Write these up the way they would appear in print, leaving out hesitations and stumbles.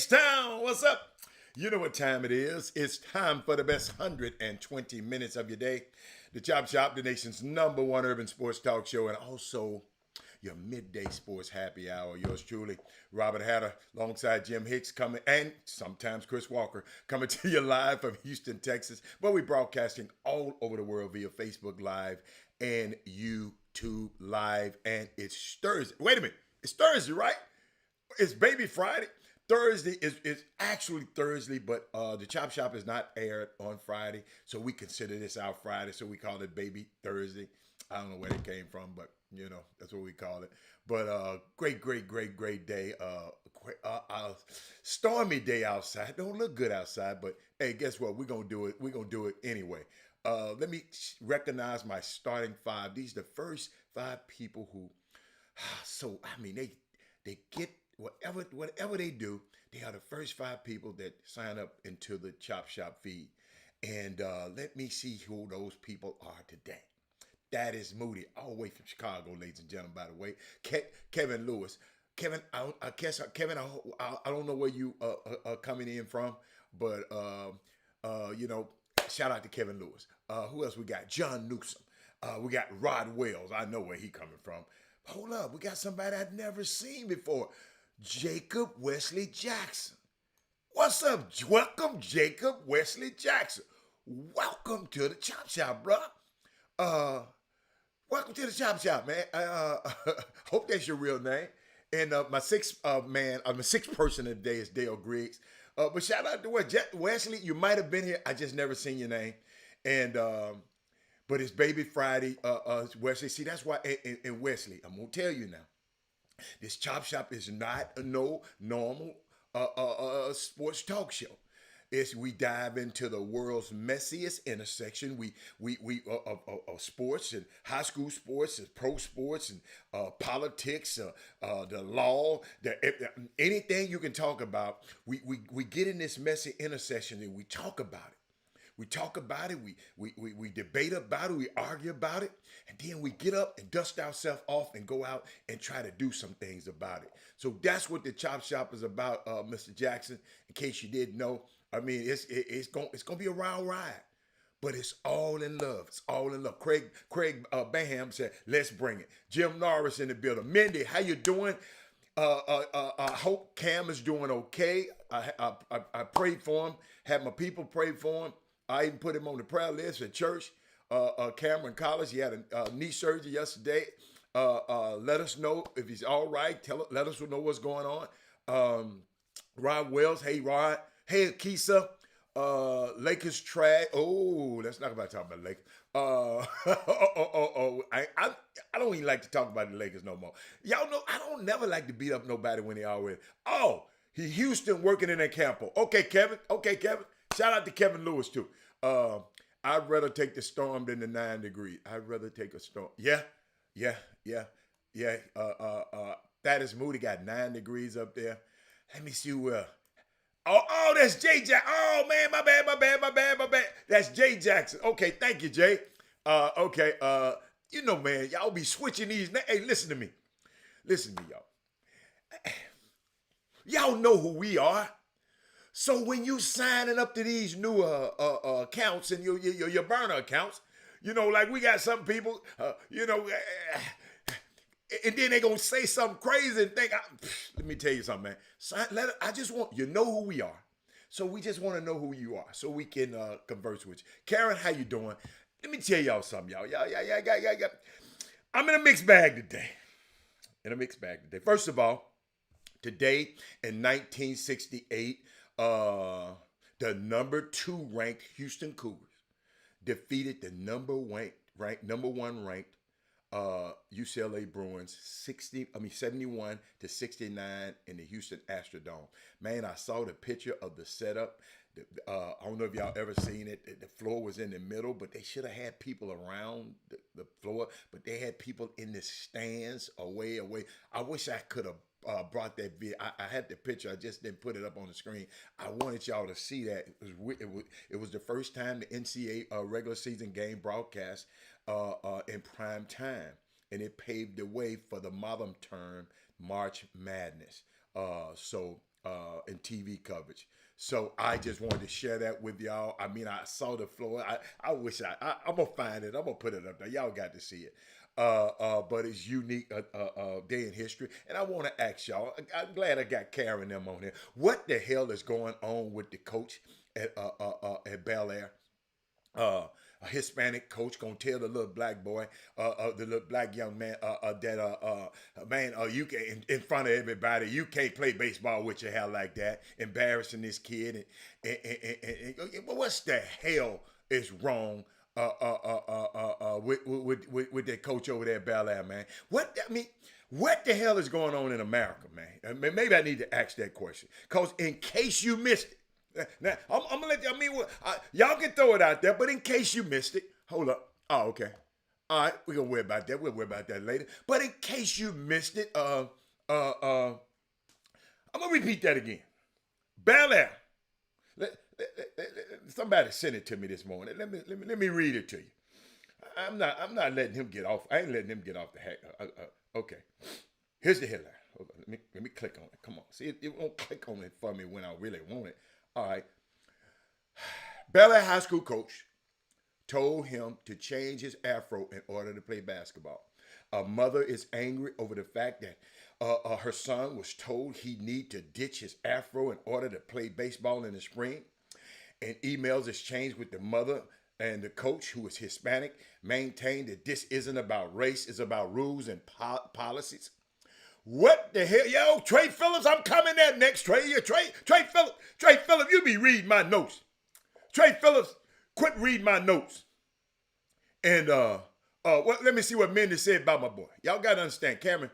H-Town, what's up? You know what time it is. It's time for the best 120 minutes of your day. The Chop Shop, the nation's number one urban sports talk show, and also your midday sports happy hour. Yours truly, Robert Hatter, alongside Jim Hicks, coming, and sometimes Chris Walker, coming to you live from Houston, Texas. But we're broadcasting all over the world via Facebook Live and YouTube Live. And it's Thursday. Wait a minute. It's Thursday, right? It's Baby Friday. Thursday is actually Thursday, but the Chop Shop is not aired on Friday, so we consider this our Friday, so we call it Baby Thursday. I don't know where it came from, but you know that's what we call it. But great day. Stormy day outside. Don't look good outside, but hey, guess what? We're gonna do it. We're gonna do it anyway. Let me recognize my starting five. These are the first five people who. So I mean, they get whatever they do, they are the first five people that sign up into the Chop Shop feed. And let me see who those people are today. That is Moody, all the way from Chicago, ladies and gentlemen, by the way. Kevin Lewis. Kevin, Kevin, I don't know where you are coming in from, but, you know, shout out to Kevin Lewis. Who else we got? John Newsom. We got Rod Wells. I know where he coming from. Hold up, we got somebody I'd never seen before. Jacob Wesley Jackson. What's up? Welcome, Jacob Wesley Jackson. Welcome to the Chop Shop, bro. Welcome to the Chop Shop, man. Hope that's your real name. And my sixth person of the day is Dale Griggs. But shout out to Wesley. You might have been here. I just never seen your name. And but it's Baby Friday, Wesley. See, that's why. And Wesley, I'm gonna tell you now. This Chop Shop is not a normal sports talk show. We dive into the world's messiest intersection. We sports and high school sports and pro sports and politics, the law, anything you can talk about. We get in this messy intersection and we talk about it. We talk about it, we debate about it, we argue about it, and then we get up and dust ourselves off and go out and try to do some things about it. So that's what the Chop Shop is about, Mr. Jackson. In case you didn't know, I mean it's gonna be a wild ride, but it's all in love. It's all in love. Craig Baham said, "Let's bring it." Jim Norris in the building. Mindy, how you doing? I hope Cam is doing okay. I prayed for him. Had my people pray for him. I even put him on the prayer list at church. Cameron College, he had a knee surgery yesterday. Let us know if he's all right. Let us know what's going on. Rod Wells, hey Rod. Hey Akisa. Lakers trash. Oh, let's not about talking about Lakers. I don't even like to talk about the Lakers no more. Y'all know I don't never like to beat up nobody when they are with. Oh, Houston working in that campo. Okay, Kevin. Shout out to Kevin Lewis too. I'd rather take the storm than the 9 degrees. I'd rather take a storm. Yeah. That is Moody got 9 degrees up there. Let me see where. Oh, that's Jay Jackson. Oh man, my bad. That's Jay Jackson. Okay, thank you, Jay. Okay. You know, man, y'all be switching these. Hey, listen to me, y'all. Y'all know who we are. So when you signing up to these new accounts and your burner accounts, you know, like we got some people, you know, and then they gonna say something crazy and think. Let me tell you something, man. I just want you know who we are, so we just want to know who you are, so we can converse with you. Karen, how you doing? Let me tell y'all something, y'all. I'm in a mixed bag today. First of all, today in 1968. The number 2 ranked Houston Cougars defeated the number one ranked UCLA Bruins 71-69 in the Houston Astrodome. Man, I saw the picture of the setup. I don't know if y'all ever seen it. The floor was in the middle, but they should have had people around the floor, but they had people in the stands away. I wish I could have brought that video. I had the picture. I just didn't put it up on the screen. I wanted y'all to see that. It was the first time the NCAA regular season game broadcast in prime time, and it paved the way for the modern term March Madness. So in TV coverage. So I just wanted to share that with y'all. I mean, I saw the floor. I wish I'm gonna find it. I'm gonna put it up there. Y'all got to see it. But it's unique day in history. And I want to ask y'all. I'm glad I got Karen them on here. What the hell is going on with the coach at Bel Air? A Hispanic coach gonna tell the little black boy, the little black young man, that man, you can in front of everybody, you can't play baseball with your hair like that, embarrassing this kid, and what's the hell is wrong with that coach over there at Bel Air, man? What the hell is going on in America, man? Maybe I need to ask that question, cause in case you missed it. Now, I'm gonna let you. Y'all can throw it out there, but in case you missed it, hold up. Oh, okay. All right, we're gonna worry about that. We'll worry about that later. But in case you missed it, I'm gonna repeat that again. Bel Air. Somebody sent it to me this morning. Let me read it to you. I'm not letting him get off. I ain't letting him get off the hack. Okay. Here's the headline. Hold on. Let me click on it. Come on. See, it won't click on it for me when I really want it. All right. Bel Air high school coach told him to change his afro in order to play basketball. A mother is angry over the fact that her son was told he need to ditch his afro in order to play baseball in the spring. And emails exchanged with the mother and the coach, who is Hispanic, maintained that this isn't about race, it's about rules and policies. What the hell? Yo, Trey Phillips, I'm coming there next. Trey Phillips, you be reading my notes. Trey Phillips, quit reading my notes. And let me see what Mindy said about my boy. Y'all gotta understand, Cameron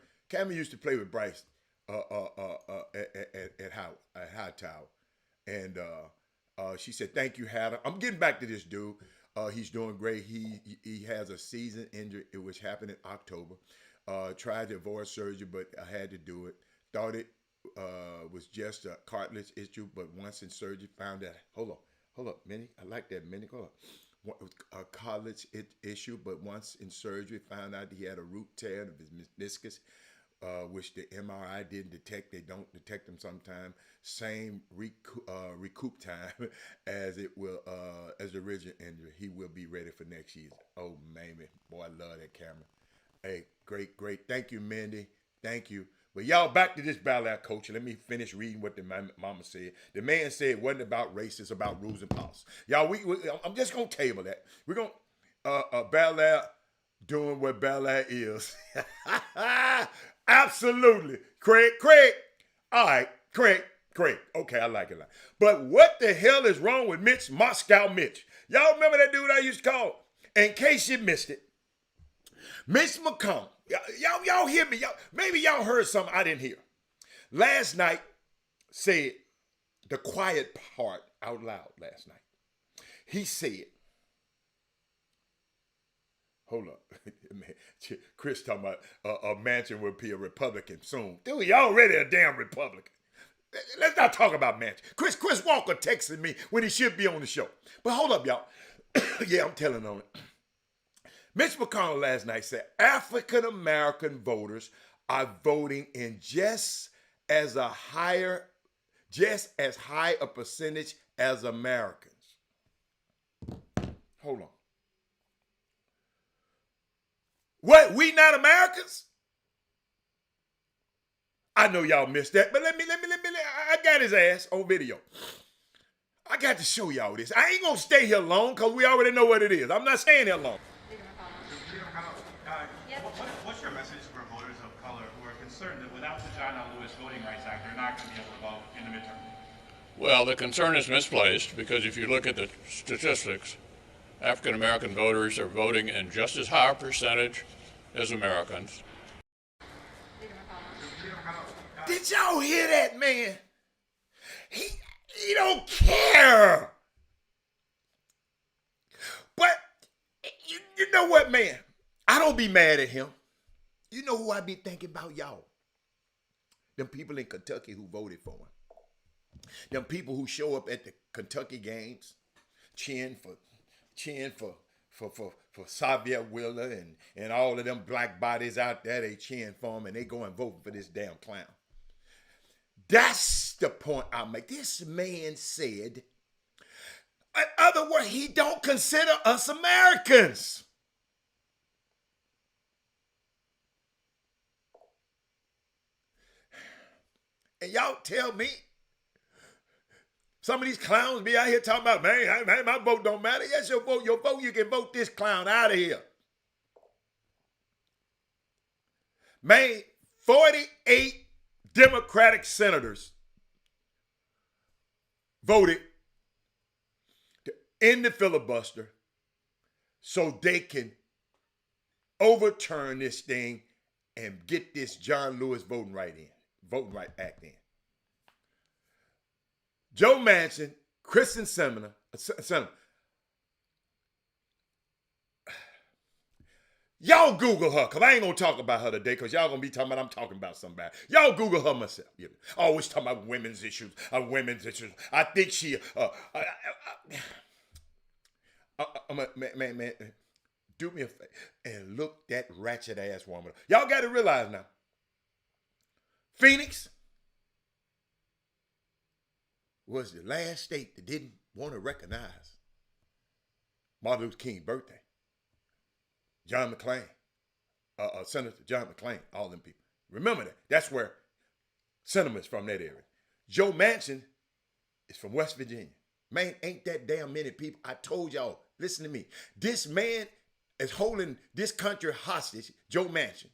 used to play with Bryce at Hightower. And she said, thank you, Hatter. I'm getting back to this dude. He's doing great. He has a season injury, which happened in October. Tried to avoid surgery, but I had to do it. Thought it was just a cartilage issue, but once in surgery, found that. Hold up, Minnie. I like that, Minnie. Hold up. A cartilage issue, but once in surgery, found out he had a root tear of his meniscus, which the MRI didn't detect. They don't detect them sometimes. Same recoup time as it will as the original injury. He will be ready for next season. Oh, man, boy, I love that camera. Hey, great. Thank you, Mindy. Thank you. But y'all, back to this Bel Air coach. Let me finish reading what the mama said. The man said it wasn't about race, it's about rules and policies. Y'all, I'm just going to table that. We're going to, Bel Air doing what Bel Air is. Absolutely. Craig. All right, Craig. Okay, I like it. But what the hell is wrong with Mitch, Moscow Mitch? Y'all remember that dude I used to call? In case you missed it, Mitch McConnell, y'all hear me? Maybe y'all heard something I didn't hear. Last night, said the quiet part out loud last night. He said, hold up. Chris talking about a Manchin will be a Republican soon. Dude, he already a damn Republican. Let's not talk about Manchin. Chris Walker texted me when he should be on the show. But hold up, y'all. Yeah, I'm telling on it. Mitch McConnell last night said African-American voters are voting in just as high a percentage as Americans. Hold on. What? We not Americans? I know y'all missed that, but let me. I got his ass on video. I got to show y'all this. I ain't gonna stay here long because we already know what it is. I'm not staying here long. What's your message for voters of color who are concerned that without the John L. Lewis Voting Rights Act, they're not going to be able to vote in the midterm? Well, the concern is misplaced because if you look at the statistics, African American voters are voting in just as high a percentage as Americans. Did y'all hear that, man? He don't care. But you know what, man? I don't be mad at him. You know who I be thinking about, y'all? Them people in Kentucky who voted for him. Them people who show up at the Kentucky games, cheering for Xavier Wheeler and all of them black bodies out there. They cheering for him and they go and vote for this damn clown. That's the point I make. This man said, in other words, he don't consider us Americans. And y'all tell me, some of these clowns be out here talking about, man, my vote don't matter. Yes, your vote, you can vote this clown out of here. Man, 48 Democratic senators voted to end the filibuster so they can overturn this thing and get this John Lewis Voting Right Act in. Joe Manchin, Kristen Sinema, y'all Google her, because I ain't going to talk about her today, because y'all going to be talking about I'm talking about somebody. Y'all Google her myself. You know, always talking about women's issues. I think she, man, do me a favor and look that ratchet ass woman. Y'all got to realize now, Phoenix was the last state that didn't want to recognize Martin Luther King's birthday. John McClain, Senator John McClain, all them people. Remember that. That's where Sinema is from, that area. Joe Manchin is from West Virginia. Man, ain't that damn many people. I told y'all, listen to me. This man is holding this country hostage, Joe Manchin.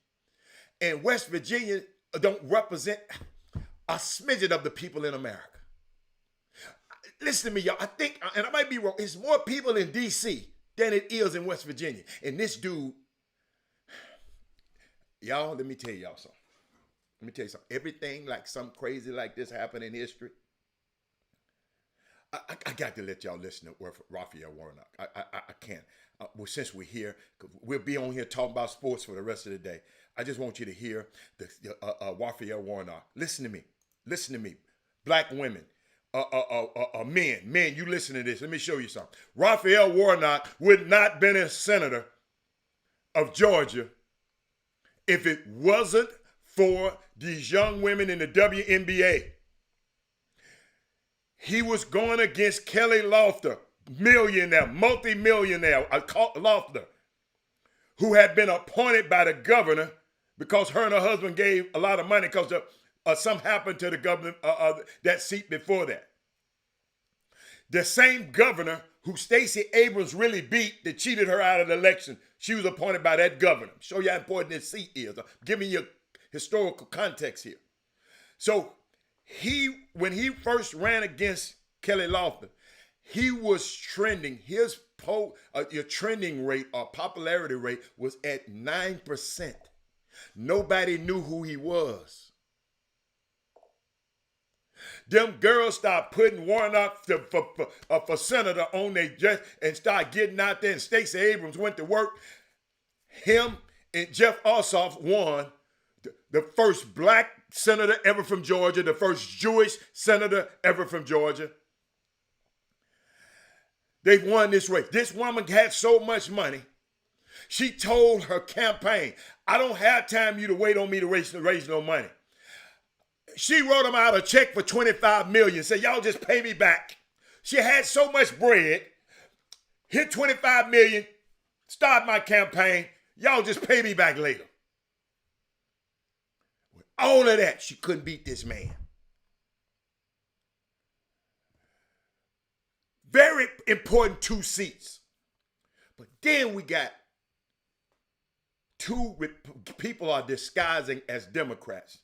And West Virginia don't represent a smidget of the people in America. Listen to me, y'all. I think, and I might be wrong, it's more people in D.C. than it is in West Virginia. And this dude, y'all, let me tell y'all something. Everything like something crazy like this happened in history, I got to let y'all listen to Raphael Warnock. I can't. Well, since we're here, we'll be on here talking about sports for the rest of the day. I just want you to hear Raphael Warnock. Listen to me. Black women. Men, you listen to this. Let me show you something. Raphael Warnock would not been a senator of Georgia if it wasn't for these young women in the WNBA. He was going against Kelly Loeffler, millionaire, multi-millionaire, Loeffler, who had been appointed by the governor because her and her husband gave a lot of money because something happened to the governor, that seat before that. The same governor who Stacey Abrams really beat that cheated her out of the election, she was appointed by that governor. Show you how important this seat is. Give me your historical context here. So when he first ran against Kelly Loeffler, he was trending. His your trending rate or popularity rate was at 9%. Nobody knew who he was. Them girls start putting Warnock for senator on their dress and start getting out there, and Stacey Abrams went to work. Him and Jeff Ossoff won the first black senator ever from Georgia, the first Jewish senator ever from Georgia. They won this race. This woman had so much money. She told her campaign, I don't have time you to wait on me to raise no money. She wrote them out a check for $25 million. Said, y'all just pay me back. She had so much bread. Hit $25 million. Start my campaign. Y'all just pay me back later. With all of that, she couldn't beat this man. Very important 2 seats. But then we got 2 people are disguising as Democrats.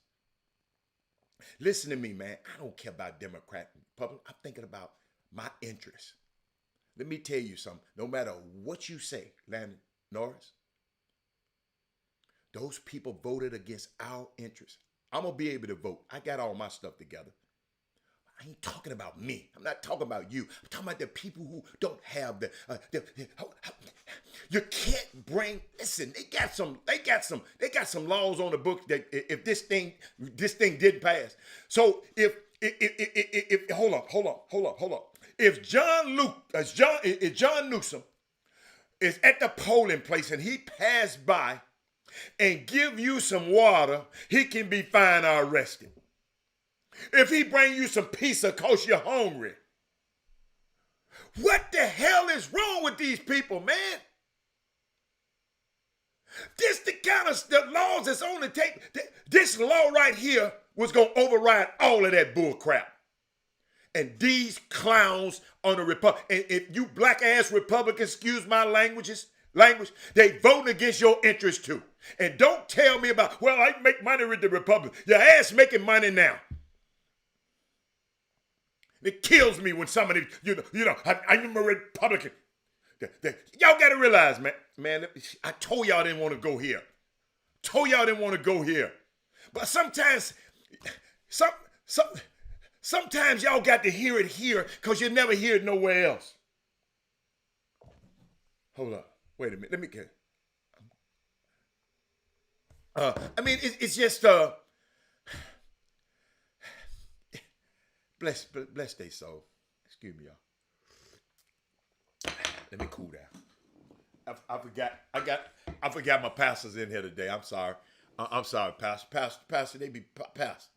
Listen to me, man. I don't care about Democrat and Republican. I'm thinking about my interests. Let me tell you something. No matter what you say, Landon Norris, those people voted against our interests. I'm going to be able to vote. I got all my stuff together. I ain't talking about me. I'm not talking about you. I'm talking about the people who don't have you can't bring, listen, they got some laws on the books that if this thing didn't pass. So if hold on. If John Newsom is at the polling place and he passed by and give you some water, he can be fined or arrested. If he bring you some pizza cause you're hungry. What the hell is wrong with these people, man? This the kind of the laws that's on the tape. This law right here was going to override all of that bull crap. And these clowns on the Republic, and if you black ass Republicans, excuse my language, they vote against your interests too. And don't tell me about, well, I make money with the Republicans. Your ass making money now. It kills me when somebody, I'm a Republican. Y'all got to realize, man, I told y'all didn't want to go here. But sometimes y'all got to hear it here because you never hear it nowhere else. Hold up. Wait a minute. Let me get. It's just bless their soul. Excuse me, y'all. Let me cool down. I forgot my pastors in here today. I'm sorry. I'm sorry, Pastor. They be Pastor.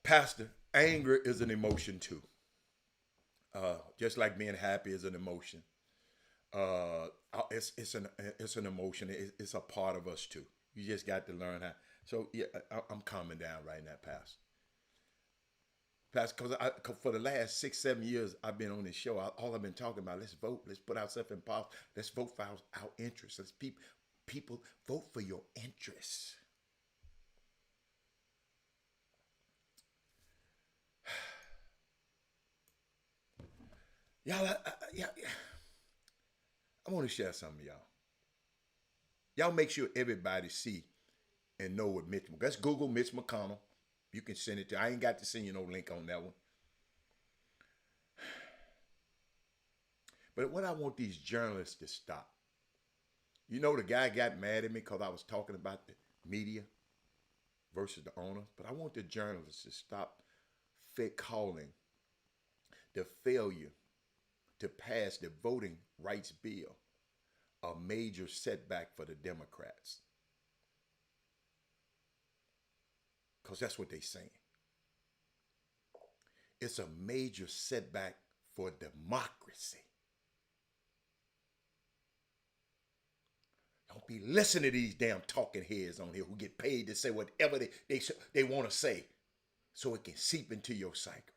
Pastor, anger is an emotion too. Just like being happy is an emotion. It's an emotion. It's a part of us too. You just got to learn how. So yeah, I'm calming down right now, Pastor. Pastor, because for the last 6-7 years I've been on this show, all I've been talking about, let's vote, let's put ourselves in power, let's vote for our interests. Let's people vote for your interests. Y'all, I want to share something with y'all. Y'all make sure everybody see and know what Mitch. Let's Google Mitch McConnell. You can send it to. I ain't got to send you no link on that one. But what I want these journalists to stop. You know, the guy got mad at me because I was talking about the media versus the owners. But I want the journalists to stop calling the failure to pass the voting rights bill a major setback for the Democrats. Because that's what they're saying. It's a major setback for democracy. Don't be listening to these damn talking heads on here who get paid to say whatever they want to say so it can seep into your psyche.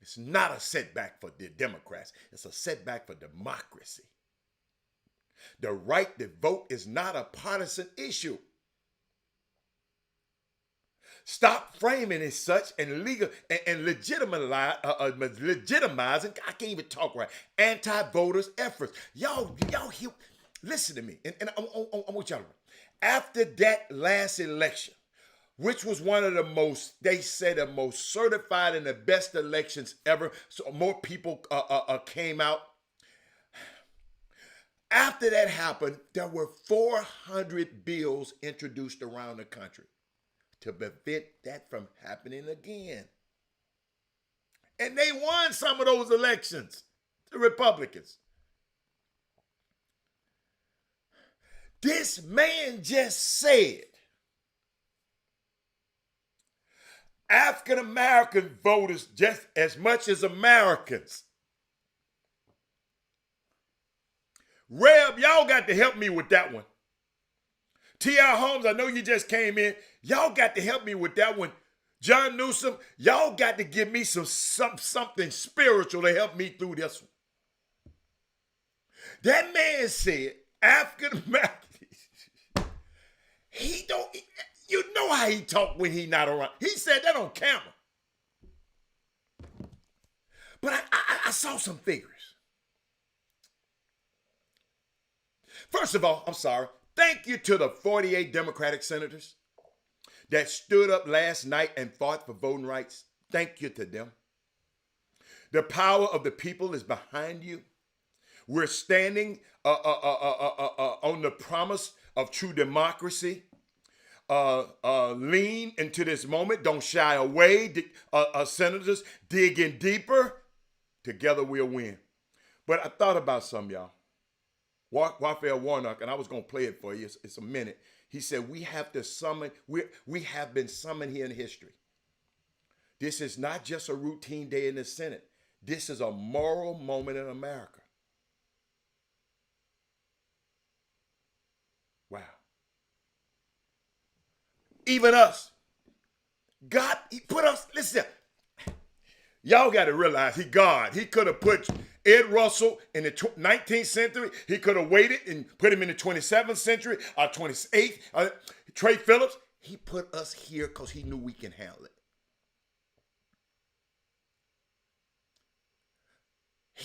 It's not a setback for the Democrats. It's a setback for democracy. The right to vote is not a partisan issue. Stop framing it such and legitimizing, I can't even talk right, anti-voters' efforts. Y'all hear, listen to me, and I want y'all to know. After that last election, which was one of the most, they say the most certified and the best elections ever, so more people came out. After that happened, there were 400 bills introduced around the country to prevent that from happening again. And they won some of those elections, the Republicans. This man just said African American voters just as much as Americans. Reb, y'all got to help me with that one. T.R. Holmes, I know you just came in. Y'all got to help me with that one. John Newsom, y'all got to give me something spiritual to help me through this one. That man said African Americans, you know how he talk when he not around. He said that on camera. But I saw some figures. First of all, I'm sorry. Thank you to the 48 Democratic senators that stood up last night and fought for voting rights. Thank you to them. The power of the people is behind you. We're standing on the promise of true democracy. Lean into this moment. Don't shy away. Senators, dig in deeper. Together we'll win. But I thought about some, y'all. Raphael Warnock, and I was going to play it for you. It's a minute. He said, we have to summon, we have been summoned here in history. This is not just a routine day in the Senate. This is a moral moment in America. Wow. Even us. God, he put us, listen, y'all got to realize he God. He could have put Ed Russell in the 19th century. He could have waited and put him in the 27th century or 28th. Trey Phillips, he put us here because he knew we can handle it.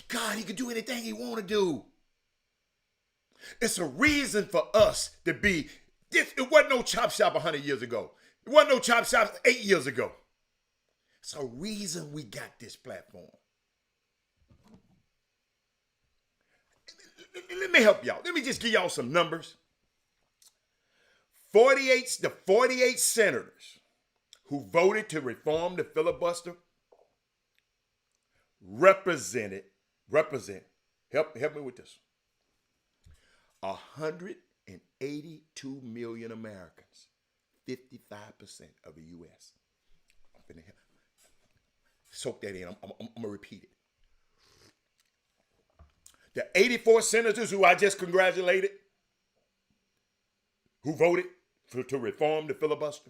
God, he could do anything he want to do. It's a reason for us to be, it wasn't no chop shop 100 years ago. It wasn't no chop shop 8 years ago. It's a reason we got this platform. Let me help y'all. Let me just give y'all some numbers. The 48 senators who voted to reform the filibuster represent, help me with this, 182 million Americans, 55% of the U.S. I'm finna soak that in. I'm going to repeat it. The 84 senators who I just congratulated, who voted to reform the filibuster,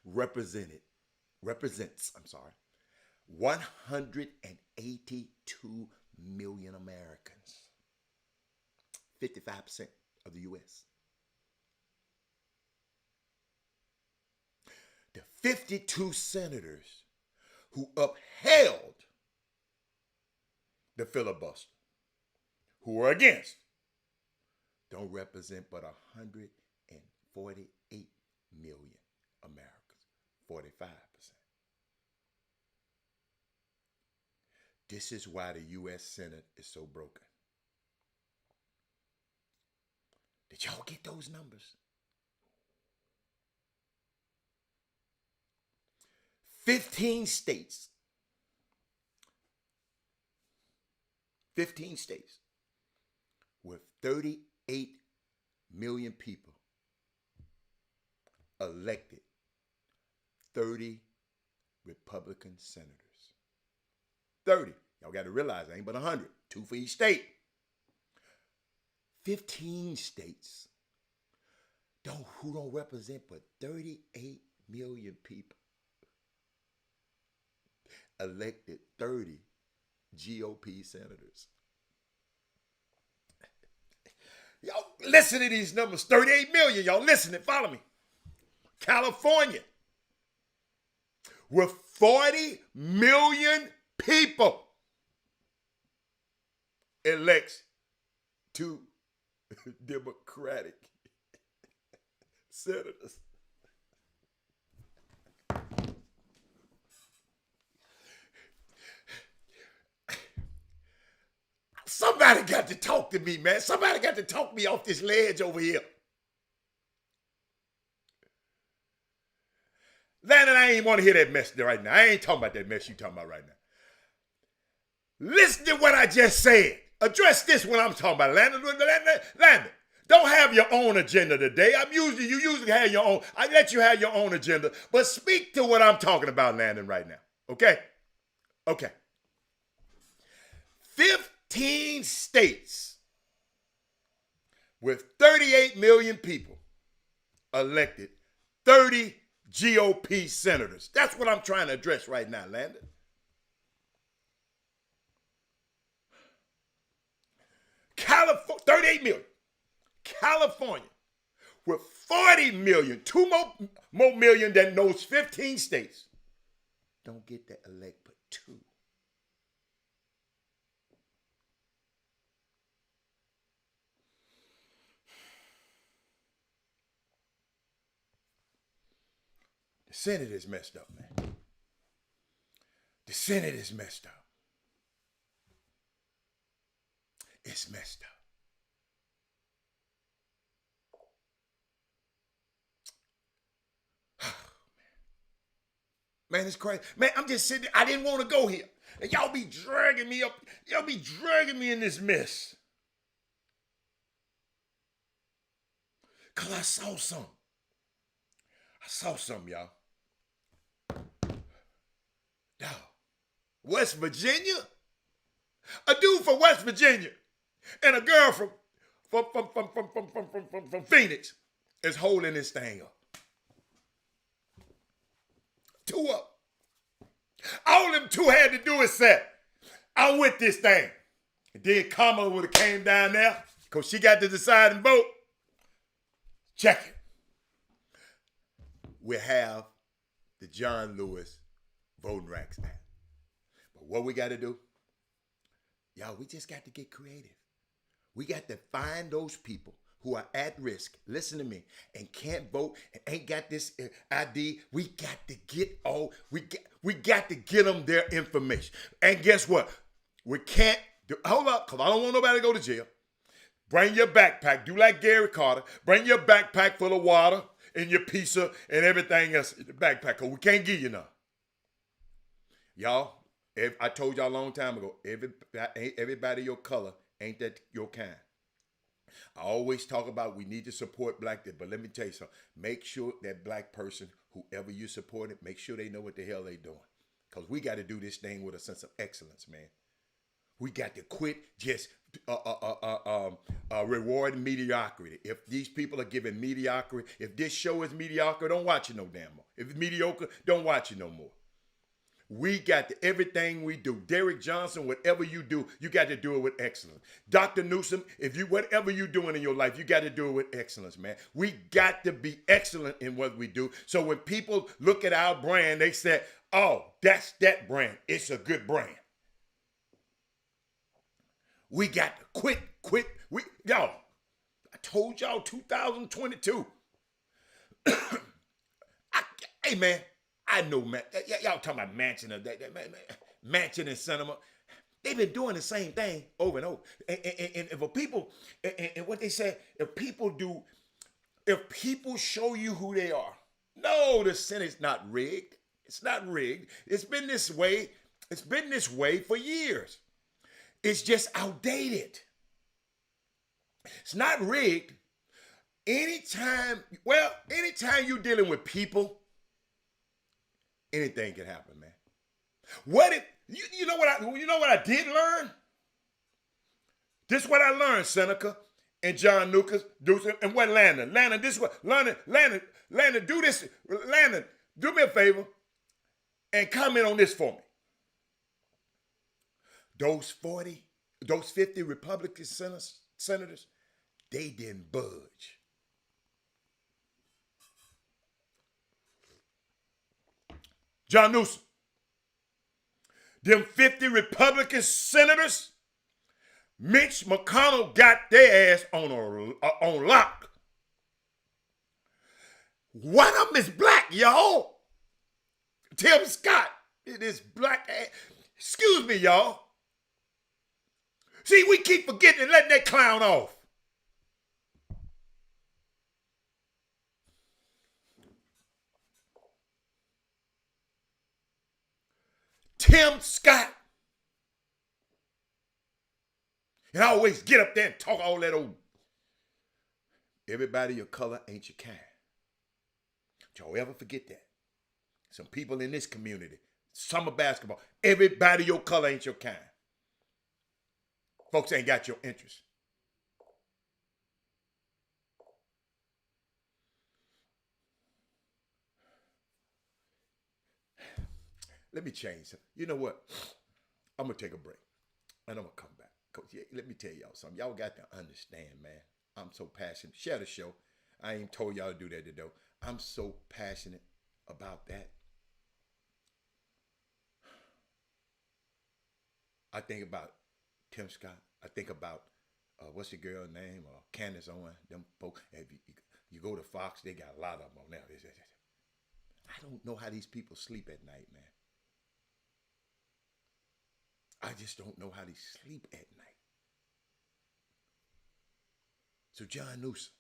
represents 182 million Americans, 55% of the U.S. The 52 senators who upheld the filibuster, who were against, don't represent but 148 million Americans, 45%. This is why the U.S. Senate is so broken. Did y'all get those numbers? 15 states with 38 million people elected 30 Republican senators. 30. Y'all got to realize it ain't but 100. 2 for each state. 15 states who don't represent but 38 million people elected 30 GOP senators. Y'all listen to these numbers. 38 million. Y'all listen and follow me. California, with 40 million people, elects 2 Democratic senators. Somebody got to talk to me, man. Somebody got to talk me off this ledge over here. Landon, I ain't want to hear that mess right now. I ain't talking about that mess you talking about right now. Listen to what I just said. Address this when I'm talking about Landon. Landon, don't have your own agenda today. You usually have your own. I let you have your own agenda, but speak to what I'm talking about, Landon, right now. Okay? Okay. 15 states with 38 million people elected 30 GOP senators. That's what I'm trying to address right now, Landon. California, 38 million. California, with 40 million, 2 more million than those 15 states, don't get to elect but 2. The Senate is messed up, man. The Senate is messed up. It's messed up. Man, it's crazy. Man, I'm just sitting there. I didn't want to go here. And y'all be dragging me up. Y'all be dragging me in this mess. Because I saw some. I saw some, y'all. Dog. West Virginia? A dude from West Virginia and a girl from Phoenix is holding this thing up. Two up. All them two had to do is say, I'm with this thing. And then Kamala would have came down there because she got to decide and vote. Check it. We have the John Lewis Voting Rights Act. But what we got to do, y'all, we just got to get creative. We got to find those people who are at risk, listen to me, and can't vote and ain't got this ID. We got to get we got to get them their information. And guess what? We can't hold up, because I don't want nobody to go to jail. Bring your backpack. Do like Gary Carter. Bring your backpack full of water and your pizza and everything else in the backpack, because we can't give you none. Y'all, I told y'all a long time ago, everybody your color ain't that your kind. I always talk about we need to support black people, but let me tell you something. Make sure that black person, whoever you support it, make sure they know what the hell they doing. Because we got to do this thing with a sense of excellence, man. We got to quit just rewarding mediocrity. If these people are giving mediocrity, if this show is mediocre, don't watch it no damn more. If it's mediocre, don't watch it no more. We got to, everything we do. Derek Johnson, whatever you do, you got to do it with excellence. Dr. Newsom, whatever you're doing in your life, you got to do it with excellence, man. We got to be excellent in what we do. So when people look at our brand, they say, oh, that's that brand. It's a good brand. We got to quit. Y'all, I told y'all 2022. Hey, man. I know, man. Y'all talking about Manchin and Sinema. They've been doing the same thing over and over. And for people, and what they say, if people show you who they are, no, the Senate's not rigged. It's not rigged. It's been this way. It's been this way for years. It's just outdated. It's not rigged. Anytime you're dealing with people, anything can happen, man. What if you know what I did learn? This is what I learned, Seneca and John Lucas, and what Landon. Landon, this is what Landon, do this. Landon, do me a favor and comment on this for me. Those 50 Republican senators, they didn't budge. John Newsom, them 50 Republican senators, Mitch McConnell got their ass on lock. One of them is black, y'all. Tim Scott, it is black ass. Excuse me, y'all. See, we keep forgetting and letting that clown off. Tim Scott. And I always get up there and talk all that old. Everybody your color ain't your kind. Don't y'all ever forget that. Some people in this community, summer basketball, everybody your color ain't your kind. Folks ain't got your interest. Let me change. You know what? I'm going to take a break. And I'm going to come back. Coach, let me tell y'all something. Y'all got to understand, man. I'm so passionate. Share the show. I ain't told y'all to do that today. I'm so passionate about that. I think about Tim Scott. I think about, what's the girl's name? Candace Owens. Them folks. If you go to Fox, they got a lot of them on there. I don't know how these people sleep at night, man. I just don't know how they sleep at night. So John Newsom,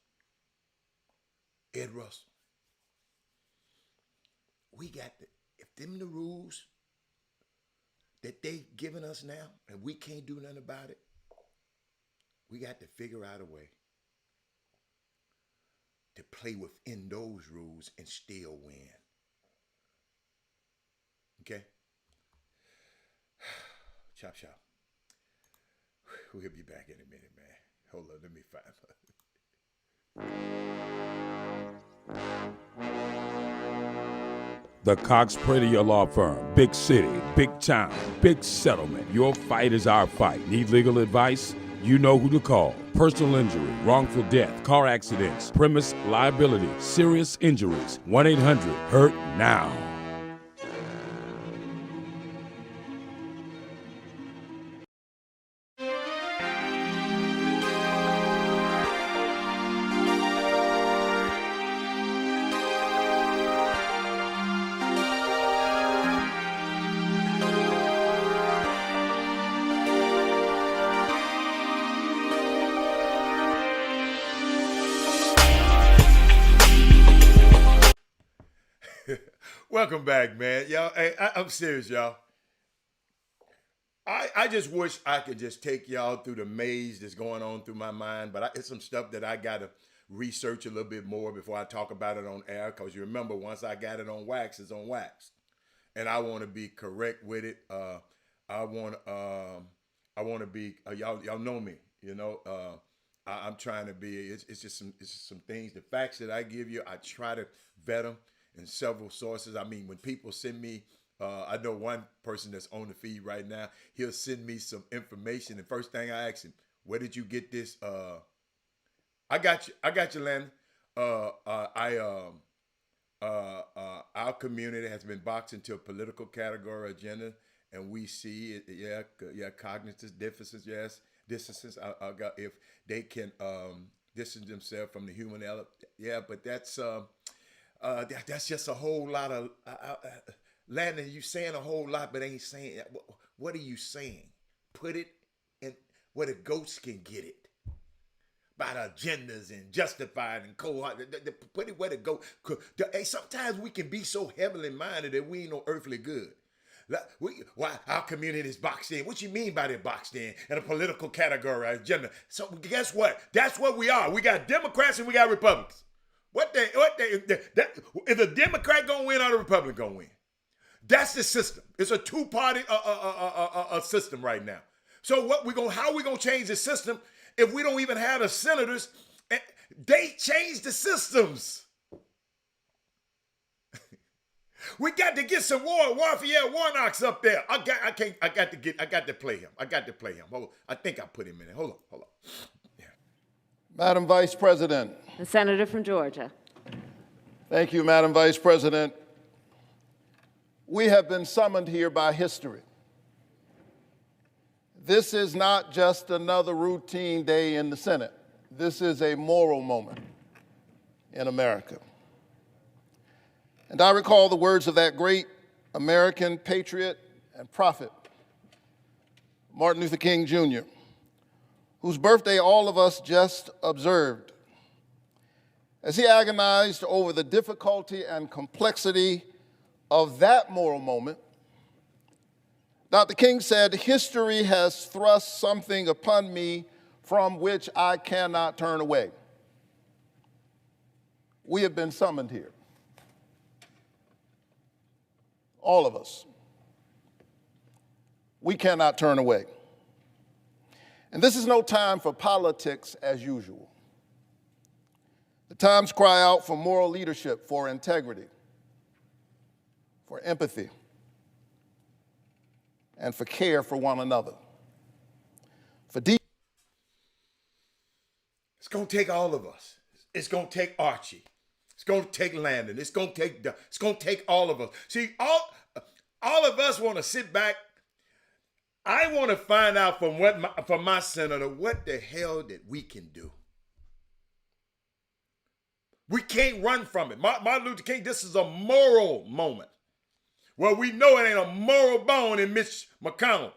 Ed Russell, we got to, if them the rules that they giving us now and we can't do nothing about it, we got to figure out a way to play within those rules and still win. Okay? Chop, chop. We'll be back in a minute, man. Hold on, let me find The Cox Pradia Law Firm. Big city, big town, big settlement. Your fight is our fight. Need legal advice? You know who to call. Personal injury, wrongful death, car accidents, premise liability, serious injuries. 1-800-HURT-NOW. Welcome back, man. Y'all, hey, I'm serious, y'all. I just wish I could just take y'all through the maze that's going on through my mind, but it's some stuff that I got to research a little bit more before I talk about it on air, because you remember, once I got it on wax, it's on wax. And I want to be correct with it. I want to be, y'all know me, you know. I'm trying to be, it's just some things, the facts that I give you, I try to vet them in several sources. I mean, when people send me, I know one person that's on the feed right now, he'll send me some information. And first thing I ask him, where did you get this? I got you, Landon. Our community has been boxed into a political category agenda, and we see it, yeah, cognitive deficits, yes, distances. If they can distance themselves from the human element, yeah, but that's just a whole lot of Landon. You saying a whole lot, but ain't saying. What are you saying? Put it in where the goats can get it. About agendas and justified and put it where the goat. Hey, sometimes we can be so heavily minded that we ain't no earthly good. Why our community is boxed in? What you mean by that boxed in a political category agenda? So guess what? That's what we are. We got Democrats and we got Republicans. Is a Democrat gonna win or the Republican gonna win? That's the system. It's a two-party system right now. So how we gonna change the system if we don't even have the senators? They change the systems. We got to get some Raphael Warnock's up there. I got to play him. I think I put him in there. Hold on. Yeah. Madam Vice President. The senator from Georgia. Thank you, Madam Vice President. We have been summoned here by history. This is not just another routine day in the Senate. This is a moral moment in America. And I recall the words of that great American patriot and prophet, Martin Luther King Jr., whose birthday all of us just observed. As he agonized over the difficulty and complexity of that moral moment, Dr. King said, "History has thrust something upon me from which I cannot turn away." We have been summoned here. All of us. We cannot turn away. And this is no time for politics as usual. The times cry out for moral leadership, for integrity, for empathy, and for care for one another. It's going to take all of us. It's going to take Archie. It's going to take Landon. It's going to take all of us. See, all of us want to sit back. I want to find out from my senator what the hell that we can do. We can't run from it. Martin Luther King, this is a moral moment. Well, we know it ain't a moral bone in Mitch McConnell.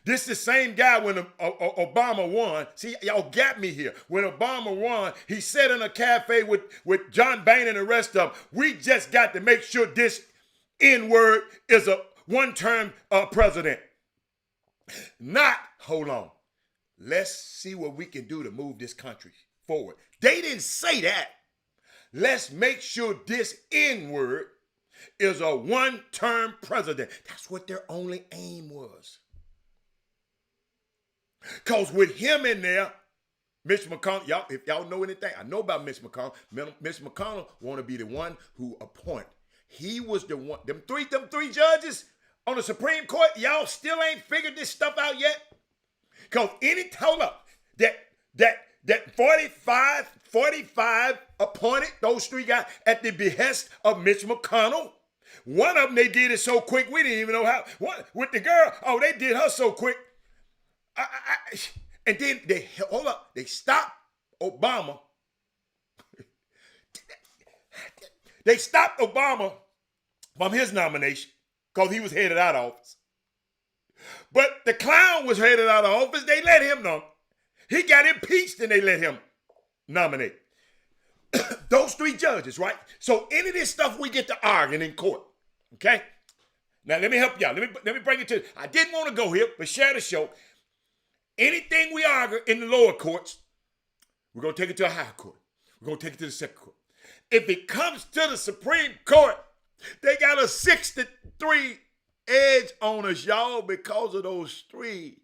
This is the same guy when Obama won. See, y'all got me here. When Obama won, he sat in a cafe with John Boehner and the rest of them. We just got to make sure this N-word is a one-term president. Hold on. Let's see what we can do to move this country forward. They didn't say that. let's make sure this N-word is a one-term president. That's what their only aim was. Because with him in there, Mitch McConnell, y'all, if y'all know anything, I know about Mitch McConnell. Mitch McConnell want to be the one who appoint. He was the one, them three judges on the Supreme Court, y'all still ain't figured this stuff out yet? Because hold up, that 45 appointed those three guys at the behest of Mitch McConnell. One of them, they did it so quick, we didn't even know how. With the girl, oh, they did her so quick. And then they stopped Obama. They stopped Obama from his nomination because he was headed out of office. But the clown was headed out of office. They let him know. He got impeached and they let him nominate. Those three judges, right? So any of this stuff we get to arguing in court, okay? Now let me help y'all. Let me bring it to. I didn't want to go here, but share the show. Anything we argue in the lower courts, we're going to take it to a higher court. We're going to take it to the second court. If it comes to the Supreme Court, they got a 6-3 edge on us, y'all, because of those three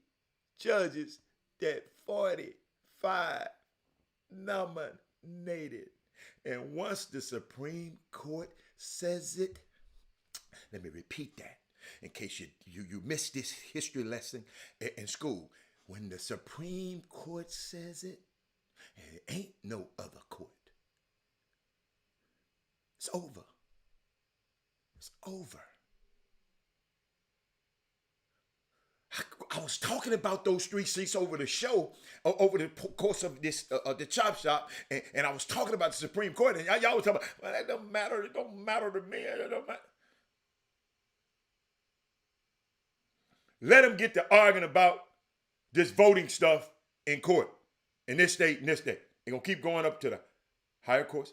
judges that 45 nominated. And once the Supreme Court says it, let me repeat that in case you missed this history lesson in school. When the Supreme Court says it, it ain't no other court. It's over. It's over. I was talking about those three seats over the show, over the course of this, the Chop Shop, and I was talking about the Supreme Court, and y'all was talking about, well, that don't matter. It don't matter to me. It don't matter. Let them get to arguing about this voting stuff in court, in this state, in this state. They're going to keep going up to the higher courts.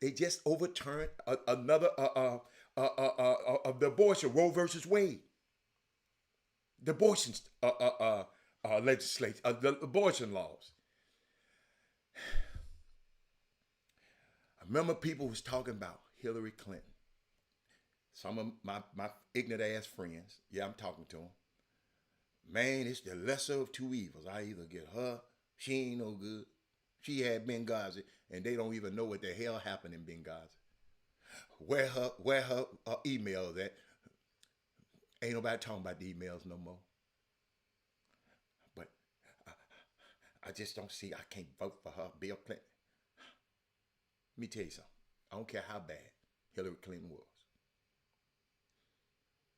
They just overturned another of the abortion, Roe versus Wade. The abortion legislation, the abortion laws. I remember people was talking about Hillary Clinton. Some of my ignorant ass friends, yeah, I'm talking to them. Man, it's the lesser of two evils. I either get her, she ain't no good. She had Benghazi, and they don't even know what the hell happened in Benghazi. Where her emails at? Ain't nobody talking about the emails no more. But I just don't see, I can't vote for her, Bill Clinton. Let me tell you something. I don't care how bad Hillary Clinton was.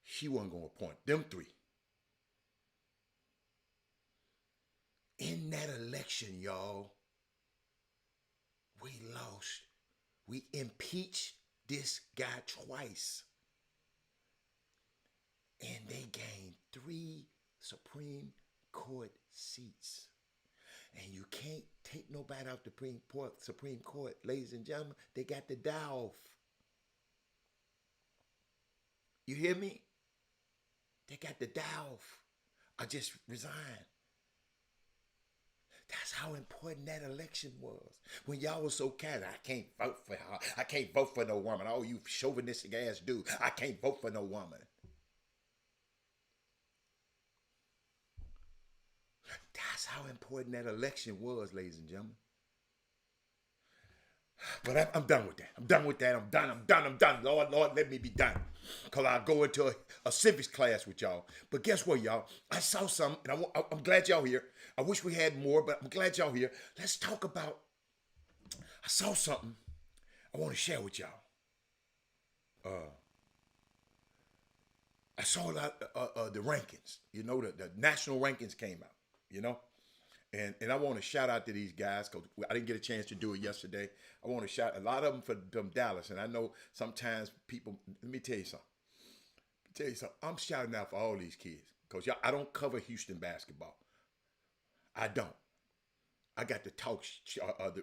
She wasn't going to appoint them three. In that election, y'all, we lost. We impeached this guy twice. And they gained 3 Supreme Court seats. And you can't take nobody out the Supreme Court, ladies and gentlemen. They got to die off. You hear me? They got to die off. I just resigned. That's how important that election was. When y'all was so casual, I can't vote for her. I can't vote for no woman. Oh, you chauvinistic ass dude. I can't vote for no woman. That's how important that election was, ladies and gentlemen. But I'm done with that. I'm done with that. I'm done. Lord, let me be done. Because I'll go into a civics class with y'all. But guess what, y'all? I saw something, and I'm glad y'all here. I wish we had more, but I'm glad y'all here. Let's talk about, I saw something I want to share with y'all. I saw a lot the rankings. You know, the national rankings came out, you know? And I want to shout out to these guys because I didn't get a chance to do it yesterday. I want to shout a lot of them from Dallas. And I know sometimes people, let me tell you something. I'm shouting out for all these kids because I don't cover Houston basketball. I don't. I got the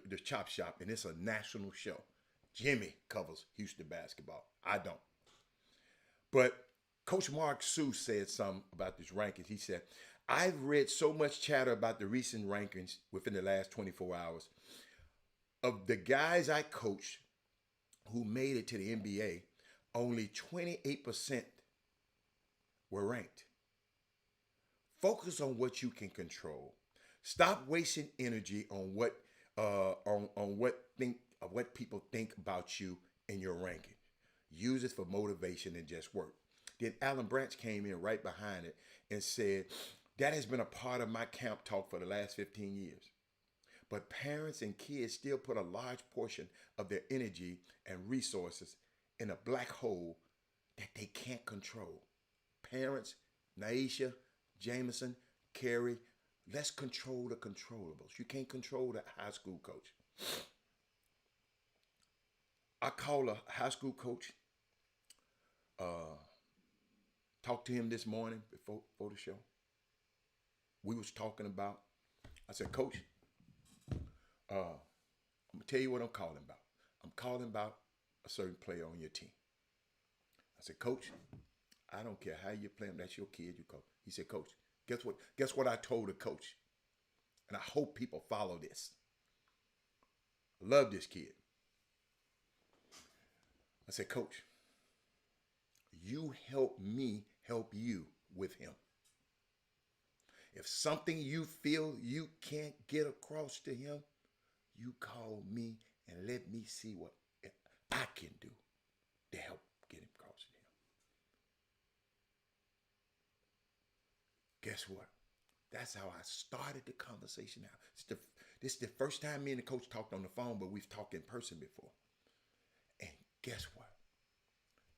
the Chop Shop, and it's a national show. Jimmy covers Houston basketball. I don't. But Coach Mark Sue said something about this rankings. He said, I've read so much chatter about the recent rankings within the last 24 hours. of the guys I coached who made it to the NBA, only 28% were ranked. Focus on what you can control. Stop wasting energy on what people think about you in your ranking. Use it for motivation and just work. Then Alan Branch came in right behind it and said, that has been a part of my camp talk for the last 15 years. But parents and kids still put a large portion of their energy and resources in a black hole that they can't control. Parents, Naisha, Jameson, Carrie, let's control the controllables. You can't control the high school coach. I called a high school coach, talked to him this morning before the show. We was talking about, I said, Coach, I'm going to tell you what I'm calling about. I'm calling about a certain player on your team. I said, Coach, I don't care how you play him. That's your kid, you coach. He said, Coach, guess what? Guess what I told the coach? And I hope people follow this. I love this kid. I said, Coach, you help me help you with him. If something you feel you can't get across to him, you call me and let me see what I can do to help get him across to him. Guess what? That's how I started the conversation now. This is the first time me and the coach talked on the phone, but we've talked in person before. And guess what?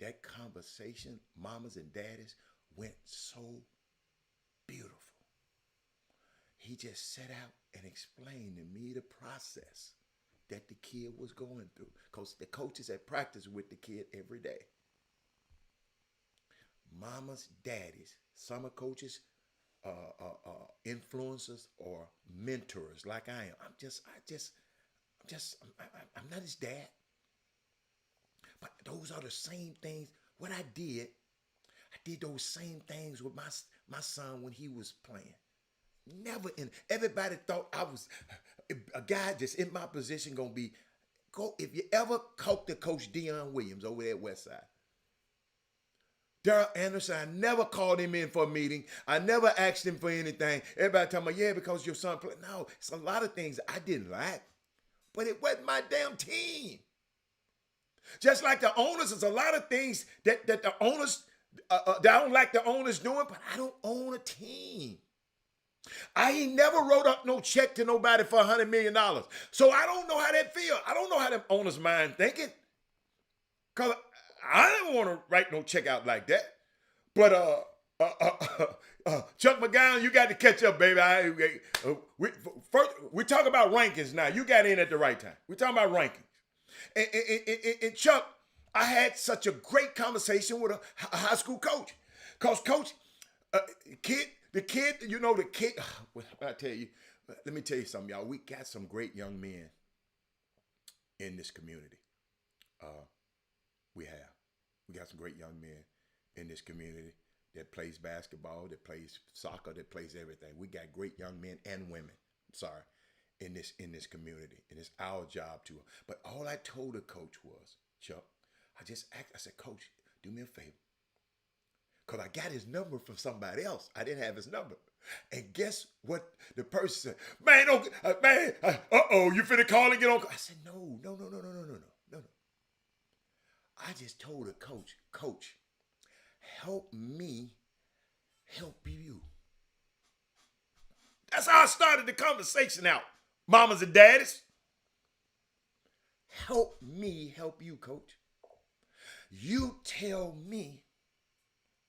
That conversation, mamas and daddies, went so beautiful. He just sat out and explained to me the process that the kid was going through. Because the coaches at practice with the kid every day. Mamas, daddies, summer coaches, influencers, or mentors like I am. I'm not his dad. But those are the same things. What I did those same things with my son when he was playing. Everybody thought I was a guy just in my position gonna be. If you ever talk to Coach Dion Williams over there at Westside, Daryl Anderson, I never called him in for a meeting. I never asked him for anything. Everybody talking about, yeah, because your son played. No, it's a lot of things I didn't like, but it wasn't my damn team. Just like the owners, there's a lot of things that the owners, that I don't like the owners doing, but I don't own a team. I ain't never wrote up no check to nobody for $100 million. So I don't know how that feel. I don't know how them owners mind thinking. Because I didn't want to write no check out like that. But Chuck McGowan, you got to catch up, baby. We talk about rankings now. You got in at the right time. We're talking about rankings. And Chuck, I had such a great conversation with a high school coach. Because coach, the kid, I tell you, let me tell you something, y'all. We got some great young men in this community. We got some great young men in this community that plays basketball, that plays soccer, that plays everything. We got great young men and women, in this community. And it's our job to. But all I told the coach was, Chuck, I said, Coach, do me a favor. Because I got his number from somebody else. I didn't have his number. And guess what the person said? Man, you finna call and get on. I said, no. I just told the coach, help me help you. That's how I started the conversation out, mamas and daddies. Help me help you, coach. You tell me,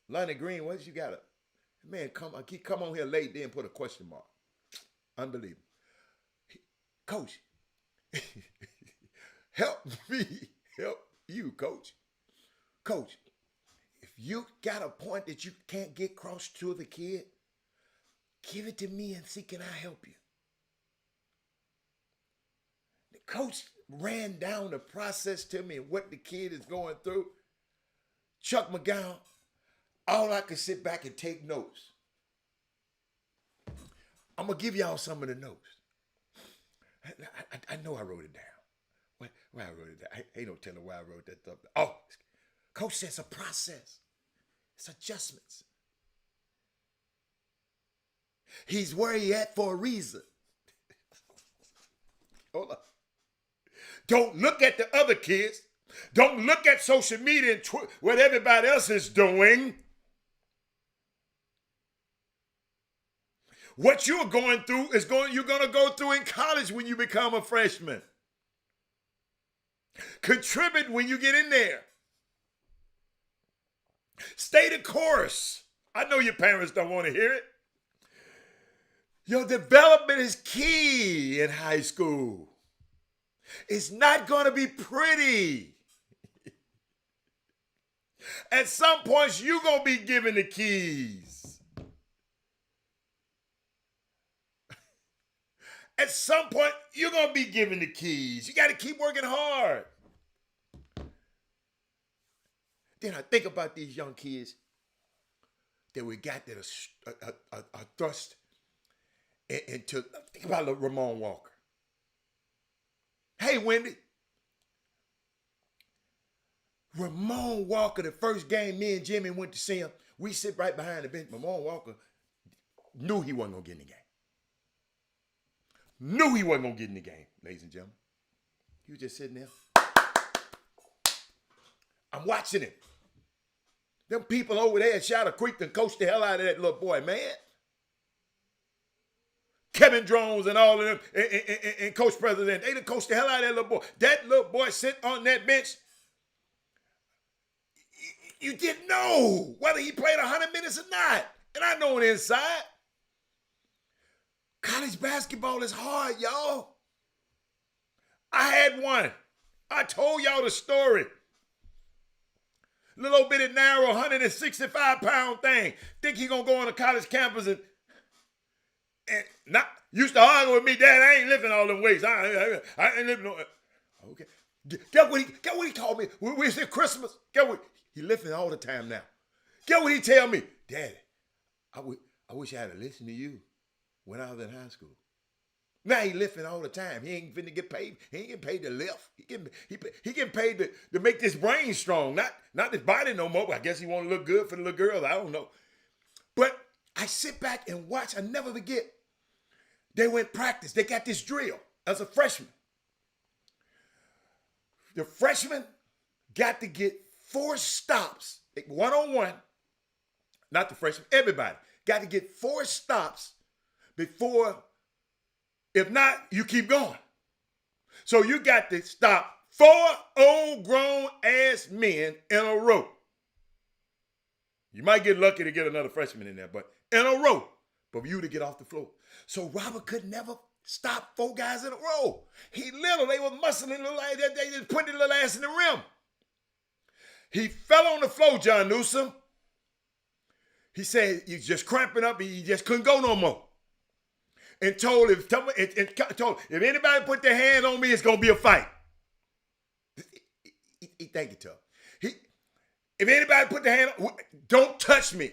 Lonnie Green, what you got? Man, come on here late then put a question mark. Unbelievable. Coach, help me help you, coach. Coach, if you got a point that you can't get across to the kid, give it to me and see, can I help you? The coach ran down the process to me and what the kid is going through. Chuck McGowan, all I could sit back and take notes. I'm going to give y'all some of the notes. I know I wrote it down. Why I wrote it down? Ain't no telling why I wrote that stuff. Oh, Coach says it's a process. It's adjustments. He's where he at for a reason. Hold on. Don't look at the other kids. Don't look at social media and what everybody else is doing. What you're going through you're going to go through in college when you become a freshman. Contribute when you get in there. Stay the course. I know your parents don't want to hear it. Your development is key in high school. It's not going to be pretty. At some points, you're going to be given the keys. At some point, you're going to be given the keys. You got to keep working hard. Then I think about these young kids that we got that are thrust into, think about Ramon Walker. Hey, Wendy. Ramon Walker, the first game me and Jimmy went to see him, we sit right behind the bench. Ramon Walker knew he wasn't going to get in the game. Knew he wasn't going to get in the game, ladies and gentlemen. He was just sitting there. I'm watching him. Them people over there at Shadow Creek done coached the hell out of that little boy, man. Kevin Drones and all of them, and Coach President, they done coached the hell out of that little boy. That little boy sitting on that bench, you didn't know whether he played 100 minutes or not. And I know it inside. College basketball is hard, y'all. I had one. I told y'all the story. Little bitty narrow 165-pound thing. Think he gonna go on a college campus and not used to argue with me, Dad, I ain't lifting all them weights. I ain't lifting no. Okay. Get what he called me. We said Christmas. Get what he lifting all the time now. Get what he tell me, Daddy. I wish I had listened to you when I was in high school. Now he lifting all the time. He ain't finna get paid. He ain't getting paid to lift. He getting paid to make this brain strong, not this body no more. I guess he want to look good for the little girls. I don't know. But I sit back and watch. I never forget. They went practice. They got this drill as a freshman. The freshman got to get 4 stops, one-on-one. Not the freshman, everybody got to get 4 stops before. If not, you keep going. So you got to stop 4 old grown ass men in a row. You might get lucky to get another freshman in there, but in a row for you to get off the floor. So Robert could never stop 4 guys in a row. He little, they were muscling little, they just put their little ass in the rim. He fell on the floor, John Newsom. He said he's just cramping up, he just couldn't go no more. And told if anybody put their hand on me, it's gonna be a fight. Thank you, tough. If anybody put their hand on, don't touch me.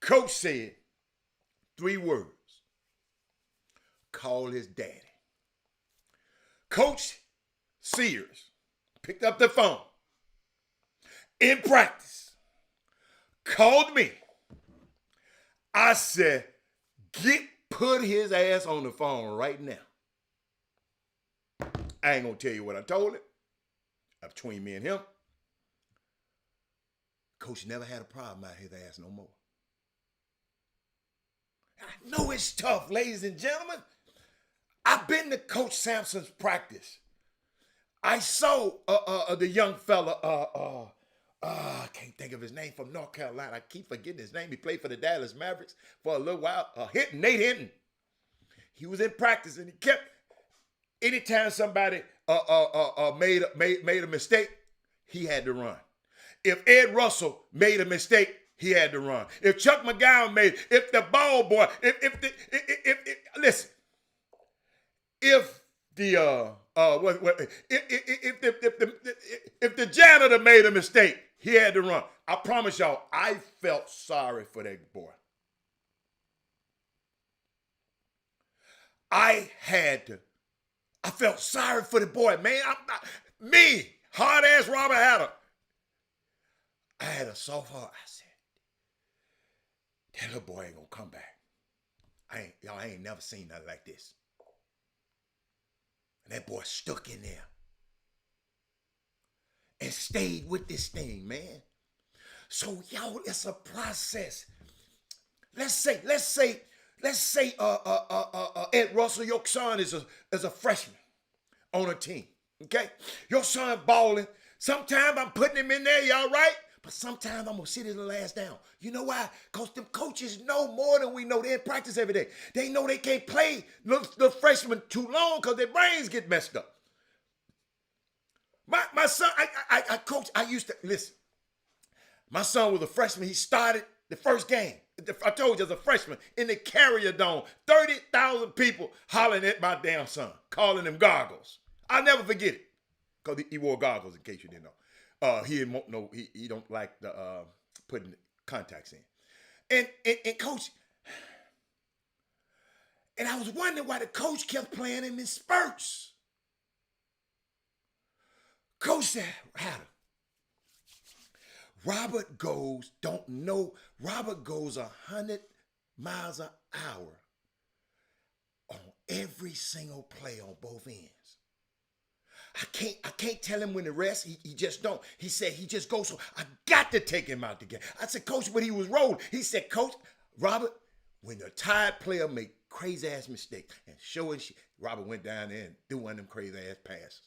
Coach said 3 words. Call his daddy. Coach Sears picked up the phone in practice, called me. I said, put his ass on the phone right now. I ain't gonna tell you what I told him. Between me and him, Coach never had a problem out his ass no more. I know it's tough, ladies and gentlemen. I've been to Coach Sampson's practice. I saw the young fella, I can't think of his name, from North Carolina. I keep forgetting his name. He played for the Dallas Mavericks for a little while. Nate Hinton. He was in practice and he kept, anytime somebody made a mistake, he had to run. If Ed Russell made a mistake, he had to run. If Chuck McGowan if the ball boy, listen, if the janitor made a mistake, he had to run. I promise y'all, I felt sorry for that boy. I I felt sorry for the boy, man. Me, hard-ass Robert Hatter. I had a soft heart. I said, that little boy ain't gonna come back. I ain't never seen nothing like this. And that boy stuck in there and stayed with this thing, man. So, y'all, it's a process. Let's say Ed Russell, your son is a freshman on a team. Okay? Your son balling. Sometimes I'm putting him in there, y'all right? But sometimes I'm gonna sit his little ass down. You know why? Because them coaches know more than we know. They in practice every day. They know they can't play the freshmen too long because their brains get messed up. My son, I coach, I used to, listen, my son was a freshman. He started the first game. I told you, as a freshman, in the Carrier Dome, 30,000 people hollering at my damn son, calling him goggles. I'll never forget it, because he wore goggles, in case you didn't know. He don't like the putting contacts in. And coach, and I was wondering why the coach kept playing him in spurts. Coach said, Robert goes 100 miles an hour on every single play on both ends. I can't tell him when to rest. He just don't. He said he just goes, so I got to take him out the game. I said, Coach, but he was rolling. He said, Coach, Robert, when the tired player make crazy ass mistakes and showing shit, Robert went down there and threw one of them crazy ass passes.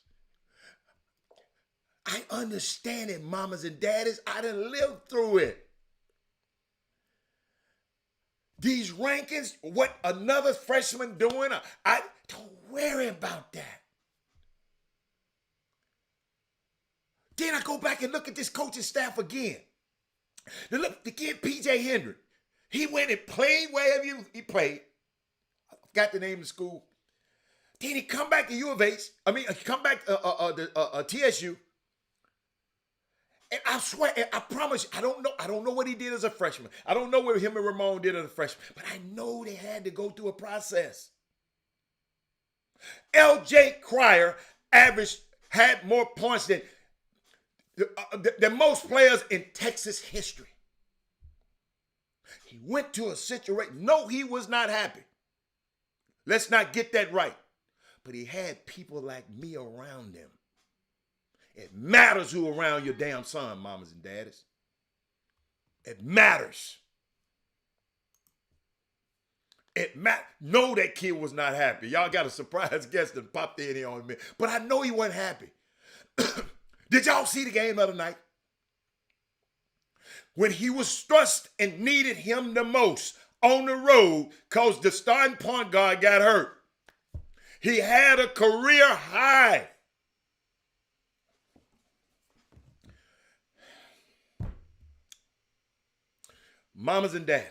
I understand it, mamas and daddies. I done lived through it. These rankings, what another freshman doing, I don't worry about that. Then I go back and look at this coaching staff again. Look, the kid P.J. Hendrick, he went and played wherever he played. I forgot the name of the school. Then he come back to U of H. He come back to TSU. And I swear, and I promise you, I don't know what he did as a freshman. I don't know what him and Ramon did as a freshman. But I know they had to go through a process. L.J. Cryer had more points than most players in Texas history. He went to a situation. No, he was not happy. Let's not get that right. But he had people like me around him. It matters who around your damn son, mamas and daddies. It matters. No, that kid was not happy. Y'all got a surprise guest that popped in here on me. But I know he wasn't happy. Did y'all see the game the other night? When he was stressed and needed him the most on the road because the starting point guard got hurt. He had a career high. Mamas and daddies.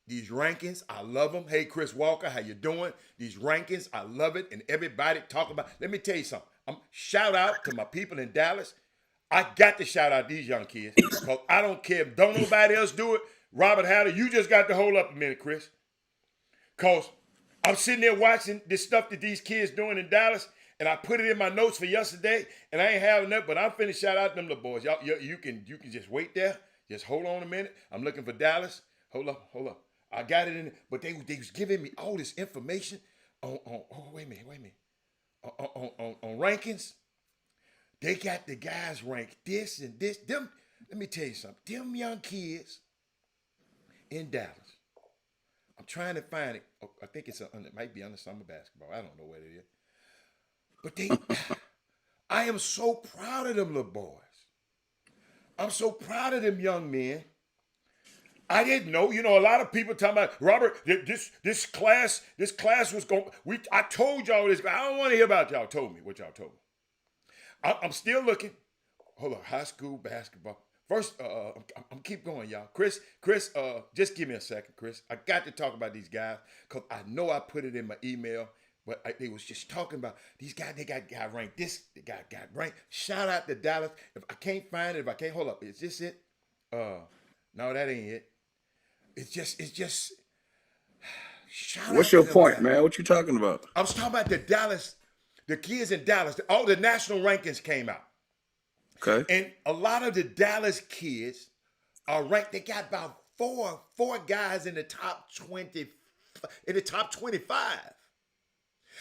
These rankings, I love them. Hey, Chris Walker, how you doing? These rankings, I love it. And everybody talk about. Let me tell you something. Shout out to my people in Dallas. I got to shout out these young kids. Because I don't care if don't nobody else do it. Robert Hatter, you just got to hold up a minute, Chris. Because I'm sitting there watching this stuff that these kids doing in Dallas. And I put it in my notes for yesterday. And I ain't having that. But I'm finna shout out them little boys. Y'all, you can just wait there. Just hold on a minute. I'm looking for Dallas. Hold up. I got it in, but they was giving me all this information on wait a minute. On rankings. They got the guys ranked this and this. Them, let me tell you something. Them young kids in Dallas. I'm trying to find it. I think it might be under summer basketball. I don't know what it is. But I am so proud of them little boys. I'm so proud of them young men. I didn't know. A lot of people talking about, Robert, this class was going, I told y'all this. I don't want to hear about y'all told me what y'all told me. I'm still looking. Hold on, high school basketball. First, I'm keep going, y'all. Chris, just give me a second, Chris. I got to talk about these guys because I know I put it in my email, but they was just talking about these guys. They got ranked this. They got ranked. Shout out to Dallas. If I can't find it, hold up. Is this it? No, that ain't it. It's just Shout What's out your to them point, guys. man? What you talking about? I was talking about the kids in Dallas. All the national rankings came out. Okay. And a lot of the Dallas kids are ranked. They got about four guys in the top 20, in the top 25.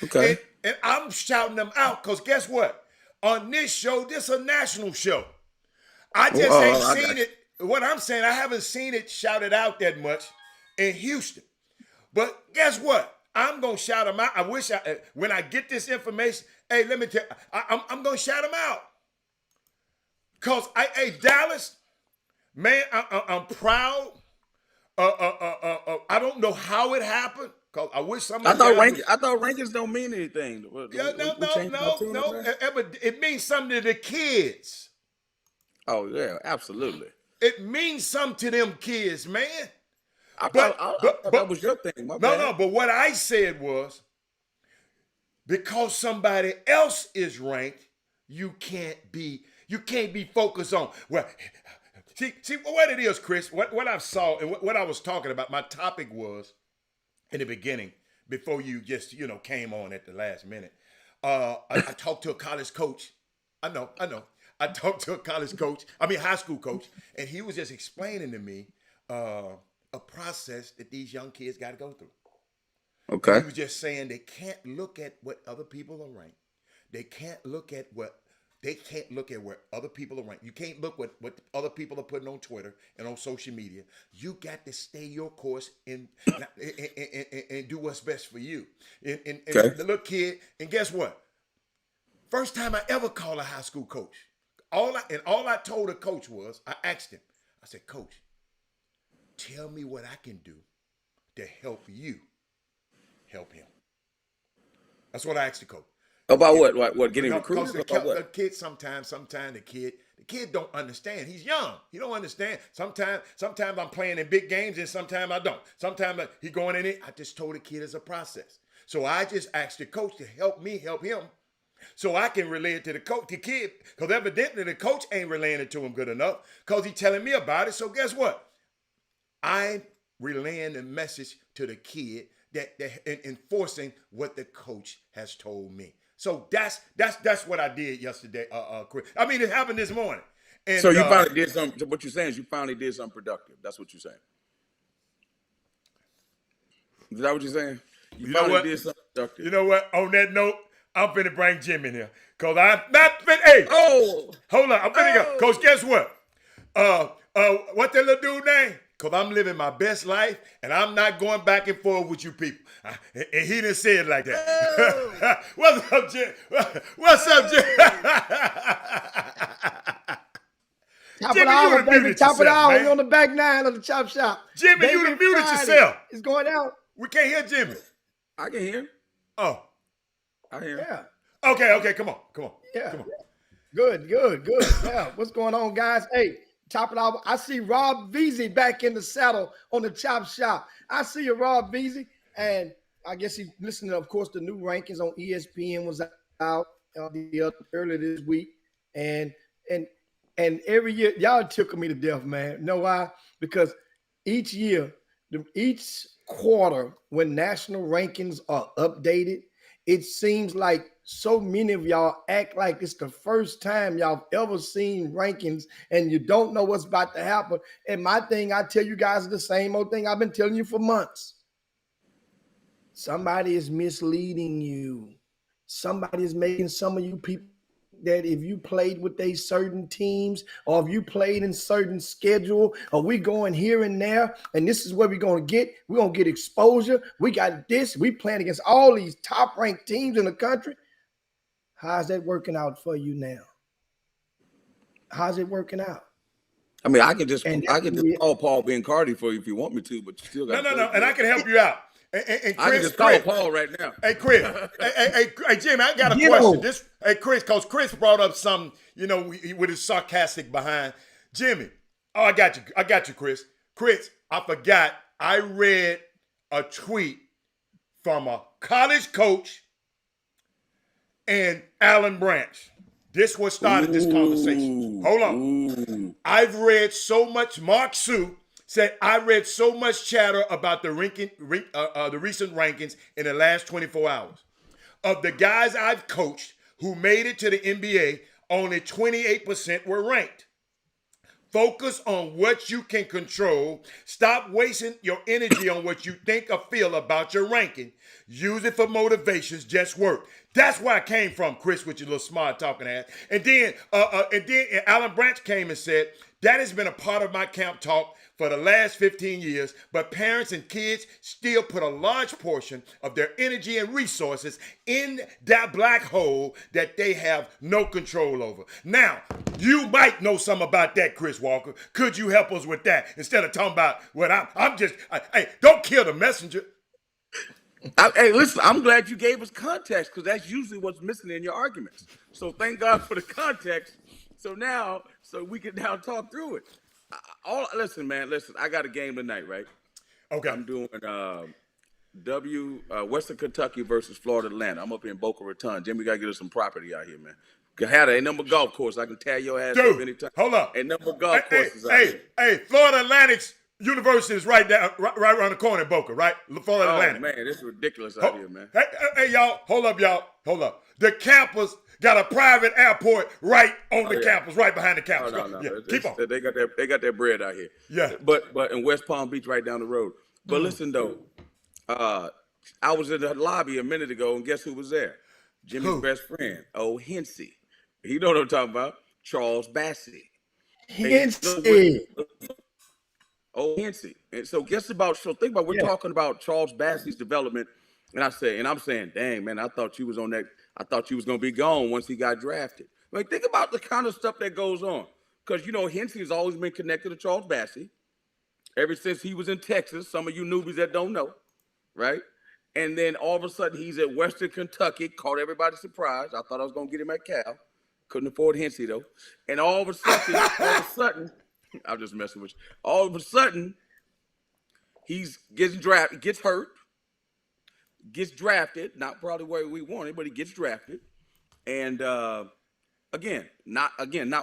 Okay. And I'm shouting them out because guess what? On this show, this is a national show. I just ain't I seen got it. What I'm saying, I haven't seen it shouted out that much in Houston. But guess what? I'm gonna shout them out. I wish when I get this information, hey, let me tell you, I'm gonna shout them out. Cause hey, Dallas, man, I'm proud. I don't know how it happened. Cause I wish some of you guys I thought rankings don't mean anything. yeah, We changed our tune on that? It means something to the kids. Oh yeah, absolutely. It means something to them kids, man. I thought that was your thing. My bad. No, but what I said was because somebody else is ranked, you can't be focused on. Well, see what it is, Chris. What I saw and what I was talking about. My topic was in the beginning before you just came on at the last minute. I talked to a college coach. I know. I talked to a high school coach, and he was just explaining to me a process that these young kids got to go through. Okay. He was just saying they can't look at what other people are ranked. They can't look at where other people are ranked. You can't look what other people are putting on Twitter and on social media. You got to stay your course and do what's best for you. And Okay. the little kid, and guess what? First time I ever called a high school coach. All I told the coach was, I asked him, I said, Coach, tell me what I can do to help you help him. That's what I asked the coach. About what? Getting Because recruited? About the what? kid sometimes the kid don't understand. He's young. He don't understand. Sometimes I'm playing in big games and sometimes I don't. Sometimes he going in it. I just told the kid it's a process. So I just asked the coach to help me help him. So I can relay it to the kid, because evidently the coach ain't relaying it to him good enough because he's telling me about it. So guess what? I'm relaying the message to the kid that enforcing what the coach has told me. So that's what I did yesterday, Chris. I mean, it happened this morning. And, So you finally did something. So what you're saying is you finally did something productive. That's what you're saying. Is that what you're saying? You know finally what? did something productive. You know what? On that note, I'm finna bring Jim in here. Because I'm not finna, hey, Oh, hold on, I'm finna go. Oh. Coach, guess what? What that little dude name? Because I'm living my best life, and I'm not going back and forth with you people. And he didn't say it like that. Oh. What's up, Jim? What's up, Jim? Top Jimmy, of the you hour, done baby. muted Top of the yourself, hour. man. We on the back nine of the Chop Shop. Jimmy, you Baby done muted Friday yourself. is going out. We can't hear Jimmy. I can hear. Oh, I hear. Yeah. okay, come on. Yeah. Come on. Good. Yeah. What's going on, guys? Hey, top of the hour. I see Rob Veazey back in the saddle on the Chop Shop. I see you, Rob Veazey. And I guess he listened to, of course, the new rankings on ESPN was out earlier this week. And every year, y'all tickle me to death, man. Know why? Because each year, each quarter, when national rankings are updated, it seems like so many of y'all act like it's the first time y'all ever seen rankings and you don't know what's about to happen. And my thing, I tell you guys the same old thing I've been telling you for months. Somebody is misleading you. Somebody is making some of you people that if you played with a certain teams or if you played in certain schedule or we going here and there and this is where we're going to get exposure. We got this. We playing against all these top ranked teams in the country. How's that working out for you now? How's it working out? I mean, I can just call Paul Bencardi for you if you want me to, but you still got No, and I can help you out. And Chris, I can just call Paul right now. Hey, Chris. hey, Jimmy, I got a question. Chris, because Chris brought up some, with his sarcastic behind. Jimmy, I got you, Chris. Chris, I forgot. I read a tweet from a college coach and Alan Branch. This what started this conversation. Hold on. Ooh. I've read so much Mark Sue said, I read so much chatter about the recent rankings in the last 24 hours. Of the guys I've coached who made it to the NBA, only 28% were ranked. Focus on what you can control. Stop wasting your energy on what you think or feel about your ranking. Use it for motivations. Just work. That's where I came from, Chris, with your little smart talking ass. And then Alan Branch came and said, that has been a part of my camp talk for the last 15 years, but parents and kids still put a large portion of their energy and resources in that black hole that they have no control over. Now, you might know something about that, Chris Walker. Could you help us with that instead of talking about what hey, don't kill the messenger. Hey, listen, I'm glad you gave us context because that's usually what's missing in your arguments. So thank God for the context. So we can now talk through it. Listen, I got a game tonight, right? Okay. I'm doing Western Kentucky versus Florida Atlantic. I'm up here in Boca Raton. Jimmy, got to get us some property out here, man. Had a number golf course. I can tear your ass up anytime. Hold up. A number golf courses out here. Hey, Florida Atlantic's University is right around the corner in Boca, right? Florida Atlantic. Man, this is ridiculous out here, man. Hey, y'all, hold up. The campus got a private airport right on the campus, right behind the campus. No. Yeah, keep on. They got their bread out here. Yeah. But in West Palm Beach, right down the road. But listen though, I was in the lobby a minute ago, and guess who was there? Jimmy's best friend, Hensey. You know what I'm talking about? Charles Bassey. Hensey. Hensey. And so think about we're talking about Charles Bassey's development, and I'm saying, dang man, I thought you was on that. I thought you was gonna be gone once he got drafted. I mean, think about the kind of stuff that goes on. Because Hensey has always been connected to Charles Bassey ever since he was in Texas. Some of you newbies that don't know, right? And then all of a sudden he's at Western Kentucky, caught everybody surprised. I thought I was gonna get him at Cal. Couldn't afford Hensey though. And all of a sudden, I'm just messing with you. All of a sudden, he's gets drafted, gets hurt, gets drafted. Not probably where we wanted, but he gets drafted. And again, not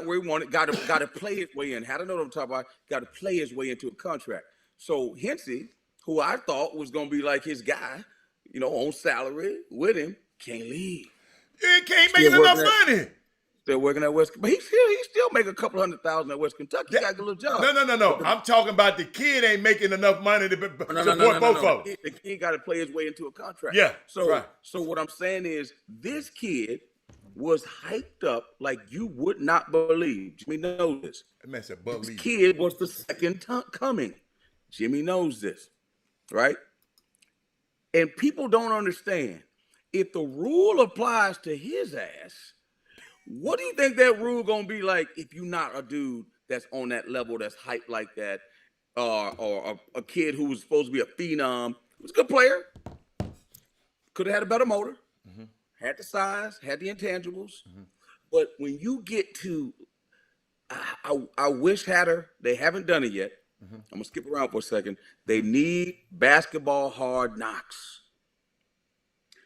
where he wanted. Got to play his way in. How to know what I'm talking about? Got to play his way into a contract. So Hensey, who I thought was gonna be like his guy, on salary with him, can't leave. He can't make enough money. Still working at West, but he still make a couple $100,000 at West Kentucky. He got a little job. No. I'm talking about the kid ain't making enough money to support both of them. The kid got to play his way into a contract. Yeah. So what I'm saying is, this kid was hyped up like you would not believe. Jimmy knows this. Man said, this kid was the second coming. Jimmy knows this, right? And people don't understand. If the rule applies to his ass, what do you think that rule gonna be like if you're not a dude that's on that level, that's hyped like that, or a kid who was supposed to be a phenom, was a good player, could have had a better motor, had the size, had the intangibles, but when you get to, I wish they haven't done it yet. I'm gonna skip around for a second. They need basketball hard knocks.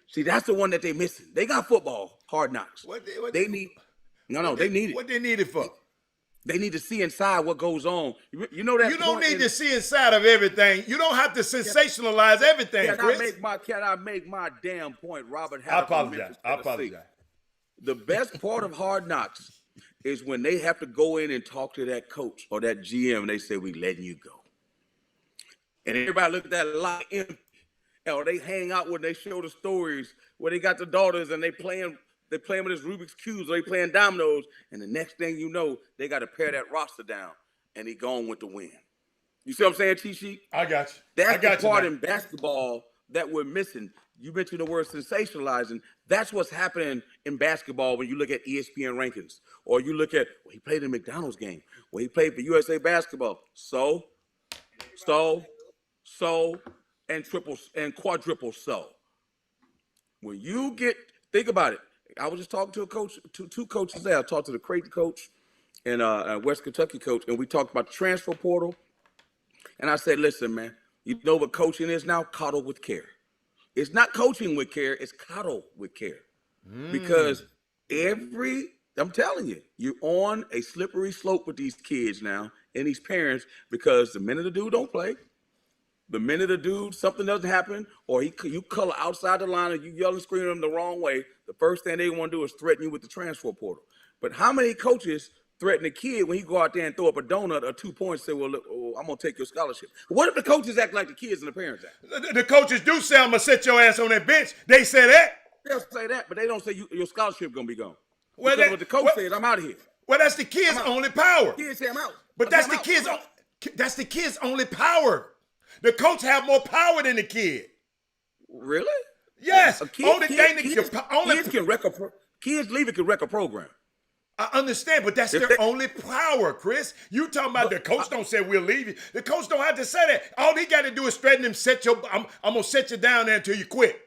See, that's the one that they're missing. They got football hard knocks. They need it. What they need it for? They need to see inside what goes on. You know that. You don't need to see inside of everything. You don't have to sensationalize everything, Chris. Can I make my damn point, Robert? I apologize. The best part of Hard Knocks is when they have to go in and talk to that coach or that GM, and they say, "We letting you go," and everybody look at that lot empty. Or they hang out when they show the stories where they got the daughters and they playing with his Rubik's Cubes, or they playing dominoes, and the next thing you know, they got to pare that roster down, and he gone with the win. You see what I'm saying, T-Sheet? I got you. That's the part in basketball that we're missing. You mentioned the word sensationalizing. That's what's happening in basketball when you look at ESPN rankings, or you look at, he played in McDonald's game, he played for USA Basketball. And quadruple so. When you think about it. I was just talking to a coach, two coaches there. I talked to the Creighton coach and West Kentucky coach, and we talked about the transfer portal. And I said, listen, man, you know what coaching is now? Coddle with care. It's not coaching with care, it's coddle with care. Because I'm telling you, you're on a slippery slope with these kids now, in these parents because the minute the dude don't play, the minute a dude, something doesn't happen, or you color outside the line and you yell and scream at him the wrong way, the first thing they want to do is threaten you with the transfer portal. But how many coaches threaten a kid when he go out there and throw up a donut or 2 points and say, well, look, I'm going to take your scholarship? What if the coaches act like the kids and the parents act? The coaches do say, I'm going to set your ass on that bench. They say that. They'll say that, but they don't say your scholarship going to be gone. Well, Because what the coach says, I'm out of here. Well, that's the kids' only power. Kids say I'm out. But that's the kids. That's the kids' only power. The coach have more power than the kid. Really? Yes. Kids leave it can wreck a program. I understand, but that's their only power, Chris. You talking about the coach don't say we'll leave you. The coach don't have to say that. All he got to do is threaten him, I'm going to set you down there until you quit.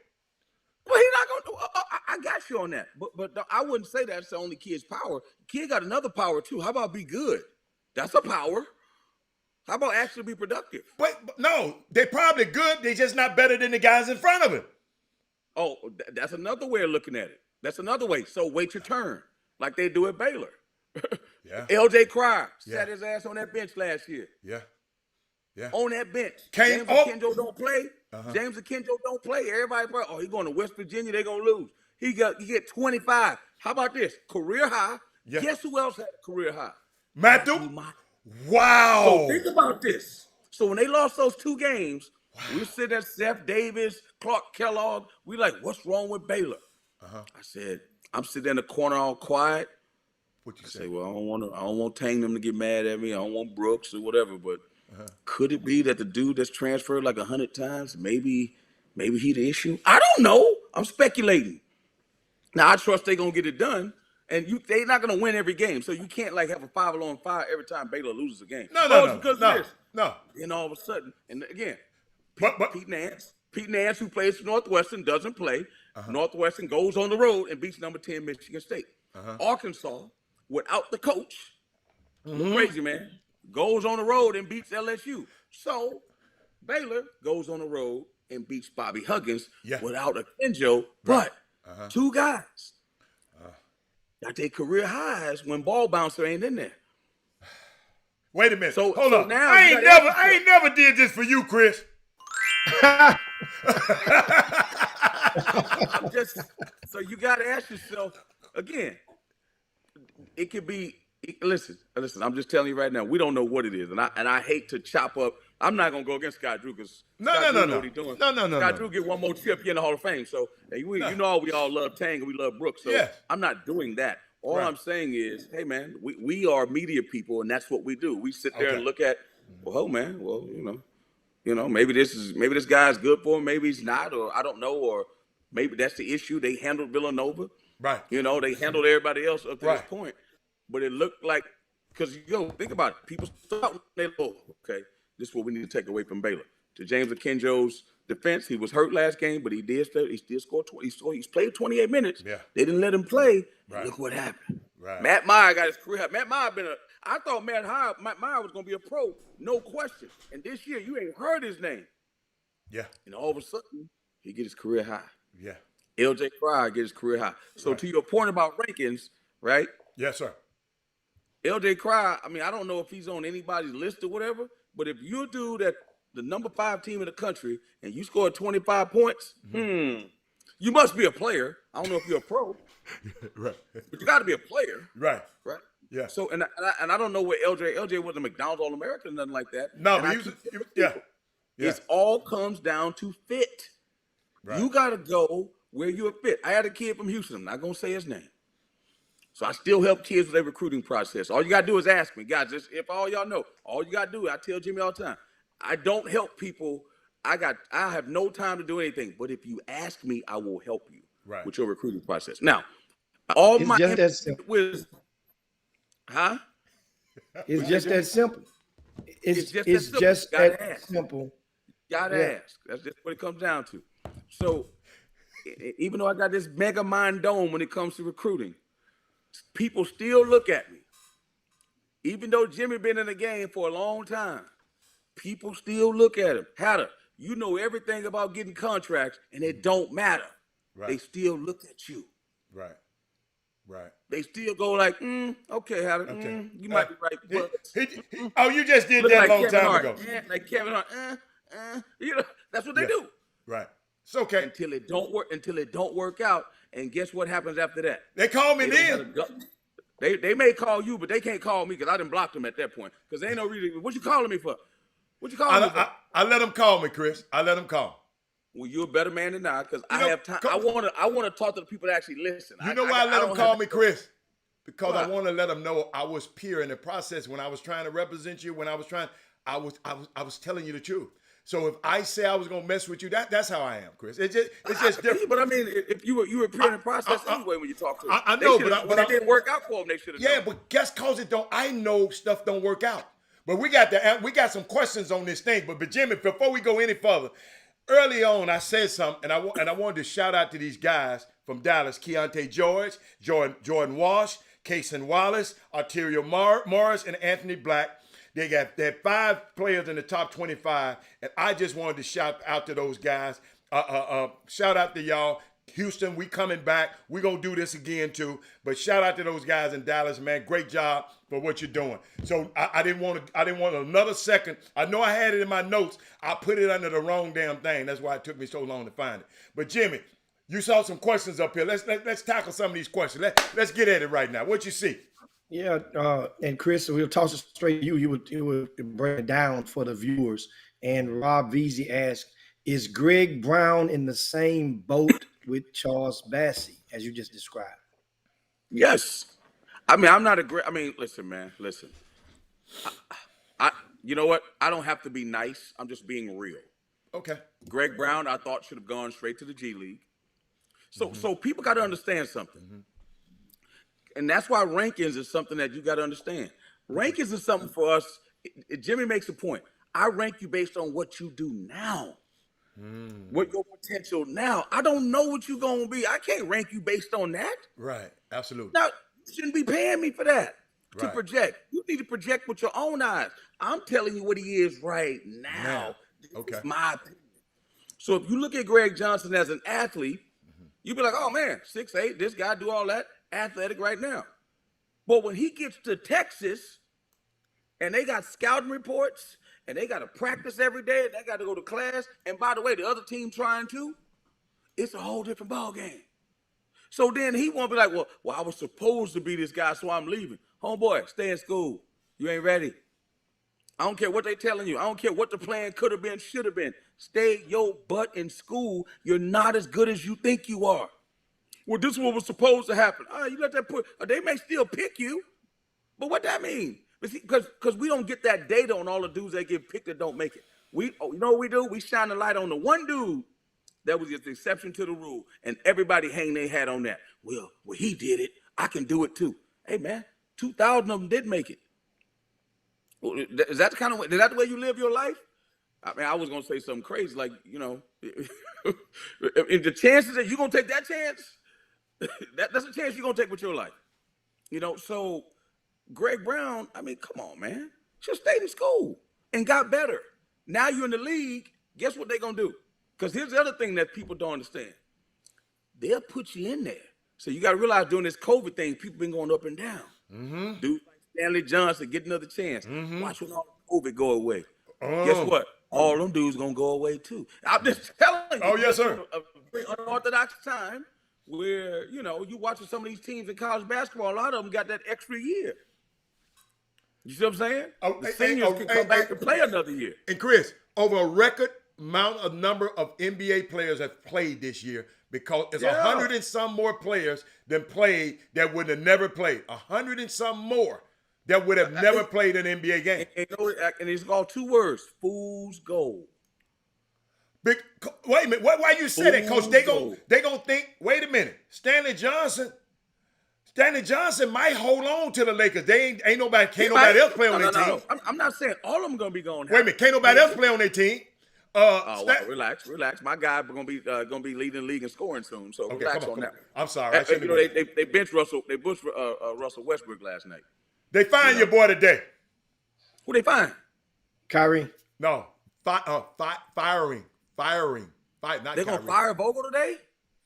Well, he's not going to. I got you on that. But I wouldn't say that's the only kid's power. Kid got another power, too. How about be good? That's a power. How about actually be productive? But no, they're probably good. They're just not better than the guys in front of him. Oh, that's another way of looking at it. That's another way. So wait your turn, like they do at Baylor. Yeah. L.J. Cryer sat his ass on that bench last year. Yeah. Yeah. On that bench. James Akinjo don't play. James Akinjo don't play. Everybody, he going to West Virginia. They gonna lose. He get 25. How about this? Career high. Yeah. Guess who else had a career high? Matthew? Wow. So think about this. So when they lost those 2 games, we sit at Seth Davis, Clark Kellogg. We like, what's wrong with Baylor? I said, I'm sitting in the corner all quiet. What you say? Well, I don't want Tang them to get mad at me. I don't want Brooks or whatever. But could it be that the dude that's transferred like 100 times, maybe he the issue? I don't know. I'm speculating. Now I trust they're gonna get it done. And they're not going to win every game. So you can't like have a 5-on-5 every time Baylor loses a game. No. And all of a sudden, and again, But Pete Nance, who plays for Northwestern, doesn't play. Northwestern goes on the road and beats number 10 Michigan State. Arkansas, without the coach, crazy man, goes on the road and beats LSU. So Baylor goes on the road and beats Bobby Huggins without a Akinjo, but 2 guys got their career highs when ball bouncer ain't in there. Wait a minute. So hold on. now I ain't never did this for you, Chris. So you got to ask yourself again. It could be. Listen. I'm just telling you right now. We don't know what it is, and I hate to chop up. I'm not gonna go against Scott Drew because No. What he doing. Scott Drew get one more chip here in the Hall of Fame. So you know we all love Tang and we love Brooks. So I'm not doing that. All I'm saying is, hey man, we are media people, and that's what we do. We sit there and look at, maybe this guy's good for him, maybe he's not, or I don't know, or maybe that's the issue. They handled Villanova, right? They handled everybody else up to this point, but it looked like because think about it, people thought they okay, this is what we need to take away from Baylor. To James Akinjo's defense, he was hurt last game, but he still scored 20. He's played 28 minutes. Yeah. They didn't let him play. Right. Look what happened. Right. Matt Meyer got his career. Matt Meyer I thought Matt Meyer was going to be a pro, no question. And this year, you ain't heard his name. Yeah. And all of a sudden, he get his career high. Yeah. L.J. Cryer get his career high. So to your point about rankings, right? Yes, sir. L.J. Cryer, I don't know if he's on anybody's list or whatever, but if you're a dude at the number 5 team in the country and you scored 25 points, you must be a player. I don't know if you're a pro. Right. But you got to be a player. Right. Right. Yeah. So, and I don't know where LJ wasn't a McDonald's All-American, nothing like that. No, and but he was, yeah. It all comes down to fit. Right. You got to go where you're fit. I had a kid from Houston. I'm not going to say his name. So I still help kids with their recruiting process. All you got to do is ask me. Guys, if all y'all know, all you got to do, I tell Jimmy all the time, I don't help people. I have no time to do anything. But if you ask me, I will help you with your recruiting process. Now, all my just was, It's just that simple. It's just that simple. Gotta ask. That's just what it comes down to. So, even though I got this mega mind dome when it comes to recruiting, people still look at me. Even though Jimmy been in the game for a long time, people still look at him. Hatter, you know everything about getting contracts, and it don't matter. They still look at you. Right. Right. They still go like, okay, Hatter, Okay. you might be right, but Oh, you just did look that a like long Kevin time Hart, ago. like Kevin Hart, you know, that's what they Yeah. do Right. It's okay. until it don't work. Until it don't work out, and guess what happens after that? They call me They don't have then. a gut. They may call you, but they can't call me because I done blocked them at that point. Because they ain't no reason. What you calling me for? What you calling me for? I let them call me, Chris. I let them call. Well, you're a better man than I, because I know, have time. co- I want to talk to the people that actually listen. You know why I let them don't call have me, to- Chris? Because I Why? want to let them know I was pure in the process when I was trying to represent you. When I was I was telling you the truth. So if I say I was gonna mess with you, that's how I am, Chris. It's just different. But I mean, if you were pure in the process anyway when you talk to them. I know, They but should've- when it didn't work out for them, they should have. Yeah, but guess cause it don't. I know stuff don't work out. But we got some questions on this thing. But Jimmy, before we go any further, early on I said something, and I wanted to shout out to these guys from Dallas: Keontae George, Jordan Walsh, Cason Wallace, Arterio Morris, and Anthony Black. They had 5 players in the top 25, and I just wanted to shout out to those guys. Shout out to y'all. Houston, we coming back. We're going to do this again, too. But shout out to those guys in Dallas, man. Great job for what you're doing. So I didn't want another second. I know I had it in my notes. I put it under the wrong damn thing. That's why it took me so long to find it. But, Jimmy, you saw some questions up here. Let's tackle some of these questions. Let's get at it right now. What you see? Yeah, and Chris, we'll toss it straight to you. You would break it down for the viewers. And Rob Veazey asked, is Greg Brown in the same boat with Charles Bassey, as you just described? Yes. I mean, I'm not a great. I mean, listen, man. Listen. I you know what? I don't have to be nice. I'm just being real. Okay. Greg Brown, I thought should have gone straight to the G League. So people got to understand something. And that's why rankings is something that you got to understand. Rankings is something for us. Jimmy makes a point. I rank you based on what you do now. What your potential now. I don't know what you're going to be. I can't rank you based on that. Right. Absolutely. Now, you shouldn't be paying me for that to Right. project. You need to project with your own eyes. I'm telling you what he is right now. Okay. It's my opinion. So if you look at Greg Johnson as an athlete, you'd be like, oh man, 6'8", this guy do all that, athletic right now. But when he gets to Texas and they got scouting reports and they got to practice every day and they got to go to class, and by the way, the other team trying to, it's a whole different ball game. So then he won't be like, well, I was supposed to be this guy, so I'm leaving. Homeboy, stay in school. You ain't ready. I don't care what they telling you. I don't care what the plan could have been, should have been. Stay your butt in school. You're not as good as you think you are. Well, this is what was supposed to happen. You let that they may still pick you, but what that mean? Because we don't get that data on all the dudes that get picked that don't make it. You know what we do? We shine the light on the one dude that was just the exception to the rule, and everybody hang their hat on that. Well, he did it. I can do it too. Hey man, 2,000 of them did make it. Is that the way you live your life? I mean, I was gonna say something crazy, like, if the chances that you're gonna take that chance, that's a chance you're gonna take with your life. So Greg Brown, I mean, come on, man. Should have stayed in school and got better. Now you're in the league, guess what they're gonna do? Because here's the other thing that people don't understand. They'll put you in there. So you gotta realize during this COVID thing, people been going up and down. Dude like Stanley Johnson, get another chance. Watch when all the COVID go away. Guess what? All them dudes gonna go away too. I'm just telling you. Oh, yes, sir. A very unorthodox time where, you watching some of these teams in college basketball, a lot of them got that extra year. You see what I'm saying? The seniors can come back and play another year. And Chris, over a record number of NBA players have played this year, because it's 100 and some more players than played that would have never played. 100 and some more that would have never played an NBA game. And it's called 2 words: fool's gold. Wait a minute. Why you say that? Because they Fool's gonna think. Wait a minute. Stanley Johnson might hold on to the Lakers. Can't nobody else play on their team. No. I'm not saying all of them gonna be going. Wait a minute. Can't nobody else play on their team. Relax. My guy gonna be leading the league in scoring soon. So Okay, relax come on that. I'm sorry. I shouldn't have- They benched Russell. They benched Russell Westbrook last night. They find your boy today. Who they find? Kyrie? No. Firing. Not They're gonna Kyrie. fire Vogel today.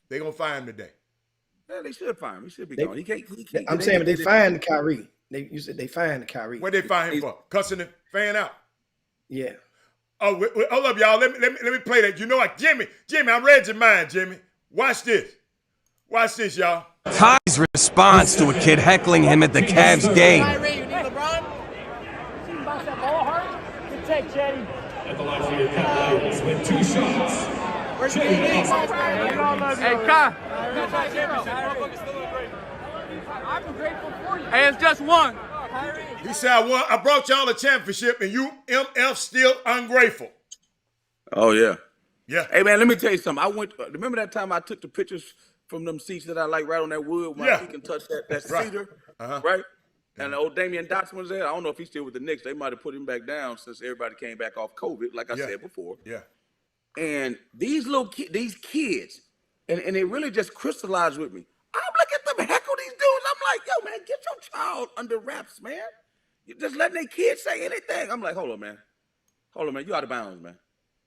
They're gonna fire him today. Yeah, they should fire him. He should be They- gone. He can't. I'm saying, but they fined Kyrie. You said they fined Kyrie. What they find him for? Cussing the fan out. Yeah. Oh, hold up, y'all. Let me play that. You know what, Jimmy, I read your mind, Jimmy. Watch this. Watch this, y'all. Kai's response to a kid heckling him at the Cavs game. Kyrie, you need LeBron? See him bounce that ball hard? Good take, Chetty. With 2 shots. Where's your Hey, Kai. I'm grateful for you. Hey, it's just one. He said, I brought y'all a championship, and you MF still ungrateful. Oh yeah. Yeah. Hey man, let me tell you something. I went. Remember that time I took the pictures from them seats that I like right on that wood when Yeah. my feet can touch that Right. cedar, Uh-huh. right? And the old Damian Dotson was there. I don't know if he's still with the Knicks. They might have put him back down since everybody came back off COVID, like I Yeah. said before. Yeah. And these these kids, and it really just crystallized with me. I'm looking at them heckle these dudes. I'm like, yo, man, get your child under wraps, man. You just letting that kid say anything. I'm like, hold on, man. You out of bounds, man.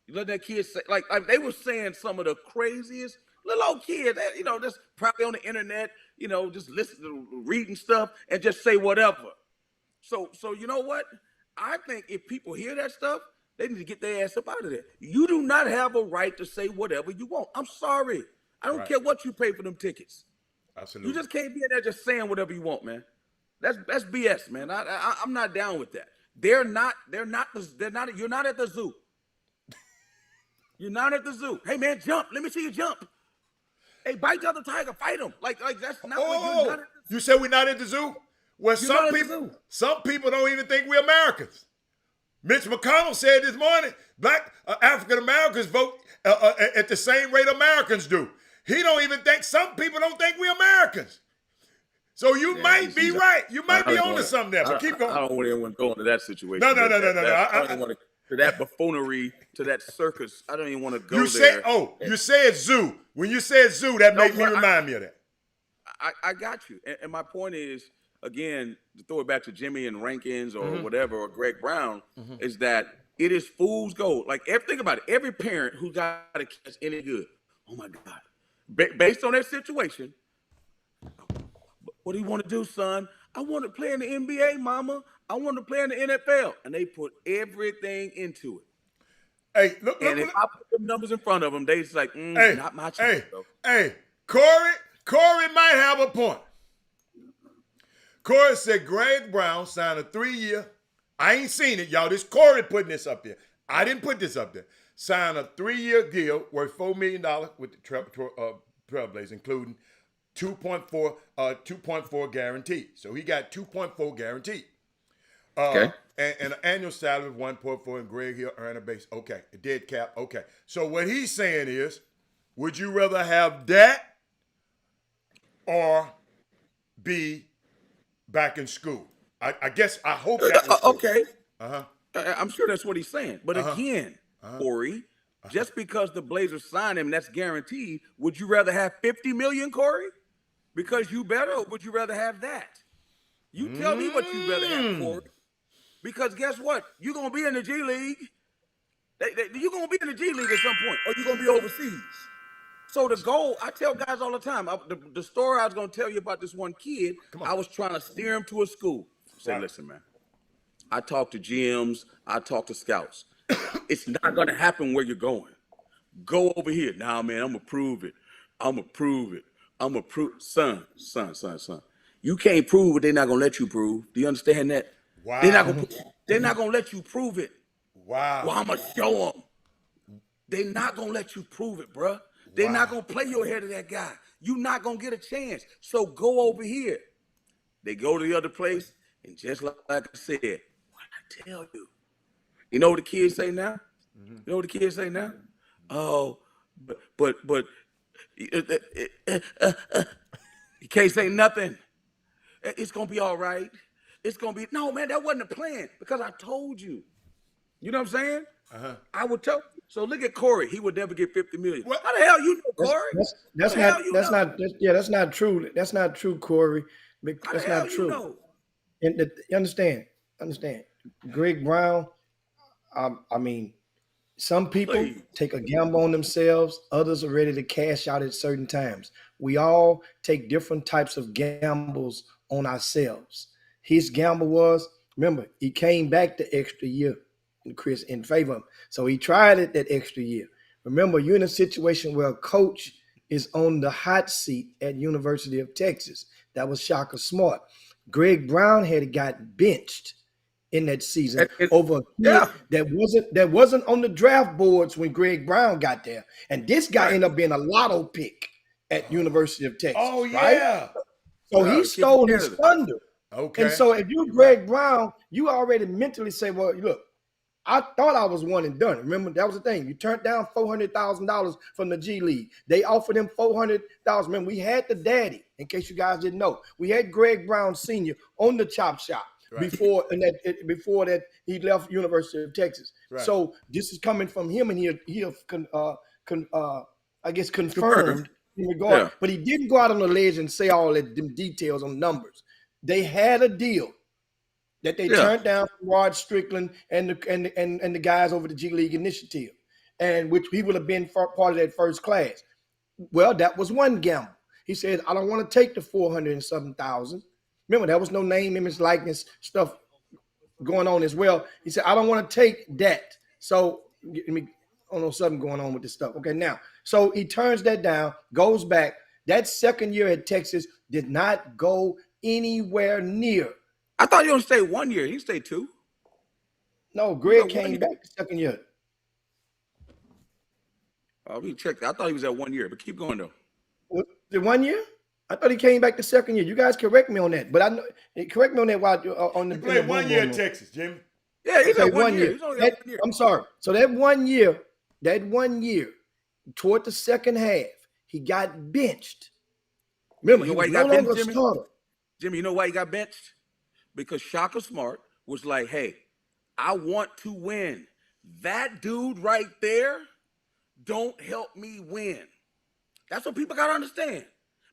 You let that kid say, like they were saying some of the craziest little old kids, you know, just probably on the internet, you know, just listen to reading stuff and just say whatever. So you know what? I think if people hear that stuff, they need to get their ass up out of there. You do not have a right to say whatever you want. I'm sorry. I don't care what you pay for them tickets. Absolutely. You just can't be in there just saying whatever you want, man. That's BS, man. I'm not down with that. You're not at the zoo. You're not at the zoo. Hey man, jump. Let me see you jump. Hey, bite the other tiger, fight him. Like that's not what you're not at the zoo. You said we're not at the zoo? Well, You're not at the zoo. some people don't even think we're Americans. Mitch McConnell said this morning, black African Americans vote at the same rate Americans do. He don't even think, some people don't think we're Americans. So you might be right. You might be onto something there, but keep going. I don't want anyone going to that situation. No. I don't even want to that buffoonery, to that circus. I don't even want to go there. You said zoo. When you said zoo, that made me remind me of that. I got you. And my point is, again, to throw it back to Jimmy and Rankins or whatever, or Greg Brown, is that it is fool's gold. Like, think about it. Every parent who got a kid that's any good, oh my God. Based on their situation, what do you want to do, son? I want to play in the NBA, mama. I want to play in the NFL. And they put everything into it. Hey, look. If I put them numbers in front of them, they just like, not my child. Hey, Corey might have a point. Corey said Greg Brown signed a 3-year. I ain't seen it, y'all. This Corey putting this up there. I didn't put this up there. Signed a 3-year deal worth $4 million with the Trailblazers, including 2.4 guaranteed. So he got 2.4 guaranteed. Okay. And an annual salary of 1.4, and Greg he'll earn a base. Okay. A dead cap. Okay. So what he's saying is, would you rather have that or be back in school? I hope that. Okay. I'm sure that's what he's saying. But again, Corey, just because the Blazers signed him, that's guaranteed. Would you rather have $50 million, Corey? Because you better, or would you rather have that? You tell me what you rather have, Corey. Because guess what? You're gonna be in the G League. You're gonna be in the G League at some point, or you're gonna be overseas. So the goal, I tell guys all the time, the story I was gonna tell you about this one kid, I was trying to steer him to a school. Say, listen, man, I talk to GMs, I talk to scouts. It's not gonna happen where you're going. Go over here. Nah, man, I'm gonna prove it. Son. You can't prove it, they're not gonna let you prove. Do you understand that? Wow. They're not gonna let you prove it. Wow. Well, I'm gonna show them. They're not gonna let you prove it, bruh. They're not gonna play your head to that guy. You're not gonna get a chance. So go over here. They go to the other place, and just like I said, what I tell you. You know what the kids say now? You know what the kids say now? Oh, but you can't say nothing. It's gonna be all right. It's gonna be no, man. That wasn't a plan because I told you. You know what I'm saying? I would tell. So look at Corey. He would never get $50 million. What? How the hell you know, Corey? That's not true. That's not true, Corey. That's not true. You know? And you understand? Greg Brown. I mean, Some people Please. take a gamble on themselves. Others are ready to cash out at certain times. We all take different types of gambles on ourselves. His gamble was, remember, he came back the extra year, Chris, in favor of him. So he tried it that extra year. Remember, you're in a situation where a coach is on the hot seat at University of Texas. That was Shaka Smart. Greg Brown had got benched in that season over a kid that wasn't on the draft boards when Greg Brown got there. And this guy ended up being a lotto pick at University of Texas. Oh, yeah. Right? So he stole his thunder. Okay. And so if you Greg Brown, you already mentally say, well, look, I thought I was one and done. Remember, that was the thing. You turned down $400,000 from the G League. They offered him $400,000. Remember, we had the daddy, in case you guys didn't know. We had Greg Brown Sr. on the chop shop before that he left University of Texas. Right. So this is coming from him, and he I guess confirmed in regard. Yeah. But he didn't go out on the ledge and say all that them details on numbers. They had a deal that they turned down from Rod Strickland and the guys over the G League Initiative, and which he would have been part of that first class. Well, that was one gamble. He said, I don't want to take the 400 and something thousand. Remember, there was no name, image, likeness stuff going on as well. He said, I don't want to take that. So I don't know, something going on with this stuff. Okay, now, so he turns that down, goes back. That second year at Texas did not go anywhere near. I thought he only stayed 1 year. He stayed 2. No, Greg came back the second year. Oh, we checked. I thought he was at 1 year, but keep going though. The 1 year? I thought he came back the second year. You guys correct me on that, but I know correct me on that while on the. He played 1 year in Texas, Jimmy. Yeah, he's at 1 year. He's only at 1 year. I'm sorry. So that 1 year, toward the second half, he got benched. Remember, you know he was no longer a starter. Jimmy, you know why he got benched? Because Shaka Smart was like, hey, I want to win. That dude right there don't help me win. That's what people got to understand.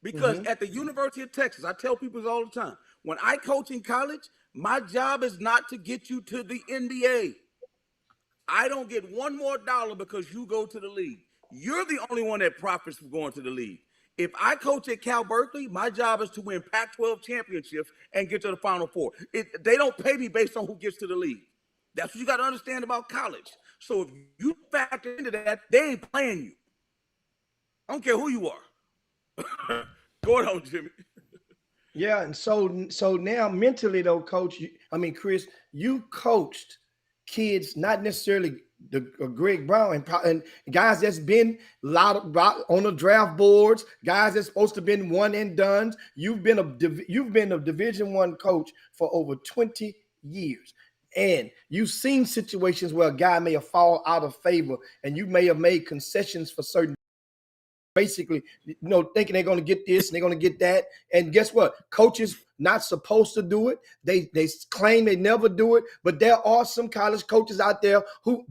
Because at the University of Texas, I tell people this all the time, when I coach in college, my job is not to get you to the NBA. I don't get one more dollar because you go to the league. You're the only one that profits from going to the league. If I coach at Cal Berkeley, my job is to win Pac-12 championships and get to the Final Four. They don't pay me based on who gets to the league. That's what you got to understand about college. So if you factor into that, they ain't playing you. I don't care who you are. Go on, Jimmy. Yeah, and so now mentally though, Coach, Chris, you coached kids, not necessarily the Greg Brown and guys that's been on the draft boards, guys that's supposed to have been one and done. You've been a Division I coach for over 20 years. And you've seen situations where a guy may have fallen out of favor and you may have made concessions for certain, basically, thinking they're going to get this and they're going to get that. And guess what? Coaches not supposed to do it. They claim they never do it, but there are some college coaches out there who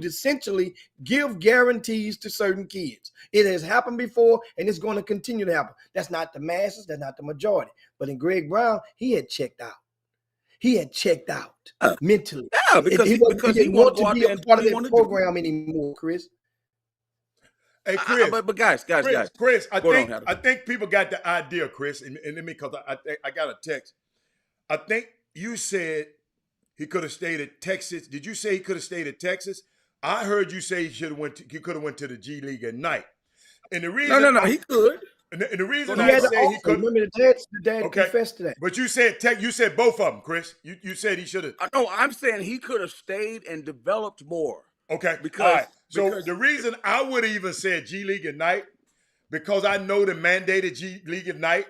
essentially give guarantees to certain kids. It has happened before, and it's going to continue to happen. That's not the masses. That's not the majority. But in Greg Brown, he had checked out. He had checked out mentally. Yeah, because he didn't want to be a part of that program anymore, Chris. Hey, Chris. But guys. Chris, I think people got the idea, Chris, and let me, because I got a text. I think you said he could have stayed at Texas. Did you say he could have stayed at Texas? I heard you say he could have went to the G League at night. And the reason No, he could. And the reason I say he could. Remember the dad confessed to that. But you said both of them, Chris. You said he should have. No, I'm saying he could have stayed and developed more. Okay. Because the reason I would have even said G League Ignite, because I know the mandated G League Ignite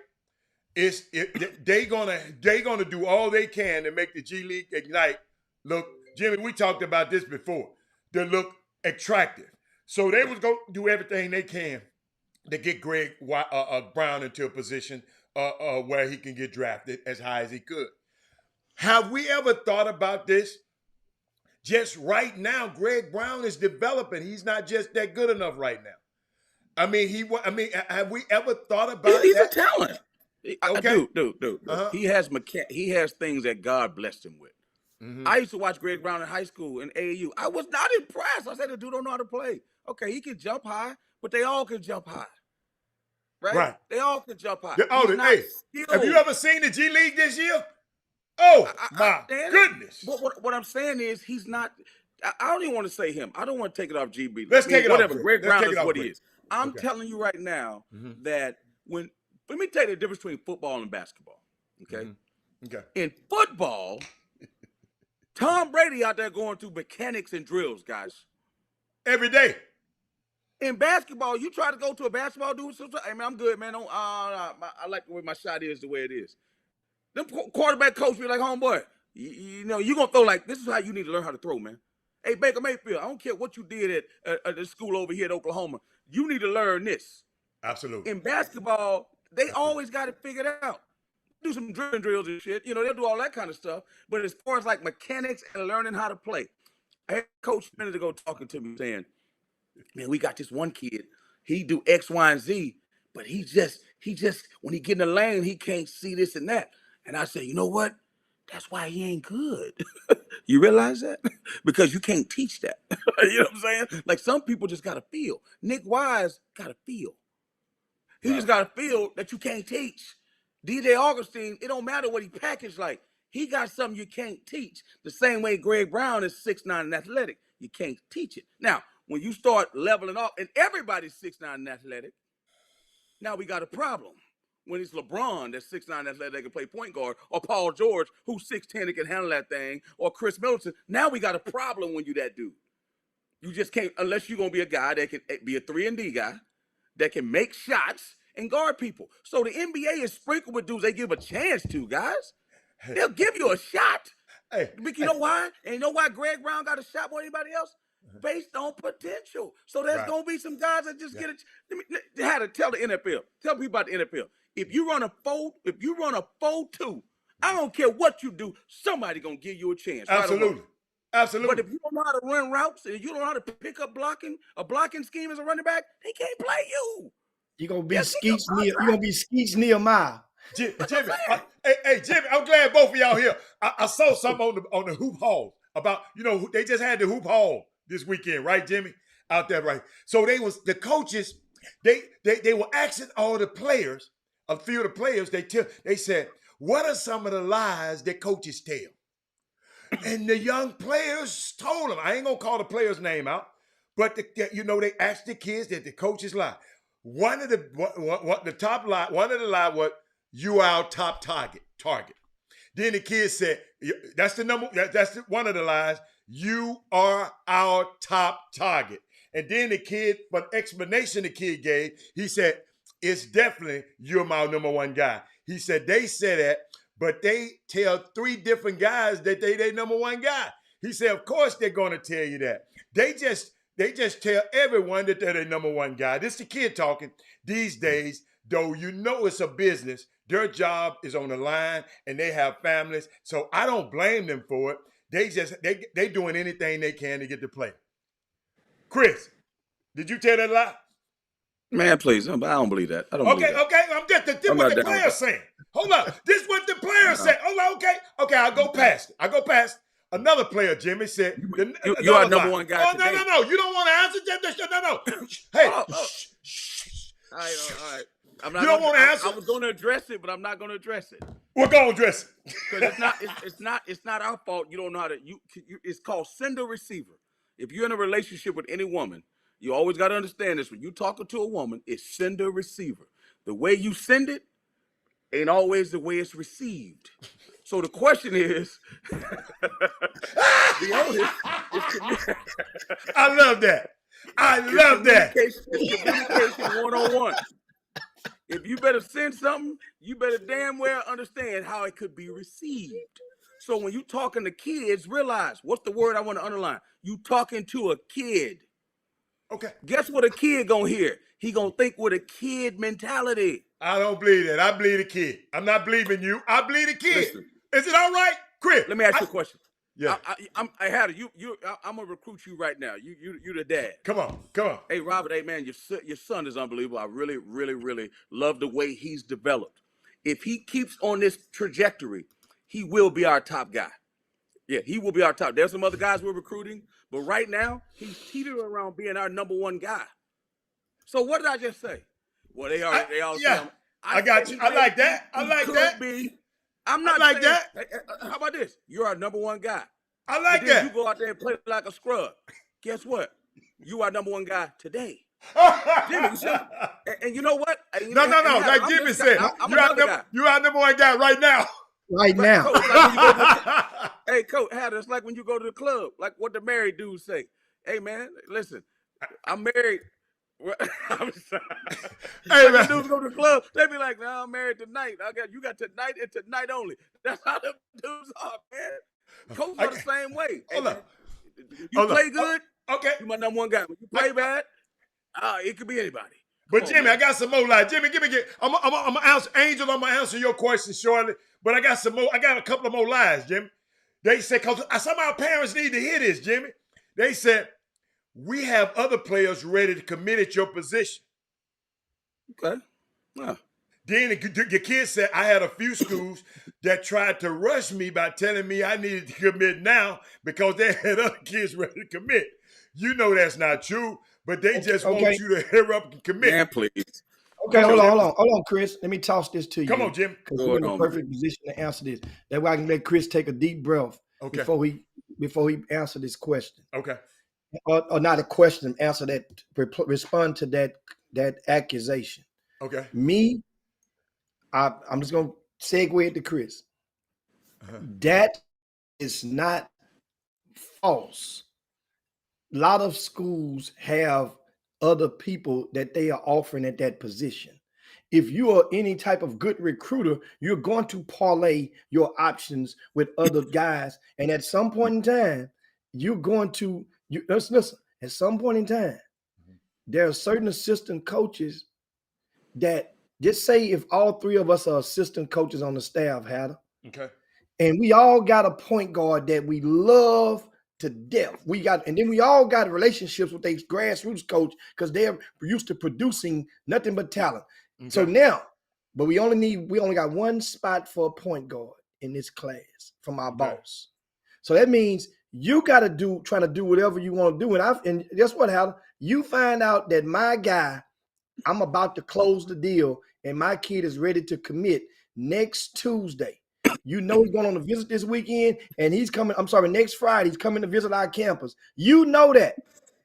is they gonna do all they can to make the G League Ignite look. Jimmy, we talked about this before. To look attractive. So they was gonna do everything they can to get Greg Brown into a position where he can get drafted as high as he could. Have we ever thought about this? Just right now, Greg Brown is developing. He's not just that good enough right now. Have we ever thought about He's that? a talent. Okay. Dude. He has things that God blessed him with. I used to watch Greg Brown in high school in AAU. I was not impressed. I said, the dude don't know how to play. Okay, he can jump high, but they all can jump high. Right? They all can jump high. Hey, have you ever seen the G League this year? Oh, my goodness. What I'm saying is he's not – I don't even want to say him. I don't want to take it off GB. Let's take it off. Whatever. Greg Brown is what he is. I'm telling you right now that let me tell you the difference between football and basketball, okay? Okay. In football, Tom Brady out there going through mechanics and drills, guys. Every day. In basketball, you try to go to a basketball dude, hey, man, I'm good, man. I like the way my shot is the way it is. Them quarterback coach be like, homeboy, you know, you're going to throw like, this is how you need to learn how to throw, man. Hey, Baker Mayfield, I don't care what you did at the school over here at Oklahoma. You need to learn this. Absolutely. In basketball, they always got it figured out. Do some drills and shit. You know, they'll do all that kind of stuff. But as far as like mechanics and learning how to play, I had a coach a minute ago talking to me saying, man, we got this one kid. He do X, Y, and Z, but he just when he get in the lane, he can't see this and that. And I said, you know what? That's why he ain't good. You realize that? Because you can't teach that. You know what I'm saying? Like some people just gotta feel. Nick Wise gotta feel. He just gotta feel that you can't teach. DJ Augustine, it don't matter what he packaged like. He got something you can't teach. The same way Greg Brown is 6'9" and athletic. You can't teach it. Now, when you start leveling off, and everybody's 6'9" and athletic, now we got a problem. When it's LeBron that's 6'9" and athletic that can play point guard, or Paul George who's 6'10" that can handle that thing, or Chris Middleton, now we got a problem when you that dude. You just can't, unless you're going to be a guy that can be a 3-and-D guy, that can make shots and guard people. So the NBA is sprinkled with dudes they give a chance to, guys. They'll give you a shot. But you know why? And you know why Greg Brown got a shot more than anybody else? Based on potential. So there's going to be some guys that just get it. They had to tell the NFL. Tell people about the NFL. If you run a 4-2, I don't care what you do, somebody going to give you a chance. Absolutely. Absolutely. But if you don't know how to run routes and you don't know how to pick up a blocking scheme as a running back, they can't play you. You're gonna be Skeets Nehemiah. Jimmy, hey, Jimmy, I'm glad both of y'all here. I saw something on the hoop hall about, you know, they just had the hoop hall this weekend, right, Jimmy? Out there, right? So the coaches, they were asking all the players, a few of the players, they said, what are some of the lies that coaches tell? And the young players told them, I ain't gonna call the player's name out, but they asked the kids that the coaches lie. One of the top lie, one of the lie was, you our top target. Then the kid said, that's one of the lies, you are our top target. And then the kid, but explanation the kid gave, he said, it's definitely you're my number one guy. He said they said that, but they tell 3 different guys that they number one guy. He said, of course they're going to tell you that. They just tell everyone that they're their number one guy. This is the kid talking. These days, though, you know it's a business. Their job is on the line, and they have families. So I don't blame them for it. They doing anything they can to get to play. Chris, did you tell that lie? Man, please, I don't believe that. I don't believe that. Okay. I'm just what the player's saying. Hold on. This is what the player said. Hold on, okay. I'll go past it. Another player, Jimmy, said. You are number one guy. Oh, no. You don't want to answer? No. Hey. Shh. All right. You don't want to answer? I was going to address it, but I'm not going to address it. We're going to address it. Because it's not our fault. You don't know how to. It's called sender receiver. If you're in a relationship with any woman, you always got to understand this. When you talking to a woman, it's sender receiver. The way you send it ain't always the way it's received. So the question is, the onus is I love that. It's communication 101. If you better send something, you better damn well understand how it could be received. So when you talking to kids, realize, what's the word I want to underline? You talking to a kid. Okay. Guess what a kid gonna hear? He gonna think with a kid mentality. I don't believe that. I believe the kid. I'm not believing you. I believe the kid. Listen, is it all right, Chris? Let me ask you a question. Yeah. I'm gonna recruit you right now. You the dad. Come on. Hey, Robert. Hey, man, your son is unbelievable. I really, really, really love the way he's developed. If he keeps on this trajectory, he will be our top guy. Yeah, he will be our top. There's some other guys we're recruiting, but right now he's teetering around being our #1 guy. So what did I just say? Well, they all yeah, say I got you. I like that. I like that. I'm not like saying, that. How about this? You're our #1 guy. I like But then that. you go out there and play like a scrub. Guess what? You are #1 guy today. Jimmy, and you know what? No. Like Jimmy said, you are #1 guy right now. Right now. Coach, like hey, Coach, it's like when you go to the club, like what the married dudes say. Hey, man, listen, I'm married. I'm sorry. Hey, like man. dudes go to the club, they be like, "No, I'm married tonight. You got tonight and tonight only." That's how them dudes are, man. Coach are the same way. Hey, Hold man, up. you play good, Okay. you my #1 guy. When you play bad, it could be anybody. But Jimmy, I got some more lies. Jimmy, I'm gonna answer Angel. I'm gonna answer your question shortly. But I got some more. I got a couple of more lies, Jimmy. They said, because some of our parents need to hear this, Jimmy. They said, we have other players ready to commit at your position. Okay. Yeah. Then the kid said, I had a few schools that tried to rush me by telling me I needed to commit now because they had other kids ready to commit. You know that's not true, but they just want you to hurry up and commit. Man, please. Okay, hold on, Chris. Let me toss this to you. Come on, Jim. Because we're in the perfect position to answer this. That way I can let Chris take a deep breath before he answer this question. Okay. Or not a question, answer that, respond to that accusation. Okay. Me, I'm just gonna segue it to Chris. That is not false. A lot of schools have other people that they are offering at that position. If you are any type of good recruiter, you're going to parlay your options with other guys. And at some point in time, you're going to, listen, at some point in time, there are certain assistant coaches that, just say if all three of us are assistant coaches on the staff, Hatter, okay, and we all got a point guard that we love to death. And then we all got relationships with a grassroots coach because they're used to producing nothing but talent. Okay. So now, but we only got one spot for a point guard in this class from our boss. So that means you got to try to do whatever you want to do. And guess what, Hal? You find out that my guy, I'm about to close the deal and my kid is ready to commit next Tuesday. You know he's going on a visit this weekend and next Friday, he's coming to visit our campus. You know that.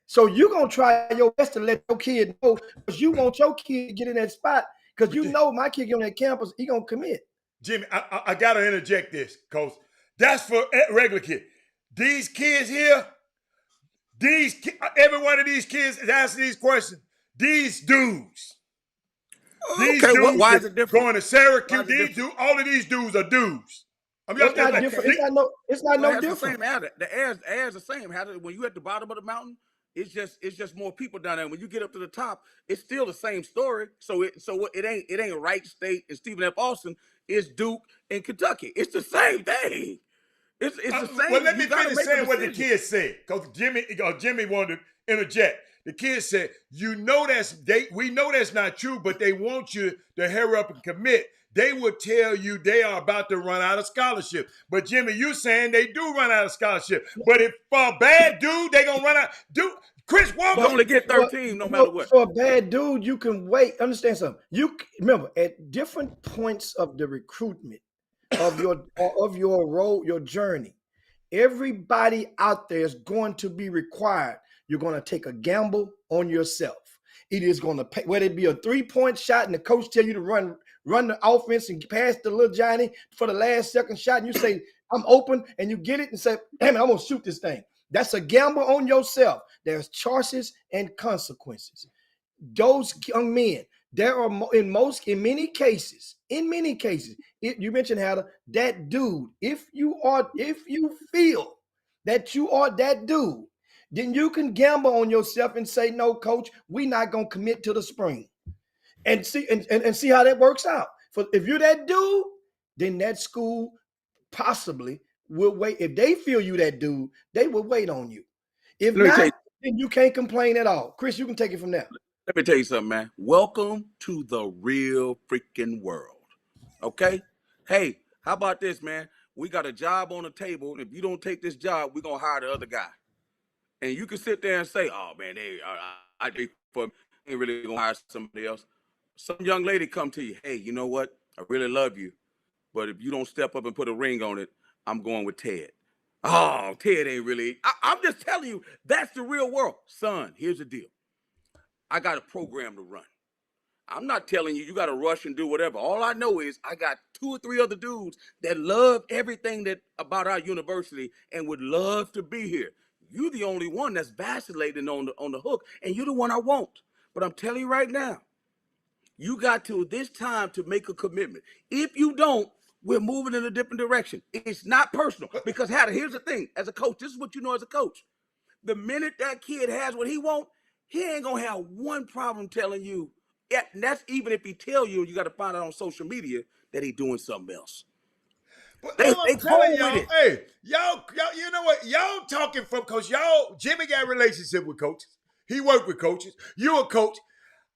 So you're going to try your best to let your kid know because you want your kid to get in that spot because you know my kid get on that campus, he going to commit. Jimmy, I got to interject this because that's for regular kids. These kids here, every one of these kids is asking these questions. These dudes. These dudes why is it different? Going to Syracuse, all of these dudes are dudes. It's not different. It's not no different. The air's the same. When you at the bottom of the mountain, it's just more people down there. When you get up to the top, it's still the same story. So it ain't Wright State and Stephen F. Austin. It's Duke and Kentucky. It's the same thing. It's the same. Well, let me finish saying what the kids said because Jimmy wanted to interject. The kids said, we know that's not true, but they want you to hurry up and commit. They would tell you they are about to run out of scholarship. But Jimmy, you saying they do run out of scholarship. But if for a bad dude, they gonna run out. Chris Walker only get 13 no matter what. For a bad dude, you can wait. Understand something. You remember at different points of the recruitment of your road, your journey, everybody out there is going to be required. You're going to take a gamble on yourself. It is going to pay, whether it be a 3-point shot and the coach tell you to run the offense and pass the little Johnny for the last second shot, and you say, I'm open, and you get it and say, damn it, I'm going to shoot this thing. That's a gamble on yourself. There's choices and consequences. Those young men, there are in many cases, you mentioned Hatter, that dude, if you feel that you are that dude, then you can gamble on yourself and say, no, coach, we're not going to commit to the spring. And see how that works out. If you're that dude, then that school possibly will wait. If they feel you that dude, they will wait on you. If not, then you can't complain at all. Chris, you can take it from there. Let me tell you something, man. Welcome to the real freaking world. Okay? Hey, how about this, man? we got a job on the table, and if you don't take this job, we're gonna hire the other guy. And you can sit there and say, "Oh man, I ain't really gonna hire somebody else." Some young lady come to you, "Hey, you know what? I really love you, but if you don't step up and put a ring on it, I'm going with Ted." Oh, Ted ain't really. I'm just telling you, that's the real world, son. Here's the deal. I got a program to run. I'm not telling you got to rush and do whatever. All I know is I got 2 or 3 other dudes that love everything about our university and would love to be here. You're the only one that's vacillating on the hook, and you're the one I want. But I'm telling you right now, you got to this time to make a commitment. If you don't, we're moving in a different direction. It's not personal. Because here's the thing, as a coach, this is what you know as a coach. The minute that kid has what he wants, he ain't gonna have one problem telling you. And that's even if he tell you, you got to find out on social media that he doing something else. But They I'm cold telling with y'all, it. hey, y'all, you know what? Y'all talking from coach. Jimmy got a relationship with coaches. He worked with coaches. You a coach.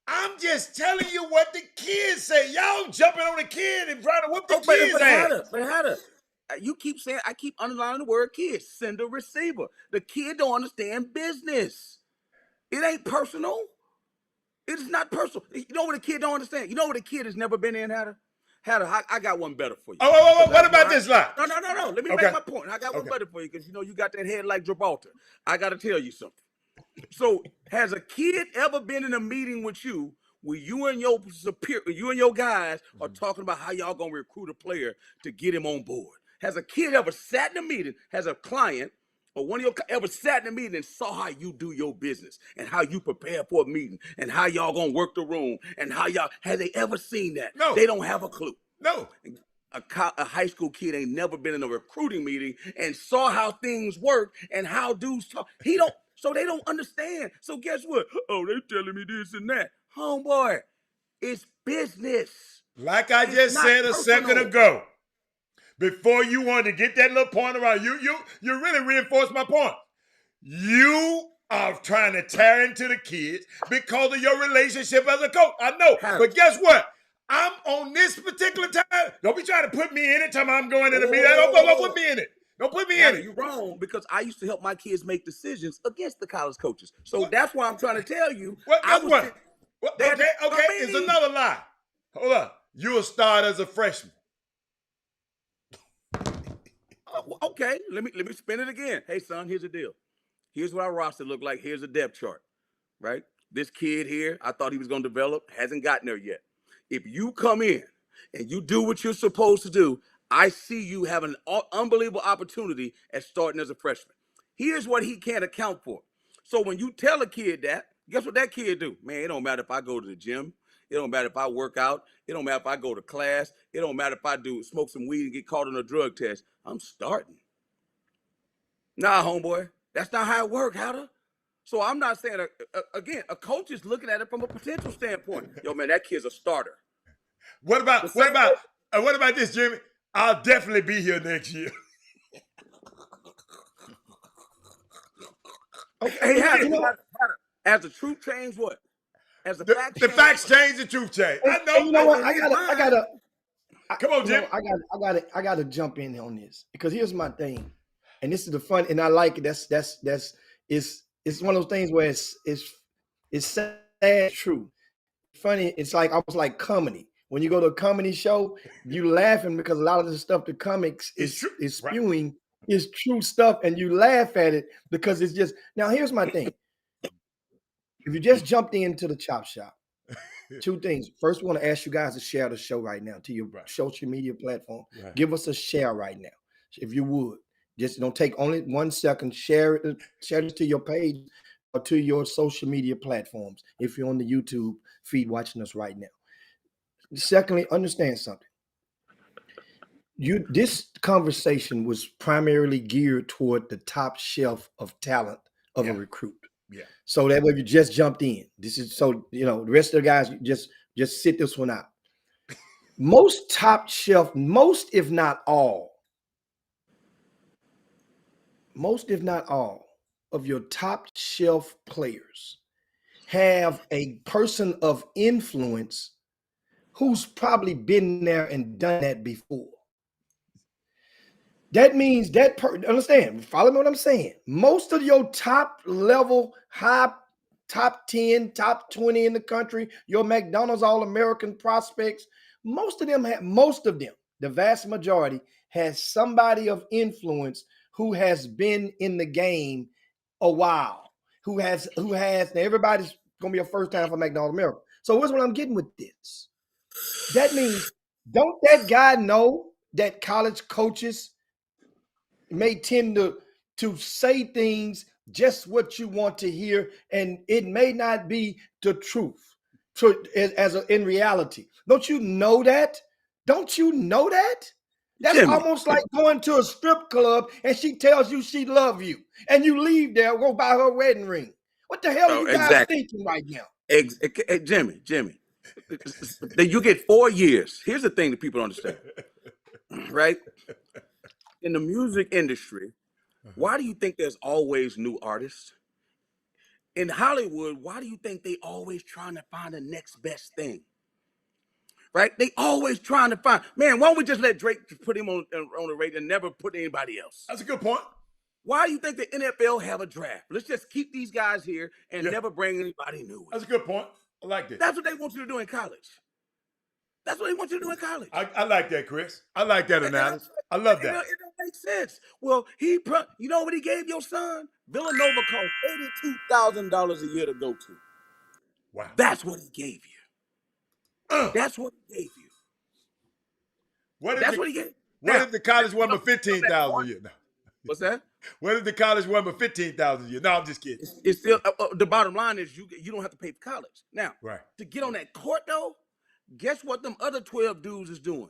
I'm just telling you what the kids say. Y'all jumping on the kid and trying to whoop the kids' ass. But Hatter, you keep saying, I keep underlining the word kid. Send a receiver. The kid don't understand business. It ain't personal. It is not personal. You know what a kid don't understand? You know what a kid has never been in, Hatter? Hatter, I got one better for you. Oh, what about this line? No. Let me make my point. I got one better for you because you got that head like Gibraltar. I got to tell you something. So, has a kid ever been in a meeting with you where you and your superior, you and your guys are talking about how y'all gonna recruit a player to get him on board? Has a kid ever sat in a meeting? Has a client or one of your ever sat in a meeting and saw how you do your business and how you prepare for a meeting and how y'all gonna work the room and how y'all have they ever seen that? No. They don't have a clue. No. A high school kid ain't never been in a recruiting meeting and saw how things work and how dudes talk. So they don't understand. So guess what? Oh, they telling me this and that. Homeboy, it's business. Like I It's just not said a personal. second ago, before you wanted to get that little point around, you really reinforced my point. You are trying to tear into the kids because of your relationship as a coach. I know, but guess what? I'm on this particular time. Don't be trying to put me in it. Time I'm going in the meeting. Don't put me in it. Don't put me in it. You're wrong because I used to help my kids make decisions against the college coaches. So that's why I'm trying to tell you. Guess what? Okay, it's another lie. Hold up. You'll start as a freshman. Okay, let me spin it again. Hey, son, here's the deal. Here's what our roster look like. Here's a depth chart, right? This kid here, I thought he was going to develop, hasn't gotten there yet. If you come in and you do what you're supposed to do, I see you have an unbelievable opportunity at starting as a freshman. Here's what he can't account for. So when you tell a kid that, guess what that kid do? Man, it don't matter if I go to the gym. It don't matter if I work out. It don't matter if I go to class. It don't matter if I smoke some weed and get caught on a drug test. I'm starting. Nah, homeboy, that's not how it works, Hatter. So I'm not saying, again, a coach is looking at it from a potential standpoint. Yo, man, that kid's a starter. What about this, Jimmy? I'll definitely be here next year. Okay, hey, Hatter, as the truth change, what? As the facts change, the truth change. I know. You know what? I gotta. Come on, Jim. I gotta jump in on this because here's my thing, and this is the fun, and I like it. It's one of those things where it's sad, true, funny. It's like almost like comedy. When you go to a comedy show, you laughing because a lot of the stuff the comics is spewing is true stuff, and you laugh at it because it's just. Now here's my thing. If you just jumped into the Chop Shop, 2 things. First, we want to ask you guys to share the show right now to your social media platform. Right. Give us a share right now, if you would. Just don't take only 1 second. Share it to your page or to your social media platforms if you're on the YouTube feed watching us right now. Secondly, understand something. This conversation was primarily geared toward the top shelf of talent of a recruit. Yeah. So that way you just jumped in. This is so the rest of the guys just sit this one out. Most top shelf, most if not all of your top shelf players have a person of influence who's probably been there and done that before. That means that understand, follow me what I'm saying. Most of your top level, high top 10, top 20 in the country, your McDonald's All-American prospects, most of them, the vast majority has somebody of influence who has been in the game a while, who has, now everybody's gonna be a first time for McDonald's America. So here's what I'm getting with this. That means, don't that guy know that college coaches may tend to say things just what you want to hear, and it may not be the truth in reality. Don't you know that? Don't you know that? That's Jimmy. almost like going to a strip club and she tells you she loves you, and you leave there, go buy her wedding ring. What the hell are you guys thinking right now? Jimmy, you get 4 years. Here's the thing that people don't understand, right? In the music industry, why do you think there's always new artists? In Hollywood, why do you think they always trying to find the next best thing? Right? They always trying to find, man, why don't we just let Drake put him on the radio and never put anybody else? That's a good point. Why do you think the NFL have a draft? Let's just keep these guys here and never bring anybody new. That's a good point. I like that. That's what they want you to do in college. That's what they want you to do in college. I like that, Chris. I like that analysis. I love that. It don't make sense. Well, you know what he gave your son? Villanova cost $82,000 a year to go to. Wow. That's what he gave you. That's what he gave you. What he gave. What if the college won for $15,000 a year? No. What's that? What if the college won for $15,000 a year? No, I'm just kidding. It's still the bottom line is you don't have to pay for college. Now, right. To get on that court though, guess what them other 12 dudes is doing?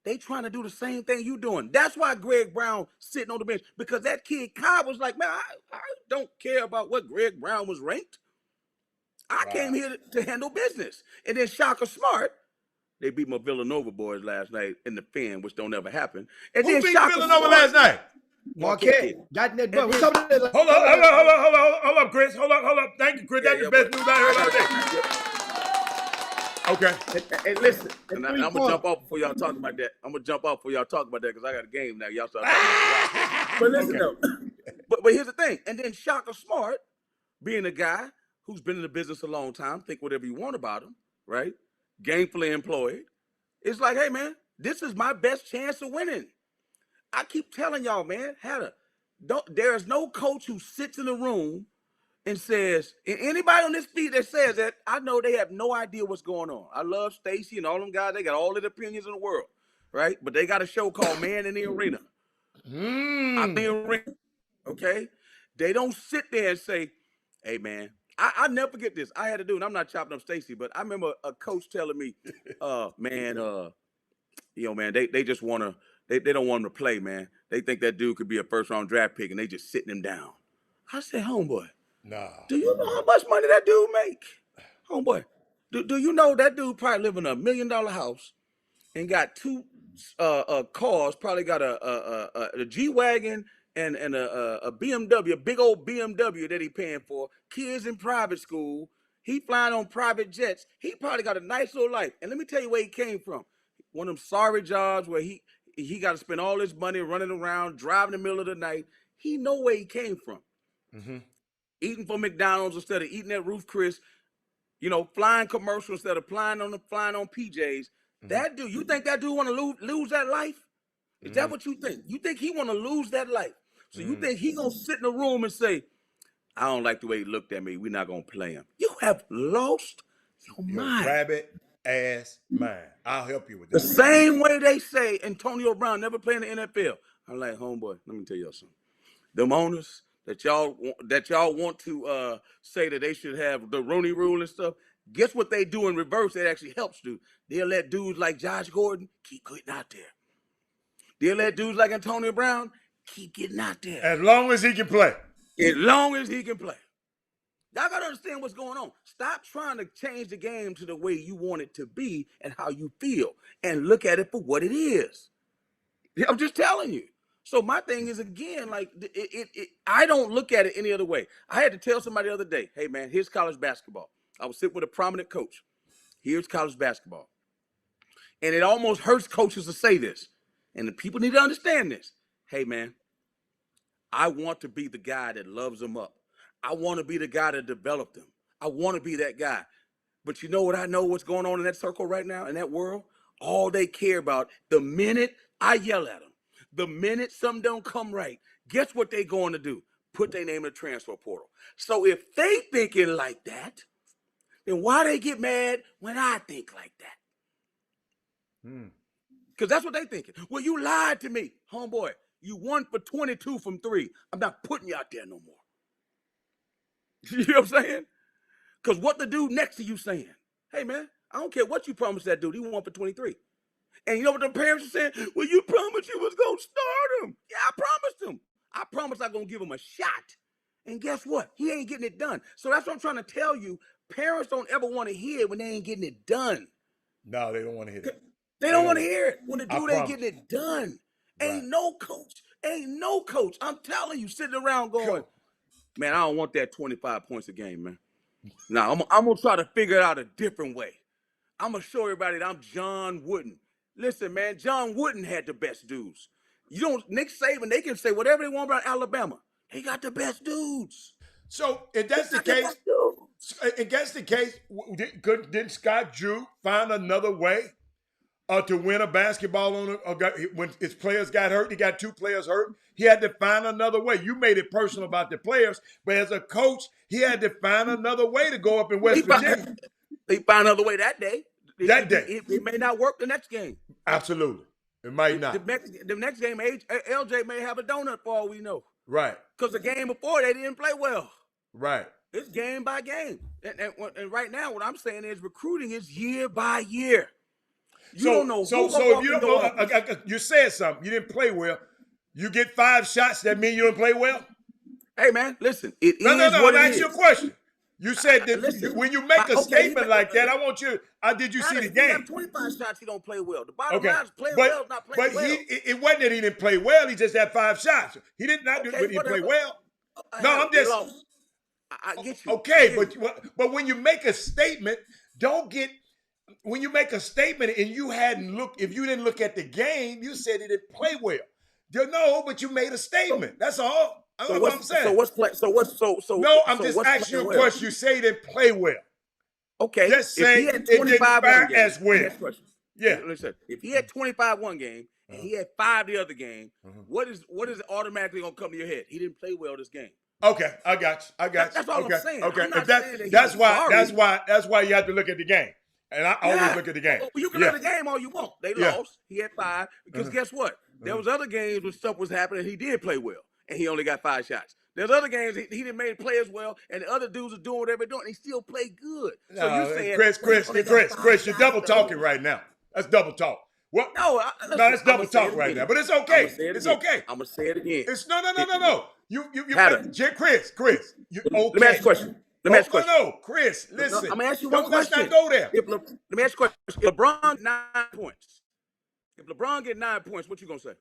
They trying to do the same thing you doing. That's why Greg Brown sitting on the bench, because that kid Kai was like, man, I don't care about what Greg Brown was ranked. I came here to handle business. And then Shaka Smart, they beat my Villanova boys last night in the Fin, which don't ever happen. And Who then beat Shaka Villanova Smart, last night? Marquette got in that butt. Hold up, Chris. Hold up. Thank you, Chris. That's the best news I heard all day. Okay. Hey, listen, and I'm gonna jump off before y'all talk about that. Because I got a game now. Y'all start talking about that. But listen though. But here's the thing. And then Shaka Smart, being a guy who's been in the business a long time, think whatever you want about him, right? Gainfully employed. It's like, hey man, this is my best chance of winning. I keep telling y'all, man, there is no coach who sits in the room and says, anybody on this feed that says that, I know they have no idea what's going on. I love Stacey and all them guys. They got all the opinions in the world, right? But they got a show called Man in the Arena. I'm in the arena, okay? They don't sit there and say, hey, man, I never forget this. I had to do, and I'm not chopping up Stacey, but I remember a coach telling me, man, they just want to, they don't want him to play, man. They think that dude could be a first-round draft pick, and they just sitting him down. I said, homeboy, nah. Do you know how much money that dude make? Homeboy, do you know that dude probably live in $1 million house and got 2 cars, probably got a G-Wagon and a BMW, a big old BMW that he paying for, kids in private school. He flying on private jets. He probably got a nice little life. And let me tell you where he came from. One of them sorry jobs where he got to spend all his money running around, driving in the middle of the night. He know where he came from. Mm-hmm. Eating for McDonald's instead of eating at Ruth Chris, flying commercial instead of flying on PJs. Mm-hmm. That dude, you think that dude want to lose that life? Is that what you think? You think he want to lose that life? So you think he gonna sit in a room and say, I don't like the way he looked at me. We're not gonna play him. You have lost your mind. Rabbit ass mind. I'll help you with The that. same way they say Antonio Brown never playing in the NFL. I'm like, homeboy, let me tell y'all something. Them owners that y'all want to say that they should have the Rooney Rule and stuff, guess what they do in reverse that actually helps do? They'll let dudes like Josh Gordon keep getting out there. They'll let dudes like Antonio Brown keep getting out there. As long as he can play. As long as he can play. Y'all got to understand what's going on. Stop trying to change the game to the way you want it to be and how you feel, and look at it for what it is. I'm just telling you. So my thing is, again, like, I don't look at it any other way. I had to tell somebody the other day, hey, man, here's college basketball. I was sitting with a prominent coach. Here's college basketball. And it almost hurts coaches to say this. And the people need to understand this. hey, man, I want to be the guy that loves them up. I want to be the guy that developed them. I want to be that guy. But you know what I know what's going on in that circle right now, in that world? All they care about, the minute I yell at them, the minute something don't come right, guess what they going to do? Put their name in the transfer portal. So if they thinking like that, then why they get mad when I think like that? Because that's what they thinking. Well, you lied to me. Homeboy, you 1 for 22 from 3. I'm not putting you out there no more. You know what I'm saying? Because what the dude next to you saying? Hey, man, I don't care what you promised that dude. He 1 for 23. And you know what the parents are saying? Well, you promised you was going to start him. Yeah, I promised him. I promised I was going to give him a shot. And guess what? He ain't getting it done. So that's what I'm trying to tell you. Parents don't ever want to hear it when they ain't getting it done. No, they don't want to hear it. They don't want to hear it when the dude ain't getting it done. Ain't no coach. I'm telling you, sitting around going, man, I don't want that 25 points a game, man. Now, I'm going to try to figure it out a different way. I'm going to show everybody that I'm John Wooden. Listen, man, John Wooden had the best dudes. You don't, Nick Saban, they can say whatever they want about Alabama. He got the best dudes. So if that's the case, didn't Scott Drew find another way to win a basketball when his players got hurt? He got 2 players hurt. He had to find another way. You made it personal about the players, but as a coach, he had to find another way to go up in West Virginia. He found another way that day. It may not work the next game. Absolutely. It might not. The next game, LJ may have a donut for all we know. Right. Because the game before, they didn't play well. Right. It's game by game. And right now, what I'm saying is recruiting is year by year. You don't know. So if you don't know, you said something. You didn't play well. You get 5 shots. That mean you don't play well? Hey, man, listen. No. I'm asking you a question. You said that when you make a statement like that, I want you. Did you see the game? He have 25 shots. He don't play well. The bottom line is playing well, not playing well. But it wasn't that he didn't play well. He just had 5 shots. He did not do, but he played well. No, I'm just. I get you. Okay, but when you make a statement, when you make a statement and you if you didn't look at the game, you said he didn't play well. No, but you made a statement. That's all. That's what I'm saying. No, I'm just asking you a question. You say he didn't play well. Okay. Just say it didn't fare as well. Yeah. Listen, if he had 25 one game and he had 5 the other game, what is automatically gonna come to your head? He didn't play well this game. Okay, I got you. That's all I'm saying. Okay, I'm not saying that's why you have to look at the game. And I always look at the game. You can look at the game all you want. They lost. He had 5. Because guess what? There was other games when stuff was happening. He did play well, and he only got 5 shots. There's other games he didn't make play as well, and the other dudes are doing whatever they're doing, and he still played good. So you saying Chris, you're double talking right now. That's double talk. What? No, that's double talk right now. But it's okay. It's okay. I'm gonna say it again. It's no. You Chris. Okay. Let me ask you a question. No, Chris, listen. I'm gonna ask you one question. Let's not go there. Let me ask you a question. If LeBron 9 points, if LeBron get 9 points, what you gonna say?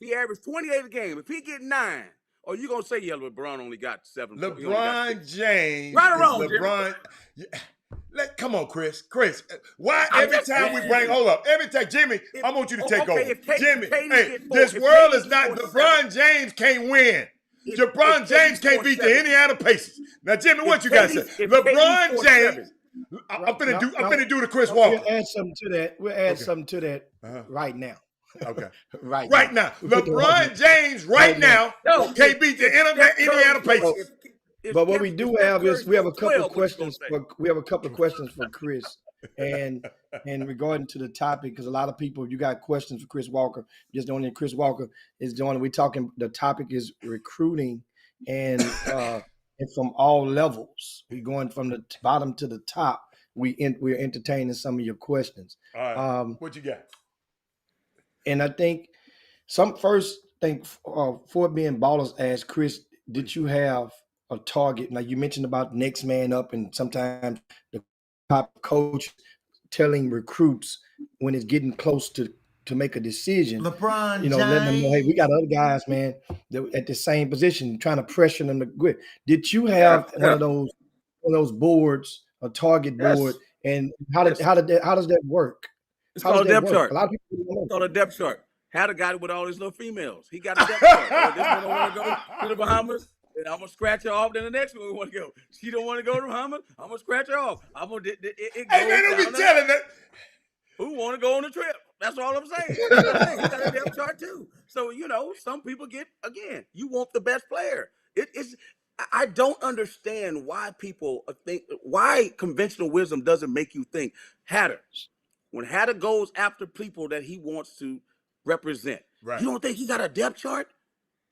He averaged 28 a game. If he get 9, or you gonna say, yeah, LeBron only got 7? LeBron James. Right or wrong, LeBron. Come on, Chris. Why every time we bring? Hold up. Every time, Jimmy, I want you to take over. Jimmy, this world is not. LeBron James can't win. LeBron James can't beat the Indiana Pacers. Now, Jimmy, what you got to say? LeBron James. I'm finna do the Chris Walker. We'll add something to that. Something to that right now. Okay. Right now. LeBron James now can't beat the Indiana Pacers. But what we do have is we have a couple of questions for Chris, and regarding to the topic, because a lot of people, you got questions for Chris Walker. Just only Chris Walker is doing. We're talking. The topic is recruiting, and from all levels. We're going from the bottom to the top. We're entertaining some of your questions. All right. What you got? And I think Fort Bend Ballers asked Chris, did you have a target? Now you mentioned about next man up, and sometimes the top coach telling recruits when it's getting close to make a decision. LeBron, letting them know, hey, we got other guys, man, that at the same position, trying to pressure them to quit. Did you have one of those boards, a target board, and how does that work? It's called a depth chart. A lot of people don't know. It's called a depth chart. Had a guy with all his little females. He got a depth chart. Oh, this one don't want to go to the Bahamas. And I'm gonna scratch her off. Then the next one we want to go. She don't want to go to the Bahamas. I'm gonna scratch her off. I'm gonna. It Hey man, don't be telling that. who want to go on the trip. That's all I'm saying. You know what I'm saying? He got a depth chart too. So, some people get, again, you want the best player. I don't understand why people why conventional wisdom doesn't make you think Hatter. When Hatter goes after people that he wants to represent, Right. you don't think he got a depth chart?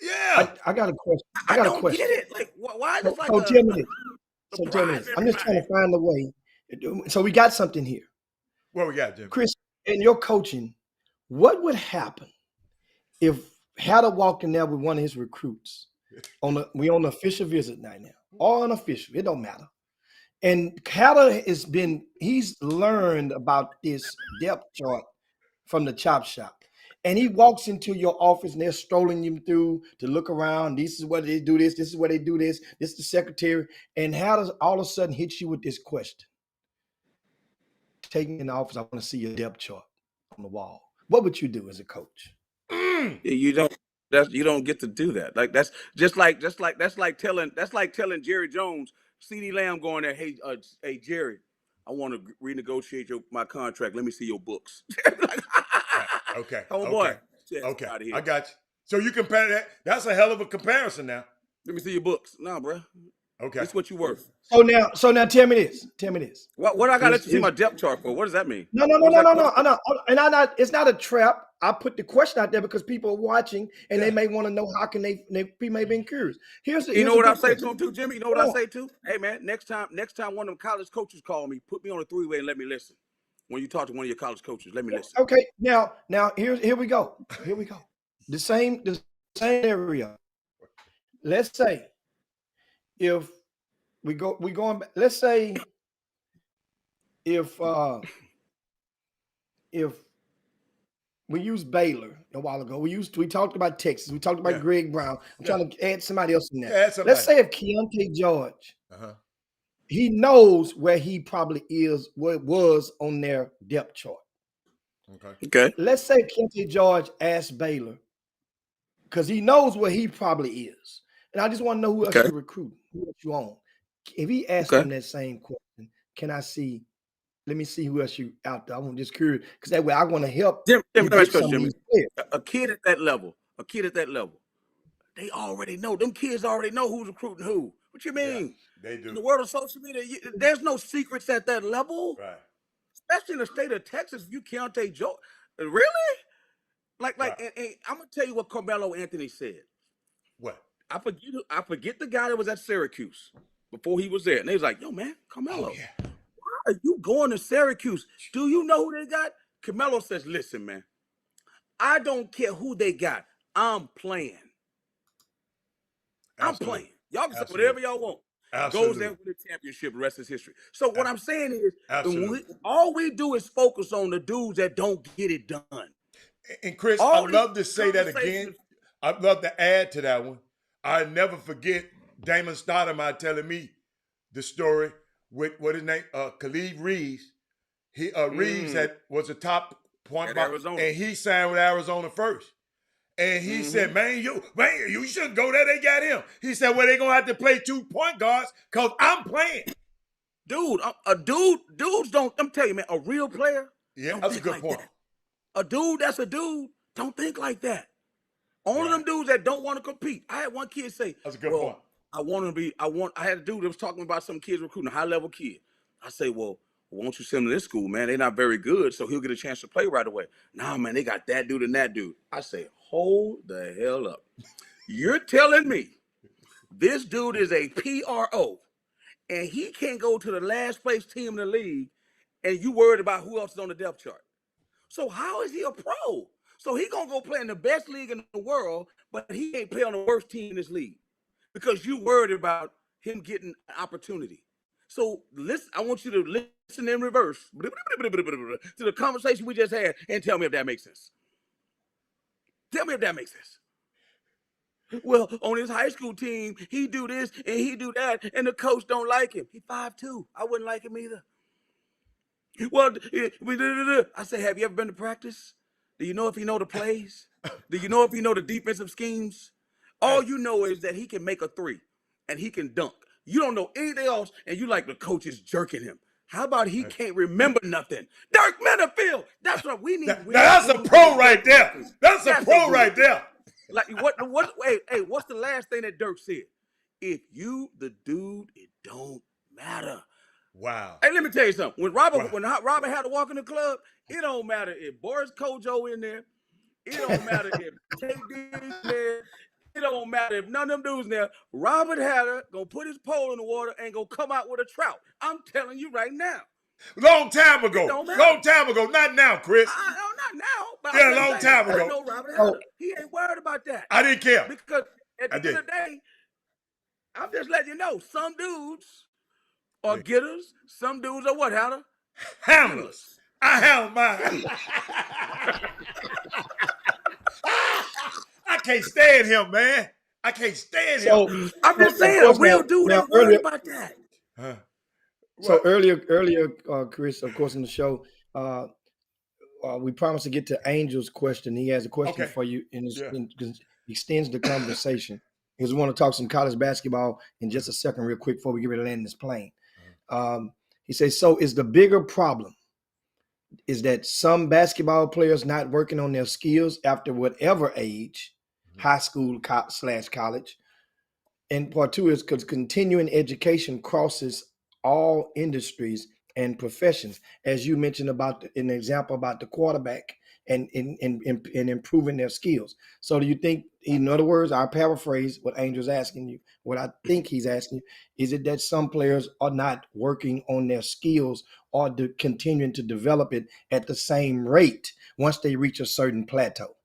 Yeah. I got a question. I got a don't question. get it. Like, why is So, it like so a tell me this. So tell me surprise this. I'm just trying to everybody? find a way. So we got something here. What we got, Jim? Chris, in your coaching, what would happen if Hatter walked in there with one of his recruits we on an official visit now, or unofficial, it don't matter. And Hatter he's learned about this depth chart from the chop shop. And he walks into your office and they're strolling him through to look around. This is where they do this. This is where they do this. This is the secretary. And Hatter all of a sudden hits you with this question. Take me in the office. I want to see your depth chart on the wall. What would you do as a coach? You don't get to do that. Like that's like telling Jerry Jones, CeeDee Lamb going there, hey Jerry, I want to renegotiate my contract. Let me see your books. Okay. Oh okay. boy. Okay. Out of here. I got you. So you compare that. That's a hell of a comparison now. Let me see your books. No, bro. Okay. That's what you worth. So now tell me this. What I gotta let you see my depth chart for? What does that mean? No. It's not a trap. I put the question out there because people are watching and they may want to know how can they may be curious. You know what I say to them too, Jimmy? You know what I say too? Hey man, next time one of them college coaches call me, put me on a three-way and let me listen. When you talk to one of your college coaches, let me listen. Okay, now here we go. The same area. Let's say if let's say if we use Baylor a while ago, we talked about Texas, we talked about Greg Brown. I'm trying to add somebody else in there. Let's say if Keontae George, he knows where he probably is, where it was on their depth chart. Okay. Let's say Keontae George asked Baylor, because he knows where he probably is. And I just want to know who else you're recruiting, who else you own. If he asked him that same question, let me see who else you out there. I'm just curious, because that way I want to help. Jimmy, a kid at that level, they already know. Them kids already know who's recruiting who. What you mean? Yeah, they do. In the world of social media, there's no secrets at that level. Right. Especially in the state of Texas, you Keontae George. Really? And I'm gonna tell you what Carmelo Anthony said. What? I forget the guy that was at Syracuse before he was there. And they was like, yo, man, Carmelo, why are you going to Syracuse? Do you know who they got? Carmelo says, listen, man, I don't care who they got. I'm playing. I'm playing. Y'all can say whatever y'all want. Goes there with the championship, the rest is history. So what I'm saying is, all we do is focus on the dudes that don't get it done. And Chris, I'd love to say that again. I'd love to add to that one. I never forget Damon Stoudemire telling me the story with what his name, Khalid Reeves. Reeves was a top point guard, and he signed with Arizona first. And he said, man, you shouldn't go there. They got him. He said, well, they're gonna have to play 2 point guards because I'm playing. Dudes don't. I'm telling you, man, a real player. Yeah, that's a good point. A dude that's a dude don't think like that. Only them dudes that don't want to compete. I had one kid say, that's a good point. I had a dude that was talking about some kids recruiting, a high-level kid. I say, well, won't you send him to this school, man? They're not very good, so he'll get a chance to play right away. Nah, man, they got that dude and that dude. I say, hold the hell up. You're telling me this dude is a PRO, and he can't go to the last place team in the league, and you worried about who else is on the depth chart. So how is he a pro? So he gonna go play in the best league in the world, but he can't play on the worst team in this league because you worried about him getting an opportunity. So listen, I want you to listen in reverse to the conversation we just had and tell me if that makes sense. Tell me if that makes sense. Well, on his high school team, he do this and he do that, and the coach don't like him. He 5'2". I wouldn't like him either. Well, I say, have you ever been to practice? Do you know if he know the plays? Do you know if he know the defensive schemes? All you know is that he can make a three and he can dunk. You don't know anything else, and you like the coach is jerking him. How about he can't remember nothing? Dirk Minifield. That's what we need. Now that's a pro right there. That's a pro right there. Like what? Hey, what's the last thing that Dirk said? If you the dude, it don't matter. Wow. Hey, let me tell you something. When Robert had to walk in the club, it don't matter if Boris Kojo in there. It don't matter if KD in there. It don't matter if none of them dudes in there. Robert Hatter gonna put his pole in the water and gonna come out with a trout. I'm telling you right now. Long time ago. Long time ago. Not now, Chris. No, not now. But Yeah, long time ago. No, Robert Hatter. He ain't worried about that. I didn't care. Because at the end of the day, I'm just letting you know, some dudes are getters. Some dudes are what, Hatter? Handlers. I handle mine. I can't stand him, man. I can't stand him. I'm just saying, a real dude ain't worried about that. So earlier, Chris, of course, in the show, we promised to get to Angel's question. He has a question for you, and extends the conversation. Because we want to talk some college basketball in just a second, real quick, before we get ready to land this plane. He says, so is the bigger problem is that some basketball players not working on their skills after whatever age, high school / college. And part two is because continuing education crosses all industries and professions, as you mentioned about an example about the quarterback and improving their skills. So do you think, in other words, I'll paraphrase what Angel's asking you, what I think he's asking you, is it that some players are not working on their skills or continuing to develop it at the same rate once they reach a certain plateau?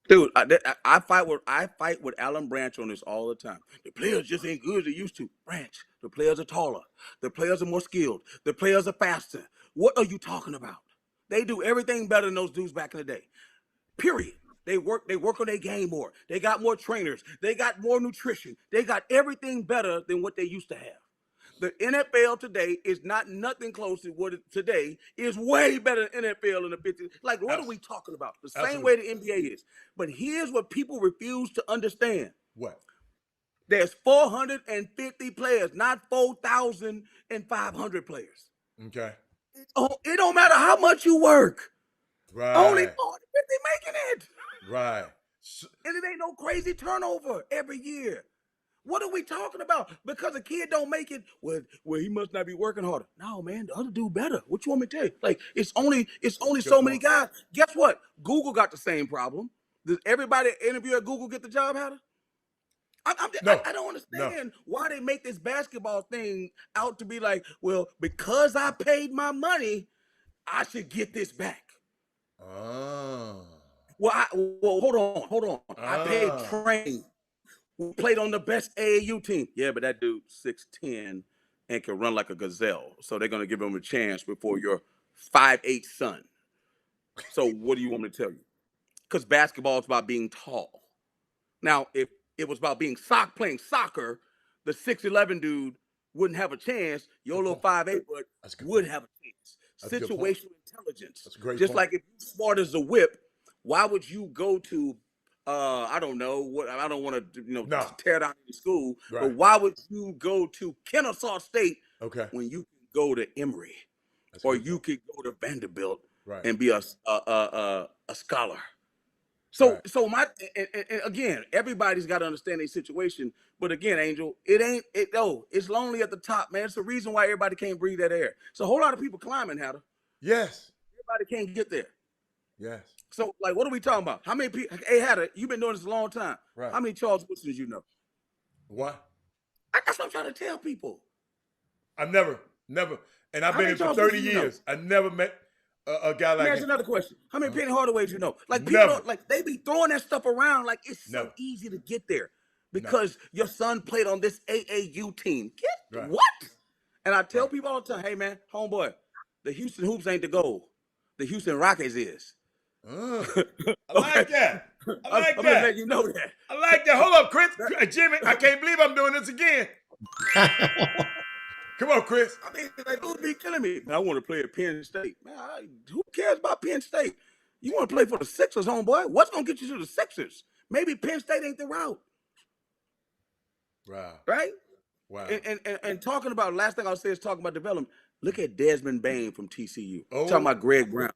Dude, I fight with Alan Branch on this all the time. The players just ain't good as they used to. Branch, the players are taller. The players are more skilled. The players are faster. What are you talking about? They do everything better than those dudes back in the day. Period. They work on their game more. They got more trainers. They got more nutrition. They got everything better than what they used to have. The NFL today is not nothing close to what it today is way better than NFL in the 50s. Like, what are we talking about? The same way the NBA is. But here's what people refuse to understand. What? There's 450 players, not 4,500 players. Okay. It don't matter how much you work. Right. Only 450 making it. Right. And it ain't no crazy turnover every year. What are we talking about? Because a kid don't make it, well, he must not be working harder. No, man, the other dude better. What you want me to tell you? Like, it's only so many guys. Guess what? Google got the same problem. Does everybody interview at Google get the job, Hatter? I don't understand why they make this basketball thing out to be like, well, because I paid my money, I should get this back. Oh. Well, hold on. I paid train. We played on the best AAU team. Yeah, but that dude 6'10" and can run like a gazelle. So they're gonna give him a chance before your 5'8" son. So what do you want me to tell you? Because basketball is about being tall. Now, if it was about playing soccer, the 6'11" dude wouldn't have a chance. Your little 5'8" would have a chance. Situational intelligence. That's a great point. Like if you're smart as a whip, why would you go to I don't know what I don't want to tear down any school, but why would you go to Kennesaw State when you can go to Emory or you could go to Vanderbilt and be a scholar? So again, everybody's got to understand their situation. But again, Angel, it's lonely at the top, man. It's the reason why everybody can't breathe that air. So a whole lot of people climbing, Hatter. Yes. Everybody can't get there. Yes. So, like, what are we talking about? How many people? Hey, Hatter, you've been doing this a long time. Right. How many Charles Woodsons you know? What? That's what I'm trying to tell people. I've never, and I've been here for 30 years. I never met a guy like him. Here's another question. How many Penny Hardaways you know? Like, people they be throwing that stuff around like it's so easy to get there because your son played on this AAU team. What? And I tell people all the time, hey, man, homeboy, the Houston Hoops ain't the goal. The Houston Rockets is. I like that. I like I'm that. gonna let you know that. I like that. Hold up, Chris. Jimmy, I can't believe I'm doing this again. Come on, Chris. I mean, like, who'd be killing me? I want to play at Penn State. Man, who cares about Penn State? You want to play for the Sixers, homeboy? What's gonna get you to the Sixers? Maybe Penn State ain't the route. Wow. Right? Wow. And talking about, last thing I'll say is talking about development. Look at Desmond Bain from TCU. Oh. Talking about Greg Brown.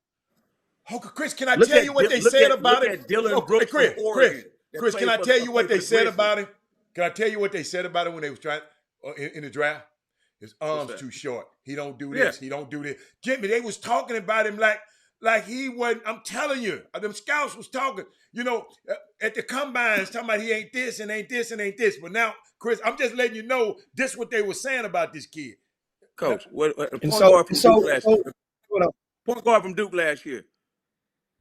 Okay, Chris, can I tell you what they said about it? Dylan Brooks from Oregon. Chris, can I tell you what they said about it? Can I tell you what they said about it when they was trying in the draft? His arms too short. He don't do this. He don't do this. Jimmy, they was talking about him like he wasn't. I'm telling you, them scouts was talking. You know, at the combines, talking about he ain't this and ain't this and ain't this. But now, Chris, I'm just letting you know this what they were saying about this kid. Coach, point guard from Duke last year.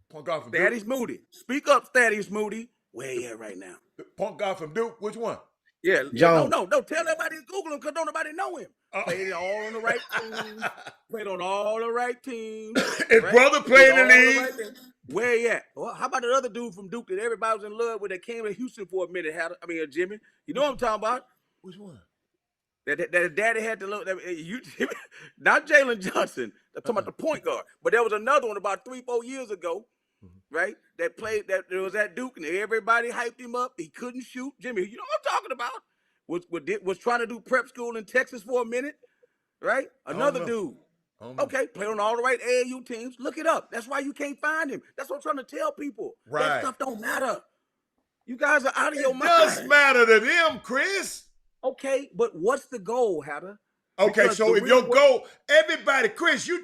Point guard from Duke. Thaddeus Moody. Speak up, Thaddeus Moody. Where you at right now? Point guard from Duke. Which one? Yeah, John. No. Tell everybody to Google him because don't nobody know him. Played all on the right teams. Played on all the right teams. His brother played in the league. Where he at? Well, how about the other dude from Duke that everybody was in love with that came to Houston for a minute? Jimmy. You know what I'm talking about? Which one? That daddy had to look. Not Jalen Johnson. I'm talking about the point guard. But there was another one about 3-4 years ago, right? That played. That there was at Duke, and everybody hyped him up. He couldn't shoot. Jimmy, you know what I'm talking about? Was trying to do prep school in Texas for a minute, right? Another dude. Okay, played on all the right AAU teams. Look it up. That's why you can't find him. That's what I'm trying to tell people. Right. That stuff don't matter. You guys are out of your mind. It does matter to them, Chris. Okay, but what's the goal, Hatter? Okay, Because so the if real your goal, everybody, Chris, you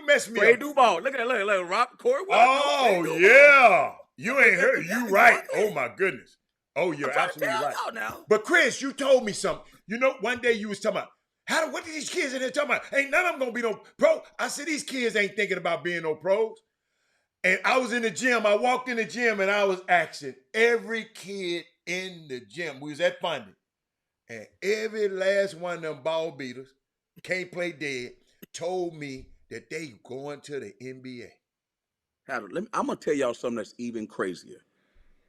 messed me Trey up. Duval. Look at Rob Corey. Oh yeah, you ain't heard. You right. Oh my goodness. Oh, you're absolutely right. Now. But Chris, you told me something. You know, one day you was talking about what are these kids in there talking about? Ain't none of them gonna be no pro. I said these kids ain't thinking about being no pros. And I was in the gym. I walked in the gym and I was asking every kid in the gym. We was at Funding. And every last one of them ball beaters, can't play dead, told me that they going to the NBA. I'm going to tell y'all something that's even crazier.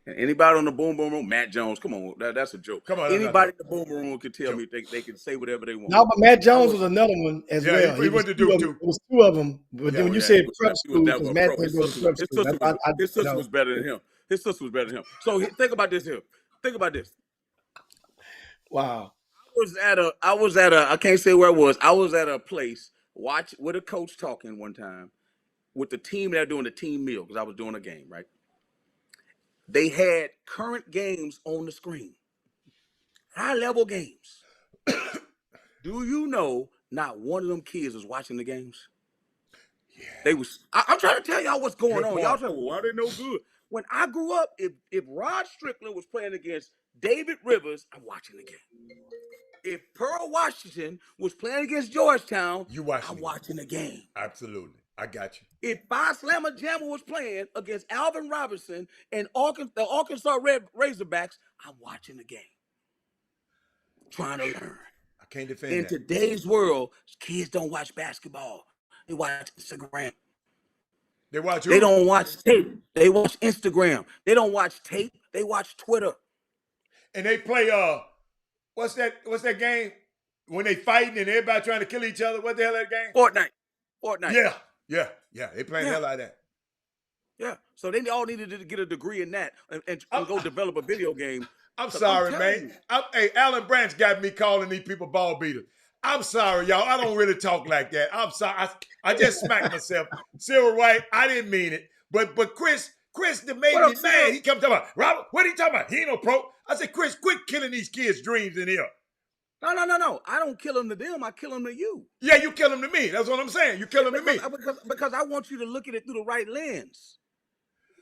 And anybody on the Boom Boom Room, Matt Jones, come on, that's a joke. Come on. Anybody in the Boom Boom Room can tell me they can say whatever they want. No, but Matt Jones was another one as well. He went to Duke too. It was two of them. But then when you said prep school, because Matt didn't go to prep school. His sister was better than him. His sister was better than him. So think about this here. Think about this. Wow. I was at a I can't say where it was. I was at a place with a coach talking one time with the team that were doing the team meal because I was doing a game, right? They had current games on the screen. High-level games. Do you know not one of them kids was watching the games? Yeah. They was I'm trying to tell y'all what's going on. Y'all say, well, why they no good? When I grew up, if Rod Strickland was playing against David Rivers, I'm watching the game. If Pearl Washington was playing against Georgetown, I'm watching the game. Absolutely. I got you. If Phi Slamma Jamma was playing against Alvin Robinson and the Arkansas Razorbacks, I'm watching the game. Trying to learn. I can't defend In that. today's world, kids don't watch basketball. They watch Instagram. They don't watch tape. They watch Instagram. They don't watch tape. They watch Twitter. And they play what's that game? When they fighting and everybody trying to kill each other. What the hell is that game? Fortnite. Yeah. They playing the hell out of that. Yeah. So they all needed to get a degree in that and go develop a video game. I'm sorry, man. Hey, Alan Branch got me calling these people ball beaters. I'm sorry, y'all. I don't really talk like that. I'm sorry. I just smacked myself. Silver White, I didn't mean it. But Chris that made me mad. He come talking about, Robert, what are you talking about? He ain't no pro. I said, Chris, quit killing these kids' dreams in here. No. I don't kill them to them. I kill them to you. Yeah, you kill them to me. That's what I'm saying. You kill them to me. Because I want you to look at it through the right lens.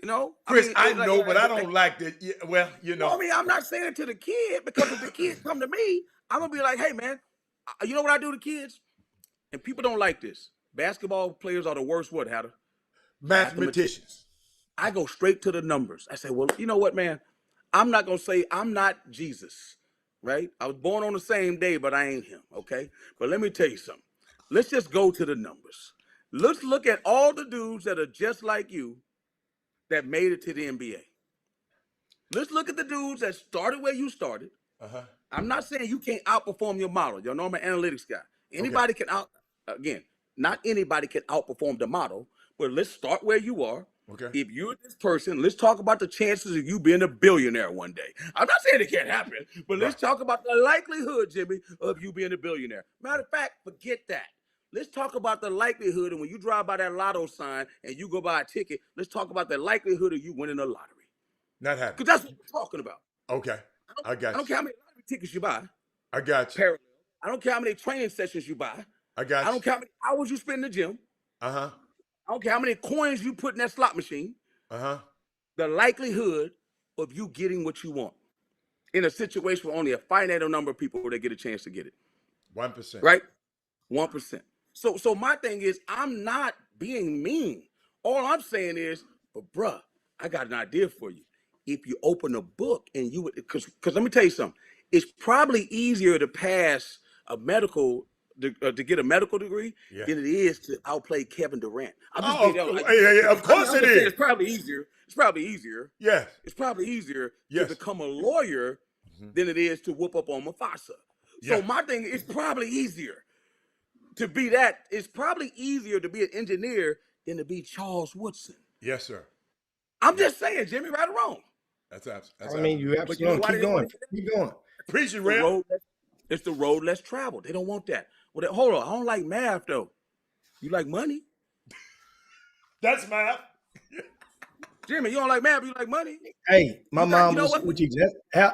You know? Chris, I know, but I don't like that. Yeah, well, you know. Well, I'm not saying it to the kid because if the kids come to me, I'm going to be like, hey, man, you know what I do to kids? And people don't like this. Basketball players are the worst what, Hatter? Mathematicians. I go straight to the numbers. I say, well, you know what, man? I'm not going to say I'm not Jesus, right? I was born on the same day, but I ain't him, okay? But let me tell you something. Let's just go to the numbers. Let's look at all the dudes that are just like you that made it to the NBA. Let's look at the dudes that started where you started. Uh-huh. I'm not saying you can't outperform your model. Y'all know I'm an analytics guy. Anybody can not anybody can outperform the model, but let's start where you are. Okay. If you're this person, let's talk about the chances of you being a billionaire one day. I'm not saying it can't happen, but let's talk about the likelihood, Jimmy, of you being a billionaire. Matter of fact, forget that. Let's talk about the likelihood, and when you drive by that lotto sign and you go buy a ticket, let's talk about the likelihood of you winning the lottery. Not happening. Because that's what we're talking about. Okay. I got you. I don't care how many lottery tickets you buy. I got you. Parallel. I don't care how many training sessions you buy. I got you. I don't care how many hours you spend in the gym. Uh-huh. I don't care how many coins you put in that slot machine. Uh-huh. The likelihood of you getting what you want in a situation where only a finite number of people that get a chance to get it. 1%. Right? 1%. So my thing is, I'm not being mean. All I'm saying is, but bruh, I got an idea for you. If you open a book and you would, because let me tell you something, it's probably easier to pass a medical to get a medical degree than it is to outplay Kevin Durant. I'm just of course it is. It's probably easier. It's probably easier. Yeah. It's probably easier to become a lawyer than it is to whoop up on Mufasa. So my thing is probably easier to be that. It's probably easier to be an engineer than to be Charles Woodson. Yes, sir. I'm just saying, Jimmy, right or wrong? That's I mean, you absolutely keep going. Keep going. Appreciate it, It's the road less traveled. They don't want that. Well, hold on. I don't like math, though. You like money? That's math. Jimmy, you don't like math, but you like money? Hey, my mom was a school teacher.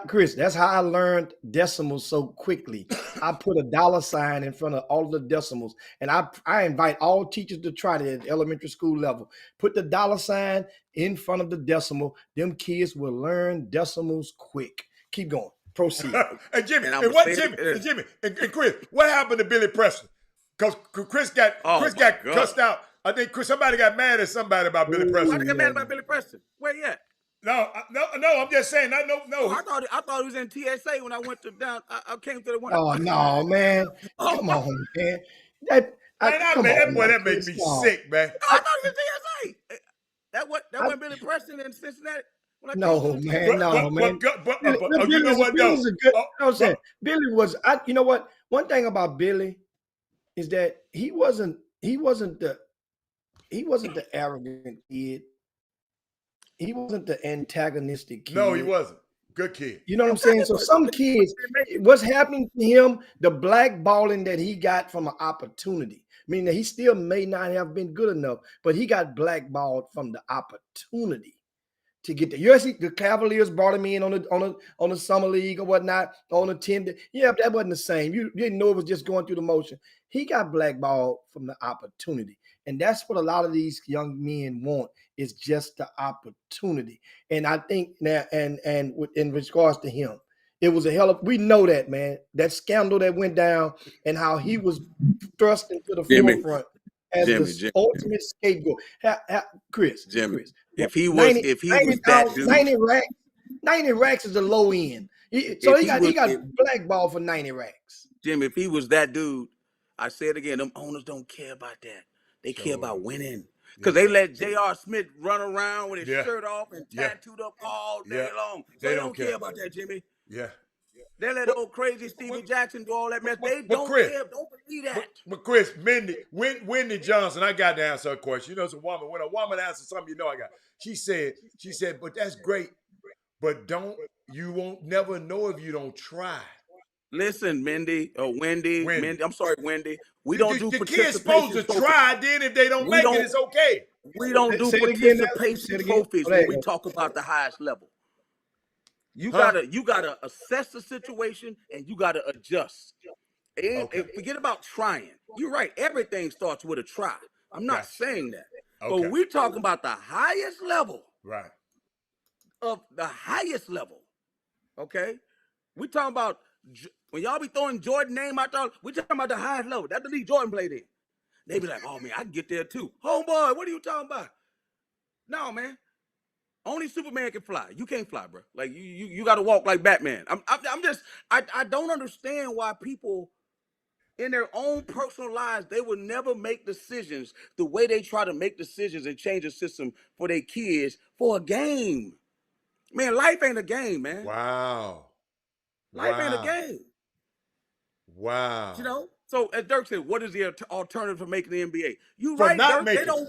Chris, that's how I learned decimals so quickly. I put a $sign in front of all of the decimals, and I invite all teachers to try it at elementary school level. Put the $sign in front of the decimal. Them kids will learn decimals quick. Keep going. Proceed. And Jimmy, and Chris, what happened to Billy Preston? Because Chris got cussed out. I think somebody got mad at somebody about Billy Preston. Why they got mad about Billy Preston? Where you at? No, I'm just saying. No. I thought he was in TSA when I went to down. I came to the one. Oh no, man! Come on, man. That made me sick, man. No, I thought he was in TSA. That wasn't Billy Preston in Cincinnati. No, man. You know what? Billy's a good. I'm saying Billy was. You know what? One thing about Billy is that he wasn't the arrogant kid. He wasn't the antagonistic kid. No, he wasn't. Good kid. You know what I'm saying? So some kids, what's happening to him, the blackballing that he got from an opportunity. I mean, he still may not have been good enough, but he got blackballed from the opportunity to get there. Yes, the Cavaliers brought him in on the summer league or whatnot, on a 10. Yeah, that wasn't the same. You didn't know it was just going through the motion. He got blackballed from the opportunity. And that's what a lot of these young men want, is just the opportunity. And I think now, and in regards to him, it was we know that, man, that scandal that went down and how he was thrust into the forefront as the ultimate scapegoat. Chris, if he was that dude, 90 racks is the low end. He got blackballed for 90 racks. Jim, if he was that dude, I say it again, them owners don't care about that. They care about winning. Because they let J.R. Smith run around with his shirt off and tattooed up all day long. So they don't care about that, Jimmy. Yeah. They let old crazy Stevie Jackson do all that mess. They don't care. Don't believe that. But Chris, Wendy Johnson, I got to answer her question. You know, it's a woman. When a woman answers something, you know I got. She said, but that's great. But you won't never know if you don't try. Listen, Wendy. I'm sorry, Wendy. We don't do the participation. Kids supposed to try. Then if they don't make it, it's okay. We don't do participation trophies when we talk about the highest level. You gotta assess the situation and you gotta adjust. And forget about trying. You're right. Everything starts with a try. I'm not saying that. But we're talking about the highest level. Right. Of the highest level. Okay? We're talking about when y'all be throwing Jordan name out there, we're talking about the highest level. That's the league Jordan played in. They be like, oh man, I can get there too. Homeboy, what are you talking about? No, man. Only Superman can fly. You can't fly, bro. Like you got to walk like Batman. I don't understand why people in their own personal lives, they will never make decisions the way they try to make decisions and change the system for their kids for a game. Man, life ain't a game, man. Wow. Life ain't a game. Wow. You know? So as Dirk said, what is the alternative for making the NBA? You're right, Dirk. They don't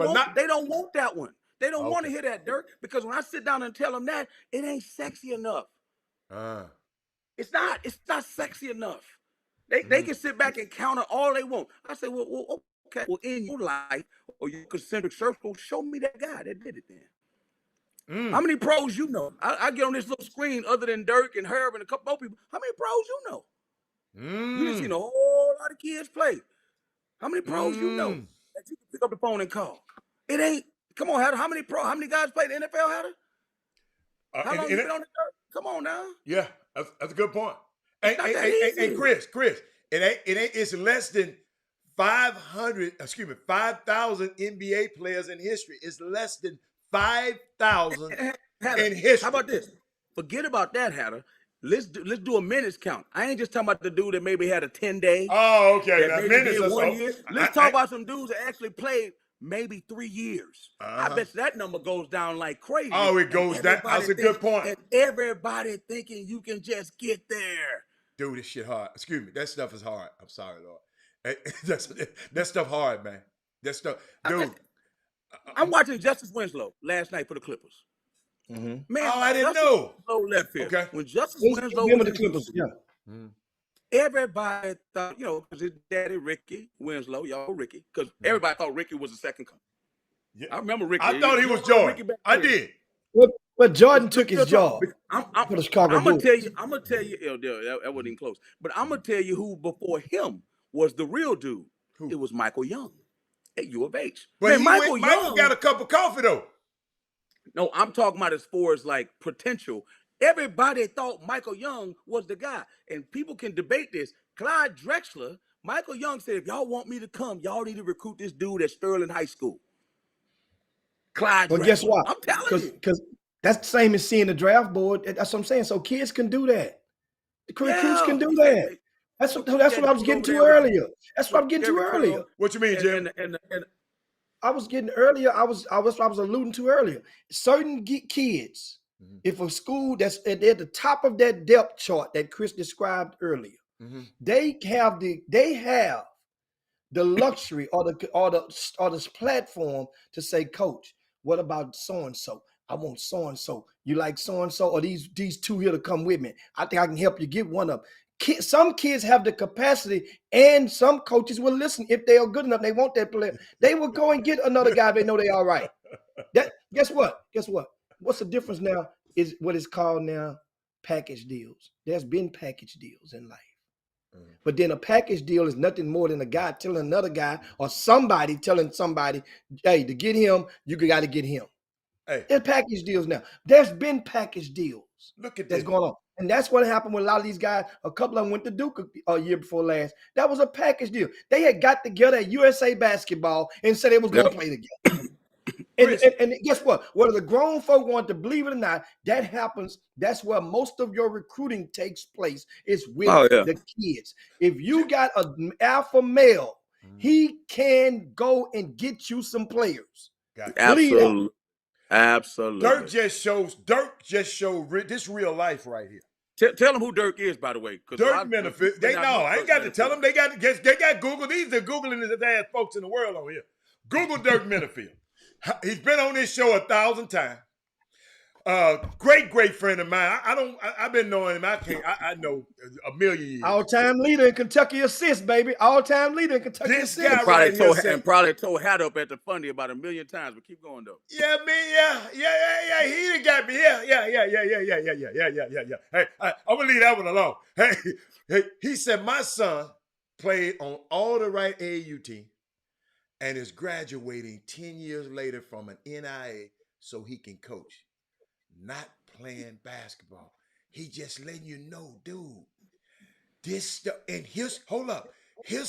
want that one. They don't want to Okay. hear that, Dirk, because when I sit down and tell them that, it ain't sexy enough. It's not. It's not sexy enough. They can sit back and counter all they want. I say, well, okay. Well, in your life or your concentric circle, show me that guy that did it then. How many pros you know? I get on this little screen other than Dirk and Herb and a couple more people. How many pros you know? You done seen a whole lot of kids play. How many pros you know that you can pick up the phone and call? It ain't. Come on, Hatter. How many guys play the NFL, Hatter? How long you been on the dirt? Come on now. Yeah, that's a good point. It's not that easy. And Chris, it's less than 5,000 NBA players in history. It's less than 5,000 in history. How about this? Forget about that, Hatter. Let's do a minutes count. I ain't just talking about the dude that maybe had a 10-day. Oh, okay. Now, minutes or 1 year. Let's talk about some dudes that actually played maybe 3 years. I bet that number goes down like crazy. Oh, it goes down. That's a good point. And everybody thinking you can just get there. Dude, this shit hard. Excuse me. That stuff is hard. I'm sorry, Lord. That stuff hard, man. That stuff, dude. I'm watching Justice Winslow last night for the Clippers. Man, oh, I didn't know. Winslow left here. Okay. When Justice Winslow With the Clippers, yeah. Everybody thought, because his daddy Ricky Winslow, y'all Ricky, because everybody thought Ricky was the second coming. Yeah. I remember Ricky. I thought he was Jordan. I did. But Jordan took his job for the Chicago Bulls. I'm gonna tell you, that wasn't even close. But I'm gonna tell you who before him was the real dude. Who? It was Michael Young at U of H. But Man, Michael got a cup of coffee though. No, I'm talking about as far as like potential. Everybody thought Michael Young was the guy, and people can debate this. Clyde Drexler, Michael Young said, if y'all want me to come, y'all need to recruit this dude at Sterling High School. Clyde Well, Drexler. guess what? I'm telling you. Because that's the same as seeing the draft board. That's what I'm saying. So kids can do that. The recruits can do that. That's what I was getting to earlier. That's what I'm getting to earlier. What you mean, Jim? And I was getting earlier. I was alluding to earlier. Certain kids, if a school that's at the top of that depth chart that Chris described earlier, they have the luxury or the platform to say, Coach, what about so and so? I want so and so. You like so and so, or these two here to come with me? I think I can help you get one of them. Some kids have the capacity, and some coaches will listen if they are good enough. They want that player. They will go and get another guy. They know they all right. Guess what? What's the difference now? Is what is called now package deals. There's been package deals in life. But then a package deal is nothing more than a guy telling another guy or somebody telling somebody, hey, to get him, you got to get him. Hey. There's package deals now. There's been package deals. Look at that's this. going on. And that's what happened with a lot of these guys. A couple of them went to Duke a year before last. That was a package deal. They had got together at USA Basketball and said they was going to play together. And guess what? Whether the grown folk want to believe it or not, that happens. That's where most of your recruiting takes place, is with the kids. If you got an alpha male, he can go and get you some players. Absolutely. Absolutely. Dirk just showed this real life right here. Tell them who Dirk is, by the way. Dirk Menefee. They know. I ain't got to tell them. They got Google. These are Googling the ass folks in the world on here. Google Dirk Menefee. He's been on this show 1,000 times. Great friend of mine. I've been knowing him. I know a million years. All-time leader in Kentucky assist, baby. All-time leader in Kentucky assist. Guy probably told Hat up at the Fundy about 1 million times, but keep going though. Yeah, man. Yeah. He done got me. Yeah. Hey, I'm gonna leave that one alone. Hey, he said my son played on all the right AAU team and is graduating 10 years later from an NIA so he can coach. Not playing basketball. He just letting you know, dude, this stuff, and his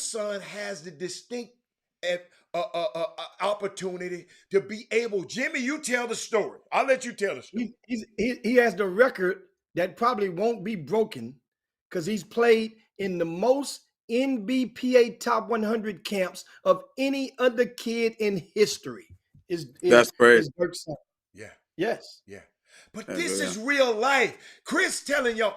son has the distinct opportunity to be able, Jimmy, you tell the story. I'll let you tell the story. He has the record that probably won't be broken because he's played in the most NBPA top 100 camps of any other kid in history. That's crazy. Yeah. Yes. Yeah. But this is real life. Chris telling y'all,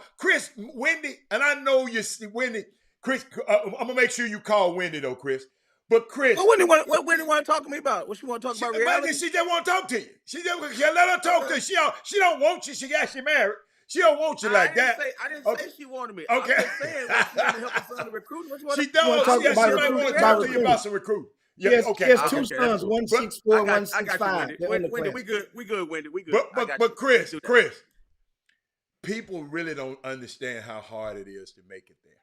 Wendy, and I know you see Wendy, Chris, I'm going to make sure you call Wendy though, Chris. But Chris, What do you want to talk to me about? What she want to talk about? Reality? She just want to talk to you. She just let her talk to you. She don't want you. She got you married. She don't want you like that. I didn't say she wanted me. Okay. I'm just saying what she wanted to help her son to recruit. She don't. She might want to talk to you about some recruit. Yeah, He has two sons, 164, 165. Wendy, we good. We good, Wendy. We good. But Chris, people really don't understand how hard it is to make it there.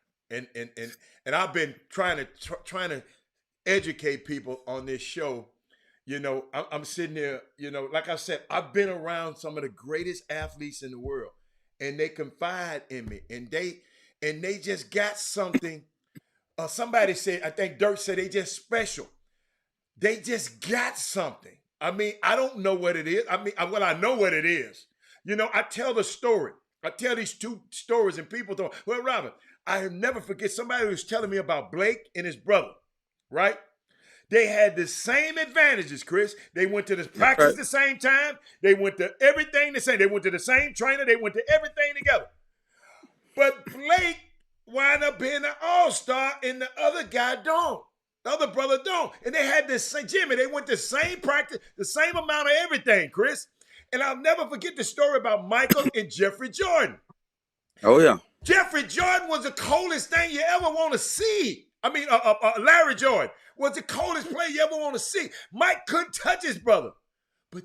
And I've been trying to educate people on this show. You know, I'm sitting there, you know, like I said, I've been around some of the greatest athletes in the world, and they confide in me, and they just got something. Somebody said, I think Dirk said, they just special. They just got something. I mean, I don't know what it is. I know what it is. You know, I tell the story. I tell these two stories, and people don't. Well, Robin, I never forget somebody was telling me about Blake and his brother, right? They had the same advantages, Chris. They went to the practice the same time. They went to everything the same. They went to the same trainer. They went to everything together. But Blake wound up being an all-star, and the other guy don't. The other brother don't. And they had this same, Jimmy, they went the same practice, the same amount of everything, Chris. And I'll never forget the story about Michael and Jeffrey Jordan. Oh, yeah. Jeffrey Jordan was the coldest thing you ever want to see. I mean, Larry Jordan was the coldest player you ever want to see. Mike couldn't touch his brother. But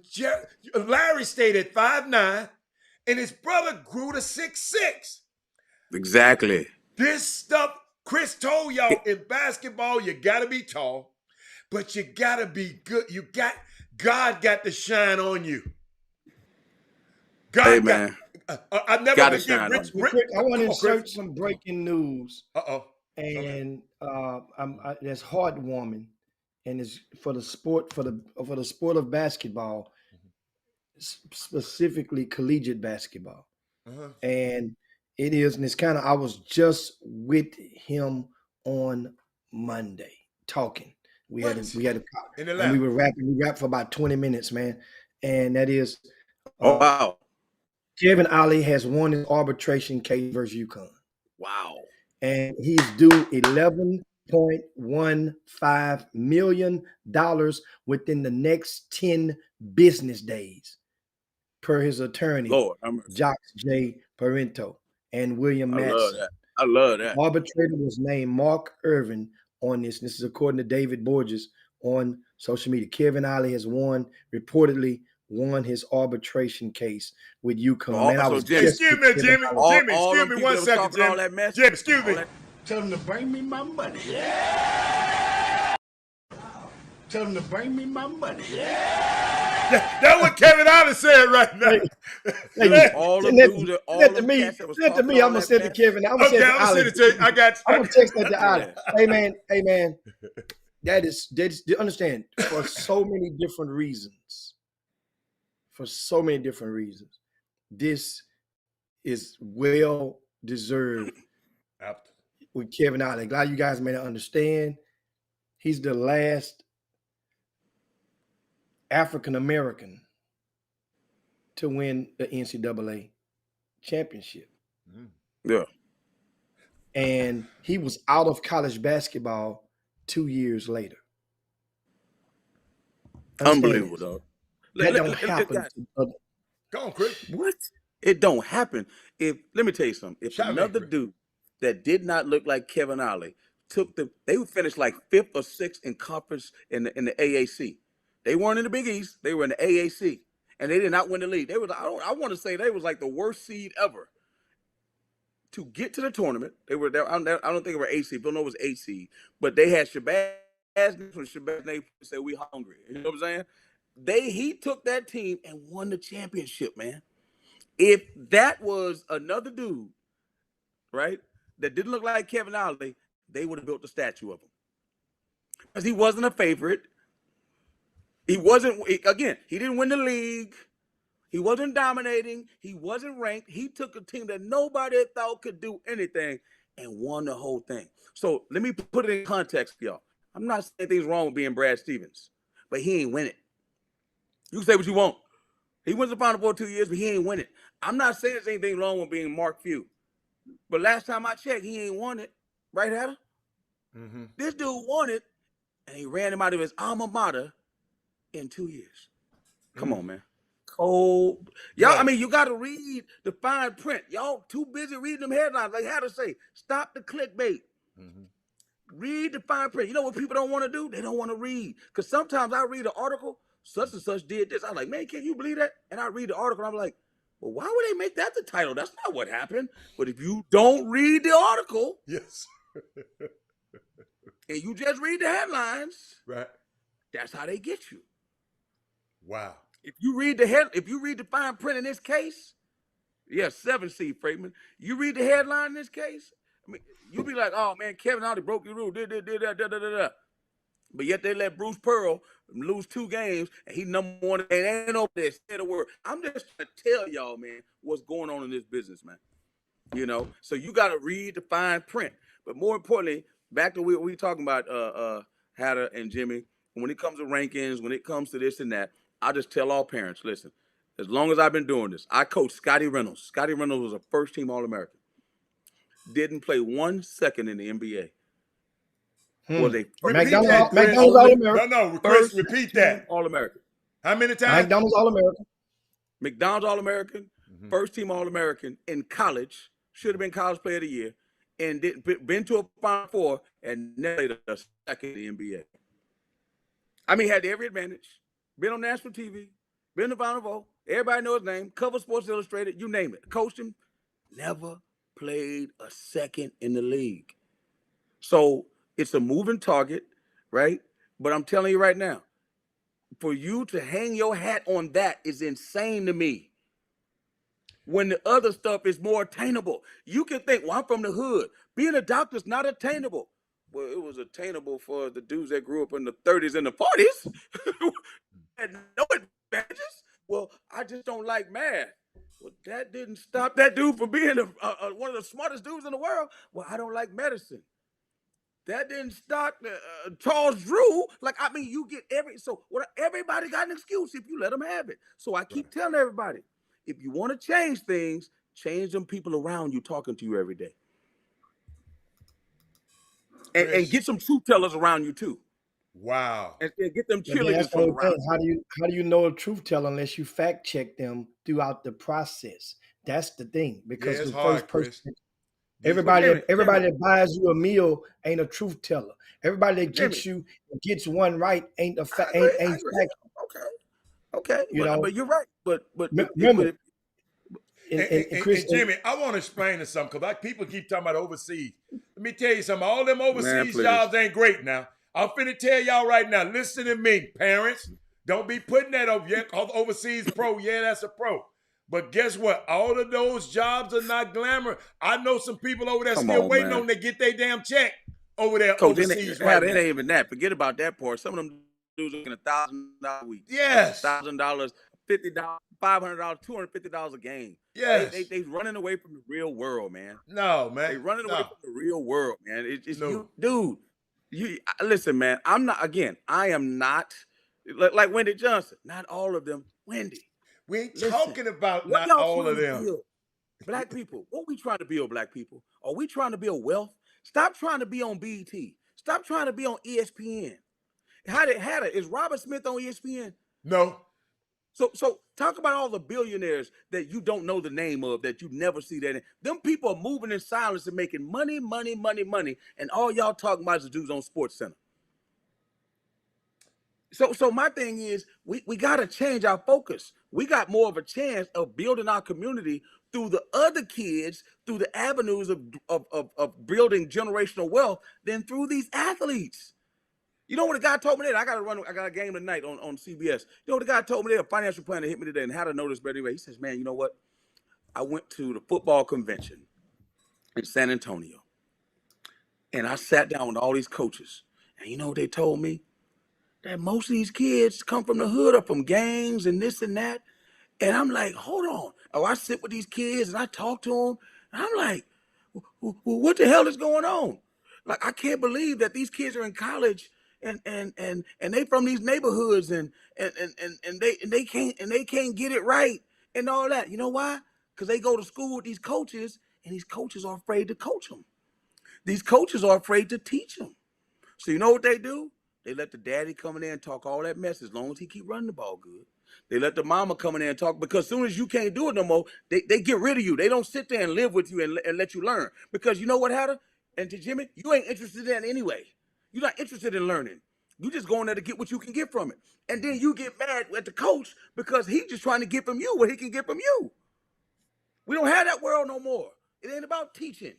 Larry stayed at 5'9", and his brother grew to 6'6". Exactly. This stuff, Chris told y'all, in basketball, you got to be tall, but you got to be good. God got to shine on you. God, hey, man. I never got to forget shine Rich. I want to insert some breaking news. Uh-oh. And that's heartwarming, and it's for the sport of basketball, specifically collegiate basketball. And it is, and it's kind of, I was just with him on Monday talking. We had a and we rapped for about 20 minutes, man. And that is, oh wow, Kevin Ollie has won his arbitration case versus UConn. Wow. And he's due $11.15 million within the next 10 business days, per his attorney, Jacques J. Parento and William Madsen. I love that. Arbitrator was named Mark Irvin on this. This is according to David Borges on social media. Kevin Ollie has reportedly won his arbitration case with UConn. Man, excuse me, Jimmy, excuse me 1 second, Jimmy. Jimmy, excuse me. Tell them to bring me my money. Yeah. Tell them to bring me my money. Yeah. That's what Kevin Ollie said right now. Let me. I'm gonna send it to Kevin. I'm gonna send it to you. I got you. I'm gonna text that to Ollie. Hey man. That is understand, for so many different reasons. This is well deserved with Kevin Ollie. Glad you guys may not understand. He's the last African American to win the NCAA championship. Yeah. And he was out of college basketball 2 years later. Unbelievable, dog. That don't happen. Go on, Chris. What? It don't happen. Let me tell you something. If another dude that did not look like Kevin Ollie took them, they would finish like 5th or 6th in conference in the AAC. They weren't in the Big East. They were in the AAC, and they did not win the league. They was, I want to say, they was like the worst seed ever to get to the tournament. They were there. I don't think they were 8 seed. Don't know it was 8 seed, but they had Shabazz. When Shabazz said, "We hungry." You know what I'm saying? He took that team and won the championship, man. If that was another dude, right, that didn't look like Kevin Ollie, they would have built a statue of him. Because he wasn't a favorite. He didn't win the league. He wasn't dominating. He wasn't ranked. He took a team that nobody thought could do anything and won the whole thing. So let me put it in context for y'all. I'm not saying anything's wrong with being Brad Stevens, but he ain't win it. You can say what you want. He went to the Final Four 2 years, but he ain't win it. I'm not saying there's anything wrong with being Mark Few, but last time I checked, he ain't won it. Right, Adam? Mm-hmm. This dude won it, and he ran him out of his alma mater in 2 years. Come on, man. Cold. Y'all, I mean, you got to read the fine print. Y'all too busy reading them headlines. Like how to say, stop the clickbait. Read the fine print. You know what people don't want to do? They don't want to read. Because sometimes I read an article, such and such did this. I'm like, man, can you believe that? And I read the article, and I'm like, well, why would they make that the title? That's not what happened. But if you don't read the article, Yes. and you just read the headlines, Right. that's how they get you. Wow. If you read the fine print in this case, yes, 7C Freeman. You read the headline in this case, I mean, you'll be like, oh man, Kevin already broke the rule, did that. But yet they let Bruce Pearl lose 2 games, and he number 1, and ain't over there said a word. I'm just trying to tell y'all, man, what's going on in this business, man. You know, so you got to read the fine print. But more importantly, back to what we talking about, Hatter and Jimmy. When it comes to rankings, when it comes to this and that, I just tell all parents, listen, as long as I've been doing this, I coached Scotty Reynolds. Scotty Reynolds was a first-team All-American. Didn't play 1 second in the NBA. Was a McDonald's All-American. No, Chris, repeat that. All-American. How many times? McDonald's All-American. McDonald's All-American, first-team All-American in college, should have been College Player of the Year, and been to a Final Four and never played a second in the NBA. I mean, had every advantage. Been on national TV, been to Final Four. Everybody knows his name. Cover Sports Illustrated, you name it. Coached him, never played a second in the league. So it's a moving target, right? But I'm telling you right now, for you to hang your hat on that is insane to me. When the other stuff is more attainable. You can think, well, I'm from the hood. Being a doctor is not attainable. Well, it was attainable for the dudes that grew up in the 30s and the 40s. Had no advantages. Well, I just don't like math. Well, that didn't stop that dude from being one of the smartest dudes in the world. Well, I don't like medicine. That didn't stop Charles Drew. Like, I mean, you get everybody got an excuse if you let them have it. So I keep telling everybody, if you want to change things, change them people around you talking to you every day. And get some truth tellers around you too. Wow. And get them Yeah, cheerleaders that's from the around thing. you. How do you know a truth teller unless you fact check them throughout the process? That's the thing. Because Yeah, it's the hard, first person, Chris. everybody Jimmy. that buys you a meal ain't a truth teller. Everybody that gets one right ain't a fact. I Ain't agree. fact. Okay. But you're right. But remember, And Chris, Jimmy, I want to explain to something because like people keep talking about overseas. Let me tell you something. All them overseas please. jobs ain't great now. I'm finna tell y'all right now. Listen to me, parents. Don't be putting that over. Yeah, overseas pro. Yeah, that's a pro. But guess what? All of those jobs are not glamour. I know some people over there still waiting on to get their damn check over there Coach, overseas it right ain't now. even that. Forget about that part. Some of them dudes are making $1,000 a week. Yes. $1,000, $50, $500, $250 a game. Yes. They running away from the real world, man. No, man. They running away No. from the real world, man. It's No. you, dude. Listen, man. I am not like Wendy Johnson. Not all of them. Wendy. We ain't Listen, talking about what not y'all all of trying to them. build? Black people. What we trying to build, black people? Are we trying to build wealth? Stop trying to be on BET. Stop trying to be on ESPN. Is Robert Smith on ESPN? No. So talk about all the billionaires that you don't know the name of, that you never see that. Them people are moving in silence and making money, and all y'all talking about is the dudes on Sports Center. So my thing is, we got to change our focus. We got more of a chance of building our community through the other kids, through the avenues of building generational wealth than through these athletes. You know what the guy told me that? I got a game tonight on CBS. You know what the guy told me there? A financial planner hit me today and how to know this better anyway. He says, man, you know what? I went to the football convention in San Antonio. And I sat down with all these coaches. And you know what they told me? That most of these kids come from the hood or from gangs and this and that. And I'm like, hold on. Oh, I sit with these kids and I talk to them. And I'm like, what the hell is going on? Like, I can't believe that these kids are in college and they from these neighborhoods and they can't get it right and all that. You know why? Because they go to school with these coaches and these coaches are afraid to coach them. These coaches are afraid to teach them. So you know what they do? They let the daddy come in there and talk all that mess as long as he keep running the ball good. They let the mama come in there and talk, because as soon as you can't do it no more, they get rid of you. They don't sit there and live with you and let you learn. Because you know what, Hatter? And to Jimmy, you ain't interested in that anyway. You're not interested in learning. You just going there to get what you can get from it. And then you get mad at the coach because he's just trying to get from you what he can get from you. We don't have that world no more. It ain't about teaching.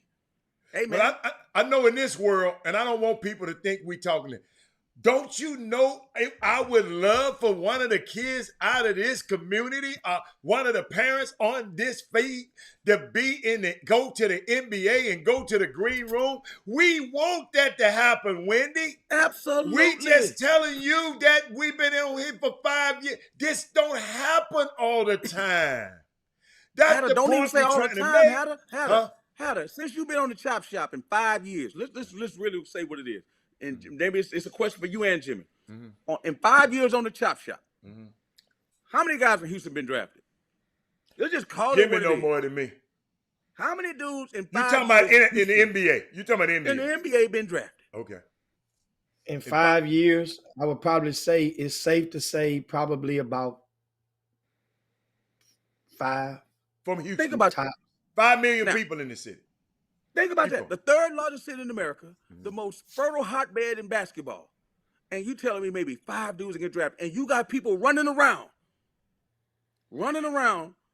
Hey, man. But I know in this world, and I don't want people to think we talking. Don't you know, I would love for one of the kids out of this community, one of the parents on this feed, to go to the NBA and go to the green room. We want that to happen, Wendy. Absolutely. We just telling you that we've been on here for 5 years. This don't happen all the time. That's Hatter, the don't even point say we're all the trying to time, make. Hatter. Hatter, since you've been on the Chop Shop in 5 years, let's really say what it is. And maybe it's a question for you and Jimmy. In 5 years on the Chop Shop, how many guys from Houston been drafted? Let's just call it Jimmy what it know is. more than me. How many dudes in You 5 talking about years in the NBA? You talking about the NBA? in the NBA been drafted? Okay. In 5 years, I would probably say it's safe to say probably about 5. From Houston. Think about Top. 5 million Now- people in the city. Think about Keep that. The third largest city in America, the most fertile hotbed in basketball. And you telling me maybe 5 dudes get drafted, and you got people running around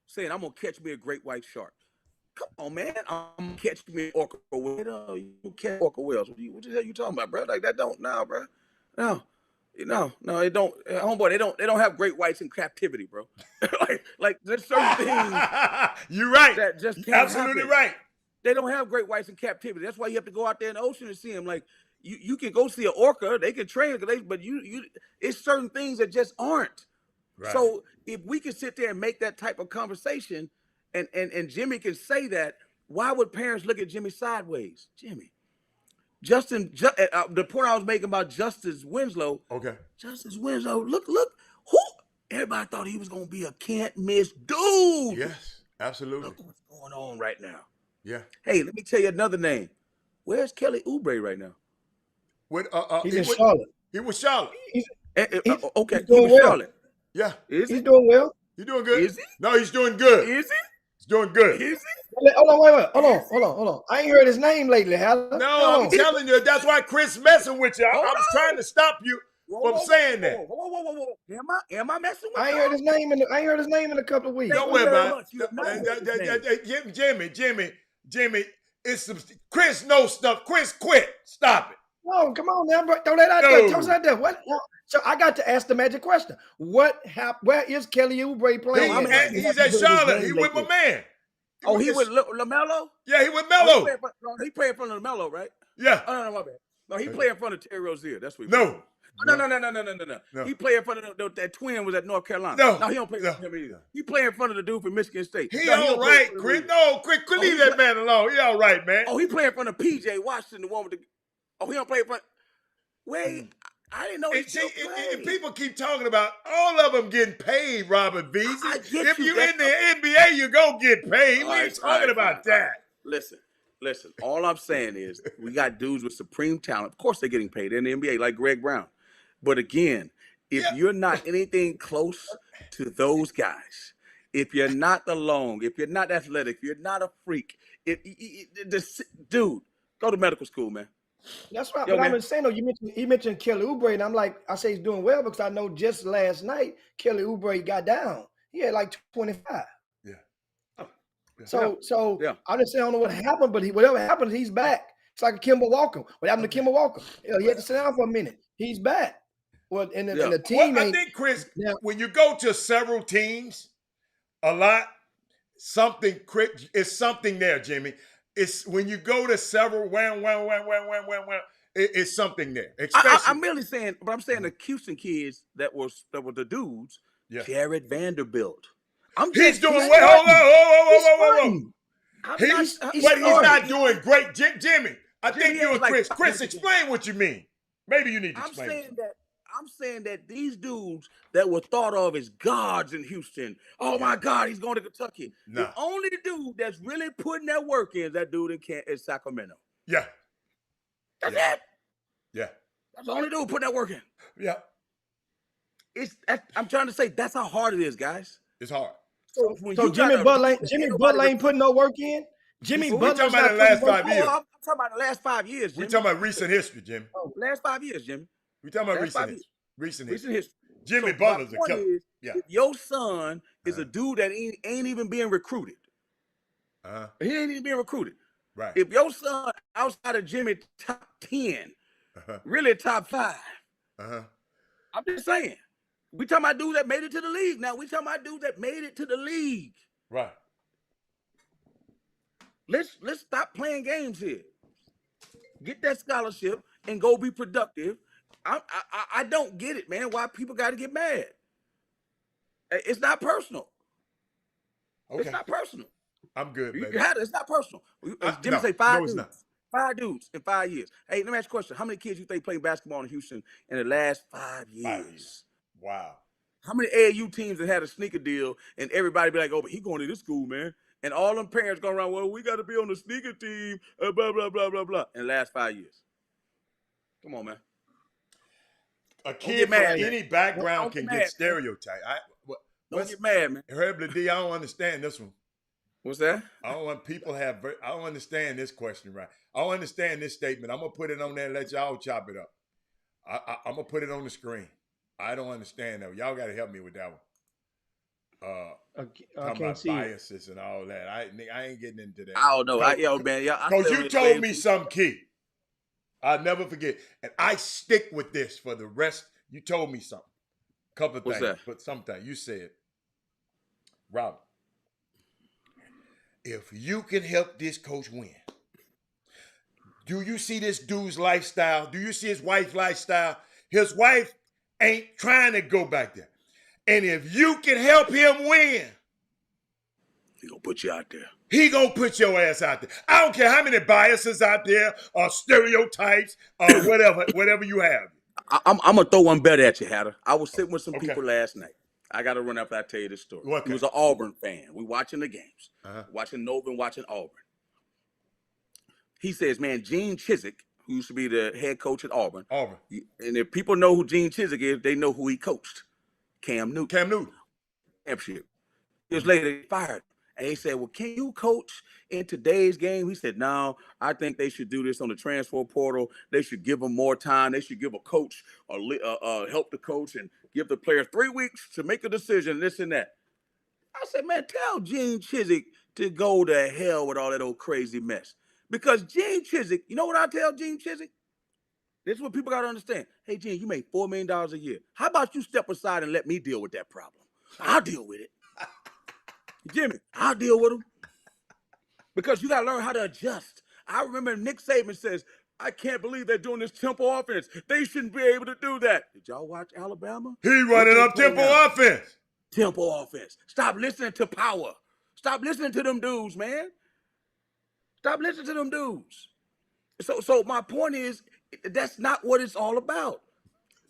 saying, I'm going to catch me a great white shark. Come on, man. I'm going to catch me an orca whale. You catch orca whales. What the hell you talking about, bro? Like, that don't, nah, bro. No, it don't. Homeboy, they don't have great whites in captivity, bro. like there's certain things You're right. that just You're can't absolutely happen. right. They don't have great whites in captivity. That's why you have to go out there in the ocean and see them. Like you can go see an orca, they can train, but it's certain things that just aren't. Right. So if we can sit there and make that type of conversation, and Jimmy can say that, why would parents look at Jimmy sideways? Jimmy, the point I was making about Justice Winslow. Okay. Justice Winslow, look, who? Everybody thought he was gonna be a can't miss dude. Yes, absolutely. Look what's going on right now. Yeah. Hey, let me tell you another name. Where's Kelly Oubre right now? He's in Charlotte. He was Charlotte. Okay, he's he doing was well. Charlotte. Yeah. Is he? He's doing well. He doing good? Is he? No, he's doing good. Is he? He's doing good. Is he? Hold on, wait. Hold on. I ain't heard his name lately, Hal. No, I'm telling you, that's why Chris messing with you. I Hold was on. trying to stop you from saying that. Whoa. Am I messing with I ain't you? heard his name in a couple of weeks. Don't Thank you worry very about much. You have not heard his name. Jimmy, it's some Chris knows stuff. Chris, quit. Stop it. No, come on now, bro. Throw that out there. Throw that out there. What? So I got to ask the magic question. What happened? Where is Kelly Oubre playing? He's at Charlotte. He with my man. Oh, he with LaMelo? Yeah, he with Oh, Melo. he playing in front of LaMelo, right? Yeah. Oh, no, my bad. No, he played in front of Terry Rozier. That's what he No. No. He played in front of that twin was at North Carolina. No. He don't play for him either. He play in front of the dude from Michigan State. He No, all don't play right, for the Chris. League. No, Chris, leave that man alone. He all right, man. Oh, he play in front of PJ Washington, the one with the. Oh, he don't play in front. Wait, I didn't know he And still see, played. people keep talking about all of them getting paid, Robert Beasley. I get If you. you That's in the NBA, you go get paid. We ain't talking about that. Listen. All I'm saying is we got dudes with supreme talent. Of course, they're getting paid in the NBA, like Greg Brown. But again, if you're not anything close to those guys, if you're not the long, if you're not athletic, if you're not a freak, dude, go to medical school, man. That's right. Yo, But man. I'm saying though, you mentioned Kelly Oubre, and I say he's doing well because I know just last night Kelly Oubre got down. He had like 25. Yeah. So Yeah. I just say I don't know what happened, but whatever happened, he's back. It's like a Kimball Walker. What happened to Kimball Walker? He had to sit down for a minute. He's back. Well, and the team Well, I ain't. think, Chris, when you go to several teams a lot, it's something there, Jimmy. It's when you go to several, it's something there. Especially, I'm really saying, but I'm saying the Houston kids that were the dudes, Jared Vanderbilt. He's doing well. Whoa. He's But he's not doing great, Jimmy. I Jimmy think you is and like- Chris. Chris, explain what you mean. Maybe you need to explain. I'm saying that these dudes that were thought of as gods in Houston, oh my God, he's going to Kentucky. Nah. The only dude that's really putting that work in is that dude in Sacramento. Yeah. That's it. Yeah. That's the only dude putting that work in. Yeah, I'm trying to say that's how hard it is, guys. it's hard. So, when So you Jimmy gotta Butler, do that, Jimmy ain't Butler nobody ain't putting no work in. Jimmy Well, we Butler's talking about not the putting last work 5 in. years. I'm talking about the last 5 years, Jimmy. We talking about recent history, Jimmy. Last 5 years, Jimmy. We talking about Last recent 5 history. years. Recent Recent history. history. Jimmy So Butler's my a point killer. is, Yeah. if your son is a dude that ain't even being recruited, he ain't even being recruited. Right. If your son outside of Jimmy top 10, really top 5, I'm just saying. We talking about dudes that made it to the league. Now we talking about dudes that made it to the league. Right. Let's stop playing games here. Get that scholarship and go be productive. I don't get it, man. Why people got to get mad? It's not personal. Okay. It's not personal. I'm good, You baby. had it. It's not personal. Jimmy No, say 5 no, it's dudes. not. 5 dudes in 5 years. Hey, let me ask you a question. How many kids you think played basketball in Houston in the last 5 years? 5 years. Wow. How many AAU teams that had a sneaker deal and everybody be like, oh, but he going to this school, man. And all them parents go around, well, we got to be on the sneaker team, blah, blah, blah, blah, blah, in the last 5 years. Come on, man. A get kid from mad, any man. background Don't can get get mad, stereotyped. Don't get mad, man. Herbert D, I don't understand this one. What's that? I don't want people to have. I don't understand this question, right? I don't understand this statement. I'm gonna put it on there and let y'all chop it up. I'm gonna put it on the screen. I don't understand that. Y'all gotta help me with that one. I Talking can't about see it. biases and all that. I ain't getting into that. I don't know. Man. Because you told me something key. I'll never forget. And I stick with this for the rest. You told me something. Couple of What's things. that? But something. You said, Robert, if you can help this coach win, do you see this dude's lifestyle? Do you see his wife's lifestyle? His wife ain't trying to go back there. And if you can help him win, He gonna put you out there. he gonna put your ass out there. I don't care how many biases out there or stereotypes or whatever you have. I'm gonna throw one better at you, Hatter. I was sitting with some Okay. people last night. I gotta run after I tell you this story. Okay. He was an Auburn fan. We watching the games, watching Nova and watching Auburn. He says, "Man, Gene Chizik, who used to be the head coach at Auburn, and if people know who Gene Chizik is, they know who he coached, Cam Newton. Cam Newton. Hampshire. Years later, they fired him. And he said, well, can you coach in today's game? He said, no, I think they should do this on the transfer portal. They should give them more time. They should give a coach or help the coach and give the player 3 weeks to make a decision, this and that. I said, man, tell Gene Chizik to go to hell with all that old crazy mess. Because Gene Chizik, you know what I tell Gene Chizik? This is what people got to understand. Hey, Gene, you make $4 million a year. How about you step aside and let me deal with that problem? I'll deal with it. Jimmy, I'll deal with them. Because you got to learn how to adjust. I remember Nick Saban says, I can't believe they're doing this tempo offense. They shouldn't be able to do that. Did y'all watch Alabama? He running up tempo offense. Tempo offense. Stop listening to power. Stop listening to them dudes, man. Stop listening to them dudes. So my point is, that's not what it's all about.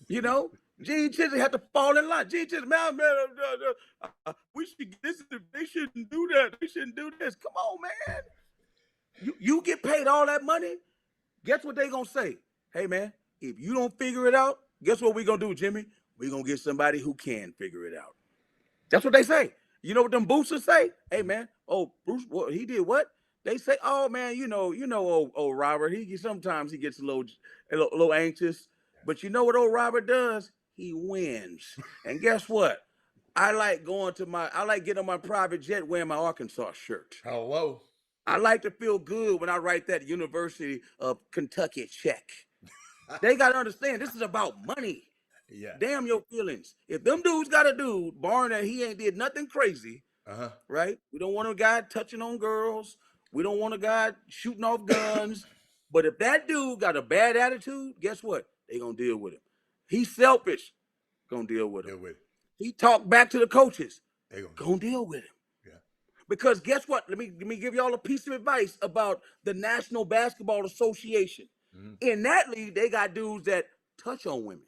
You know? Gene Chizik had to fall in line. Gene Chizik, man, we should this. They shouldn't do that. They shouldn't do this. Come on, man. You get paid all that money. Guess what they gonna say? Hey, man, if you don't figure it out, guess what we gonna do, Jimmy? We gonna get somebody who can figure it out. That's what they say. You know what them boosters say? Hey, man, oh Bruce, well, he did what? They say, oh man, you know, old Robert. Sometimes he gets a little anxious, but you know what old Robert does? He wins. And guess what? I like getting on my private jet wearing my Arkansas shirt. Hello. I like to feel good when I write that University of Kentucky check. They got to understand this is about money. Yeah. Damn your feelings. If them dudes got a dude, barring that he ain't did nothing crazy, right? We don't want a guy touching on girls. We don't want a guy shooting off guns. But if that dude got a bad attitude, guess what? They gonna deal with him. He's selfish. Gonna deal with him. He talked back to the coaches. They gonna deal with him. Yeah. Because guess what? Let me give y'all a piece of advice about the National Basketball Association. In that league, they got dudes that touch on women.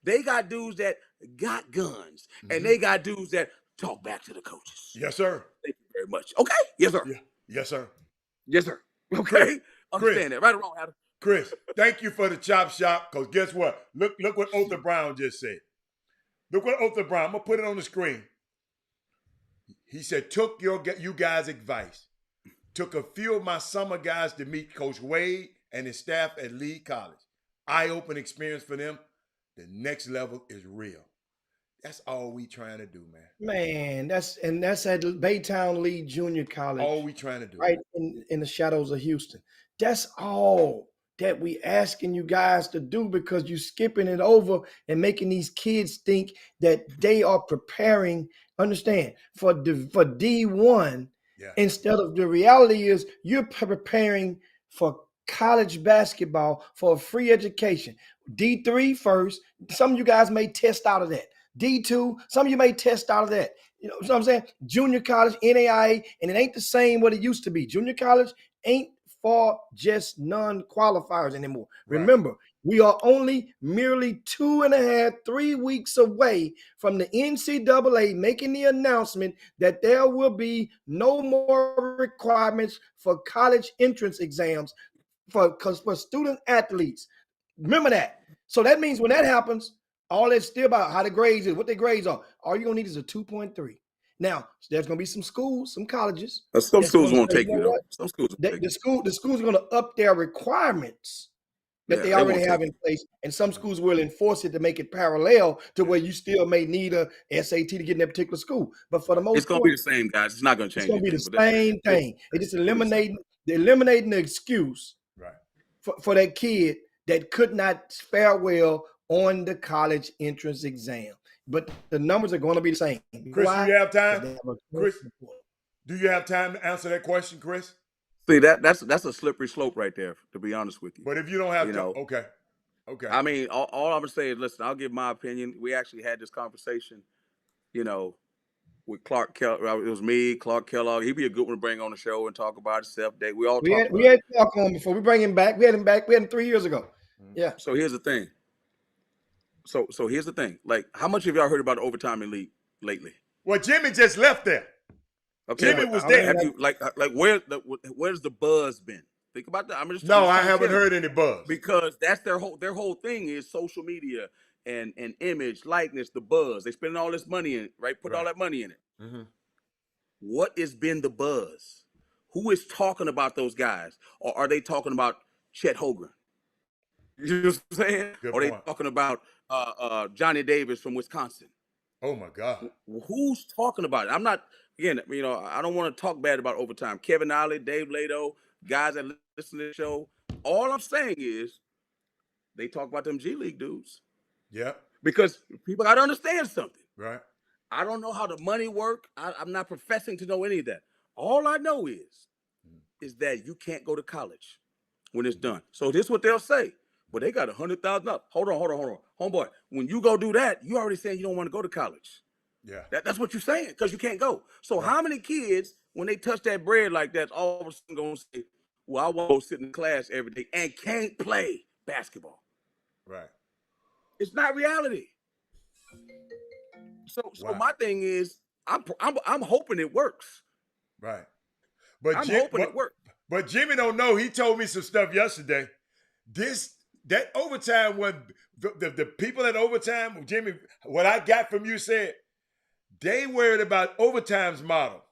They got dudes that got guns. And they got dudes that talk back to the coaches. Yes, sir. Thank you very much. Okay? Yes, sir. Yeah. Yes, sir. Yes, sir. Okay? Understand that. Right or wrong, Adam? Chris, thank you for the chop shop. Because guess what? Look what Otha Brown just said. Look what Otha Brown. I'm gonna put it on the screen. He said, took you guys' advice. Took a few of my summer guys to meet Coach Wade and his staff at Lee College. Eye-opening experience for them. The next level is real. That's all we trying to do, man. Man, that's at Baytown Lee Junior College. All we trying to do. Right in the shadows of Houston. That's all that we asking you guys to do, because you skipping it over and making these kids think that they are preparing, understand, for D1 instead of the reality is you're preparing for college basketball for a free education. D3 first. Some of you guys may test out of that. D2, some of you may test out of that. You know what I'm saying? Junior college, NAIA, and it ain't the same what it used to be. Junior college ain't for just non-qualifiers anymore. Right. Remember, we are only merely 3 weeks away from the NCAA making the announcement that there will be no more requirements for college entrance exams for student athletes. Remember that. So that means when that happens, all that's still about how the grades is, what their grades are. All you're going to need is a 2.3. Now, there's going to be some schools, some colleges. Some schools won't take you, though. Some schools the schools are going to up their requirements that they already have in place, and some schools will enforce it to make it parallel to where you still may need a SAT to get in that particular school. But for the most part, it's going to be the same, guys. It's not going to change. It's going to be the same thing. It's just eliminating the excuse for that kid that could not fare well on the college entrance exam. But the numbers are going to be the same. Chris, do you have time? Chris, do you have time to answer that question, Chris? See, that's a slippery slope right there, to be honest with you. But if you don't have time, okay. I mean, all I'm gonna say is, listen, I'll give my opinion. We actually had this conversation, with Clark Kellogg. It was me, Clark Kellogg. He'd be a good one to bring on the show and talk about himself. Day we had Clark on before. We bring him back. We had him 3 years ago. Yeah. So here's the thing. So here's the thing. Like, how much have y'all heard about the overtime elite lately? Well, Jimmy just left there. Okay, Jimmy was there. Have you where's the buzz been? Think about that. I haven't heard any buzz, because that's their whole thing is social media and image, likeness, the buzz. They spending all this money in it, right? Put all that money in it. Mm-hmm. What has been the buzz? Who is talking about those guys, or are they talking about Chet Holmgren? You know what I'm saying? Or are they talking about Johnny Davis from Wisconsin? Oh my God! Who's talking about it? I'm not. Again, I don't want to talk bad about overtime. Kevin Ollie, Dave Lato, guys that listen to the show. All I'm saying is they talk about them G League dudes. Yeah. Because people got to understand something. Right. I don't know how the money work. I'm not professing to know any of that. All I know is that you can't go to college when it's done. So this is what they'll say. But they got $100,000. Hold on. Homeboy, when you go do that, you already saying you don't want to go to college. Yeah. That's what you're saying, because you can't go. So how many kids, when they touch that bread like that, all of a sudden going to say, well, I want to go sit in class every day and can't play basketball? Right. It's not reality. So my thing is, I'm hoping it works. Right. But I'm hoping it works. But Jimmy don't know. He told me some stuff yesterday. That overtime was the people at overtime, Jimmy, what I got from you said, they worried about overtime's model.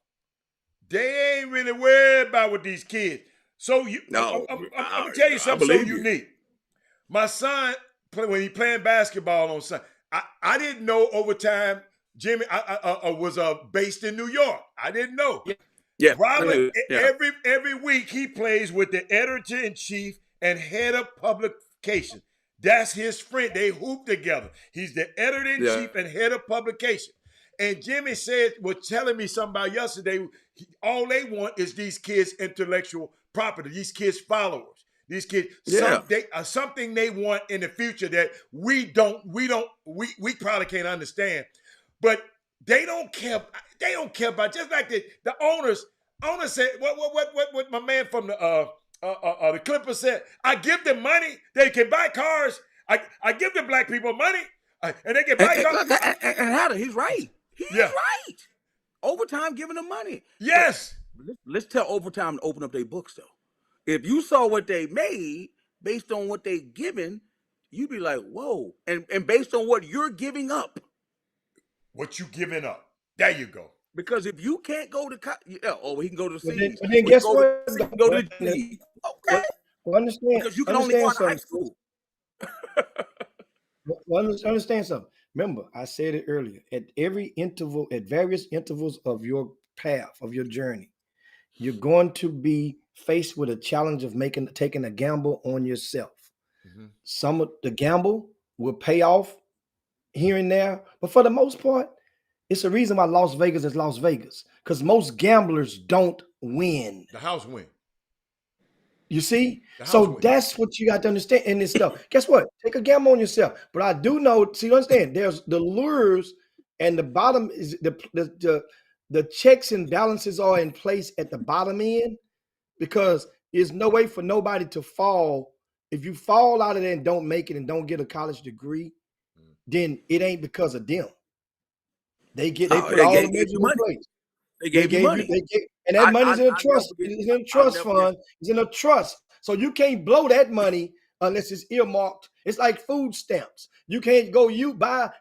They ain't really worried about what these kids. So I'm gonna tell you something so unique. My son, when he playing basketball on Sunday, I didn't know overtime, Jimmy, was based in New York. I didn't know. Yeah. Robert, every week he plays with the editor-in-chief and head of publication. That's his friend. They hoop together. He's the editor-in-chief and head of publication. And Jimmy was telling me something about yesterday. All they want is these kids' intellectual property, these kids' followers, these kids, something they want in the future that we probably can't understand. But they don't care. They don't care about, just like the owners said, what my man from the Clippers said, I give them money, they can buy cars. I give the black people money, and they can buy cars. And he's right. He's right. Overtime giving them money. Yes. Let's tell overtime to open up their books, though. If you saw what they made, based on what they giving, you'd be like, whoa. And based on what you're giving up. What you giving up? There you go. Because if you can't go to he can go to the But C's. then guess what? He can go to the G's. Okay. Well, understand, Because you can only go out of high school. Understand something. Remember, I said it earlier. At every interval, at various intervals of your path, of your journey, you're going to be faced with a challenge of taking a gamble on yourself. Some of the gamble will pay off here and there, but for the most part, it's a reason why Las Vegas is Las Vegas, because most gamblers don't win. The house win. You see? The house So win. that's what you got to understand in this stuff. Guess what? Take a gamble on yourself. But I do know, see, you understand, there's the lures, and the bottom is the checks and balances are in place at the bottom end, because there's no way for nobody to fall. If you fall out of there and don't make it and don't get a college degree, then it ain't because of them. They put all the gave you money money. in place. They gave you money. And that money's in a trust. It's in a trust fund. It's in a trust. So you can't blow that money unless it's earmarked. It's like food stamps. You can't go buy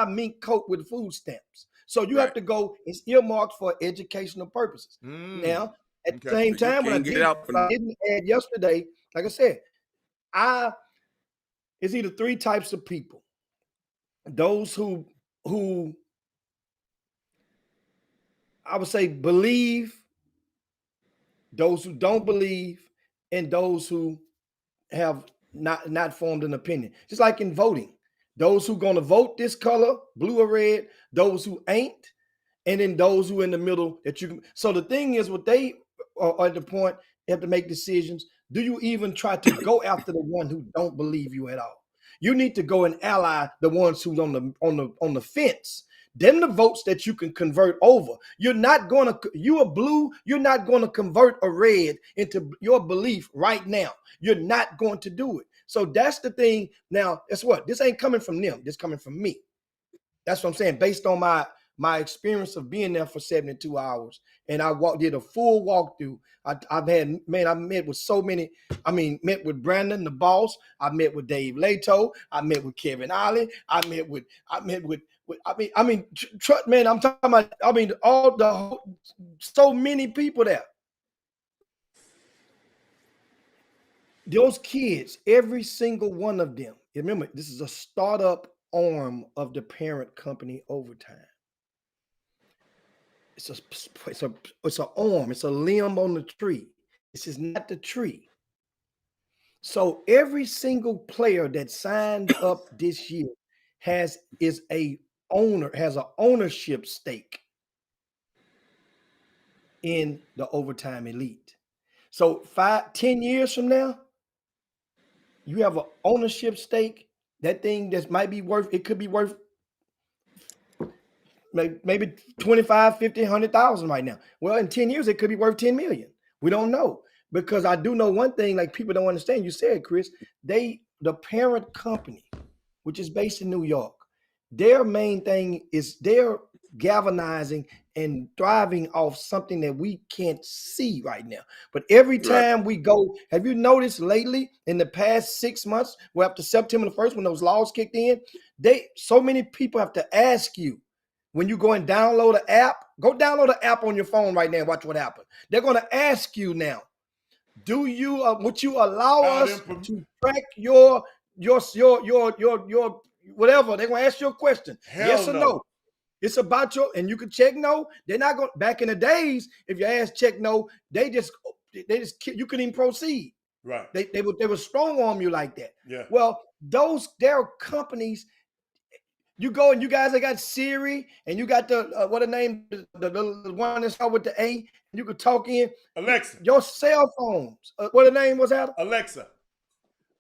a mink coat with food stamps. So you have to go, it's earmarked for educational purposes. Now, at the same time, what I didn't add yesterday, like I said, it's either three types of people. Those who I would say believe, those who don't believe, and those who have not formed an opinion. Just like in voting, those who going to vote this color, blue or red, those who ain't, and then those who in the middle that you can. So the thing is, what they are at the point, they have to make decisions. Do you even try to go after the one who don't believe you at all? You need to go and ally the ones who's on the fence. Them the votes that you can convert over. You're not going to, you a blue, you're not going to convert a red into your belief right now. You're not going to do it. So that's the thing. Now, guess what? This ain't coming from them. This coming from me. That's what I'm saying. Based on my experience of being there for 72 hours. And I did a full walkthrough. I met with so many. Met with Brandon, the boss. I met with Dave Leto. I met with Kevin Ollie. I met with man, I'm talking about, so many people there. Those kids, every single one of them. Remember, this is a startup arm of the parent company Overtime. It's an arm. It's a limb on the tree. This is not the tree. So every single player that signed up this year has an ownership stake in the Overtime Elite. So 10 years from now, you have an ownership stake. That thing that might be worth, it could be worth maybe 25, 50, 100,000 right now. Well, in 10 years, it could be worth 10 million. We don't know, because I do know one thing, like people don't understand. You said, Chris, the parent company, which is based in New York, their main thing is they're galvanizing and thriving off something that we can't see right now. But every time we go, have you noticed lately in the past 6 months, well, after September the 1st, when those laws kicked in, so many people have to ask you, when you go and download an app, go download an app on your phone right now and watch what happens. They're going to ask you now, would you allow us to track your whatever? They're going to ask you a question. Yes or no? It's about and you can check no. They're not going. Back in the days, if you ask check no, they just you couldn't even proceed. Right. They would strong arm you like that. Yeah. Well, there are companies. You go and you guys, got Siri, and you got the what the name, the one that's out with the A. You could talk in Alexa. Your cell phones. What the name was that?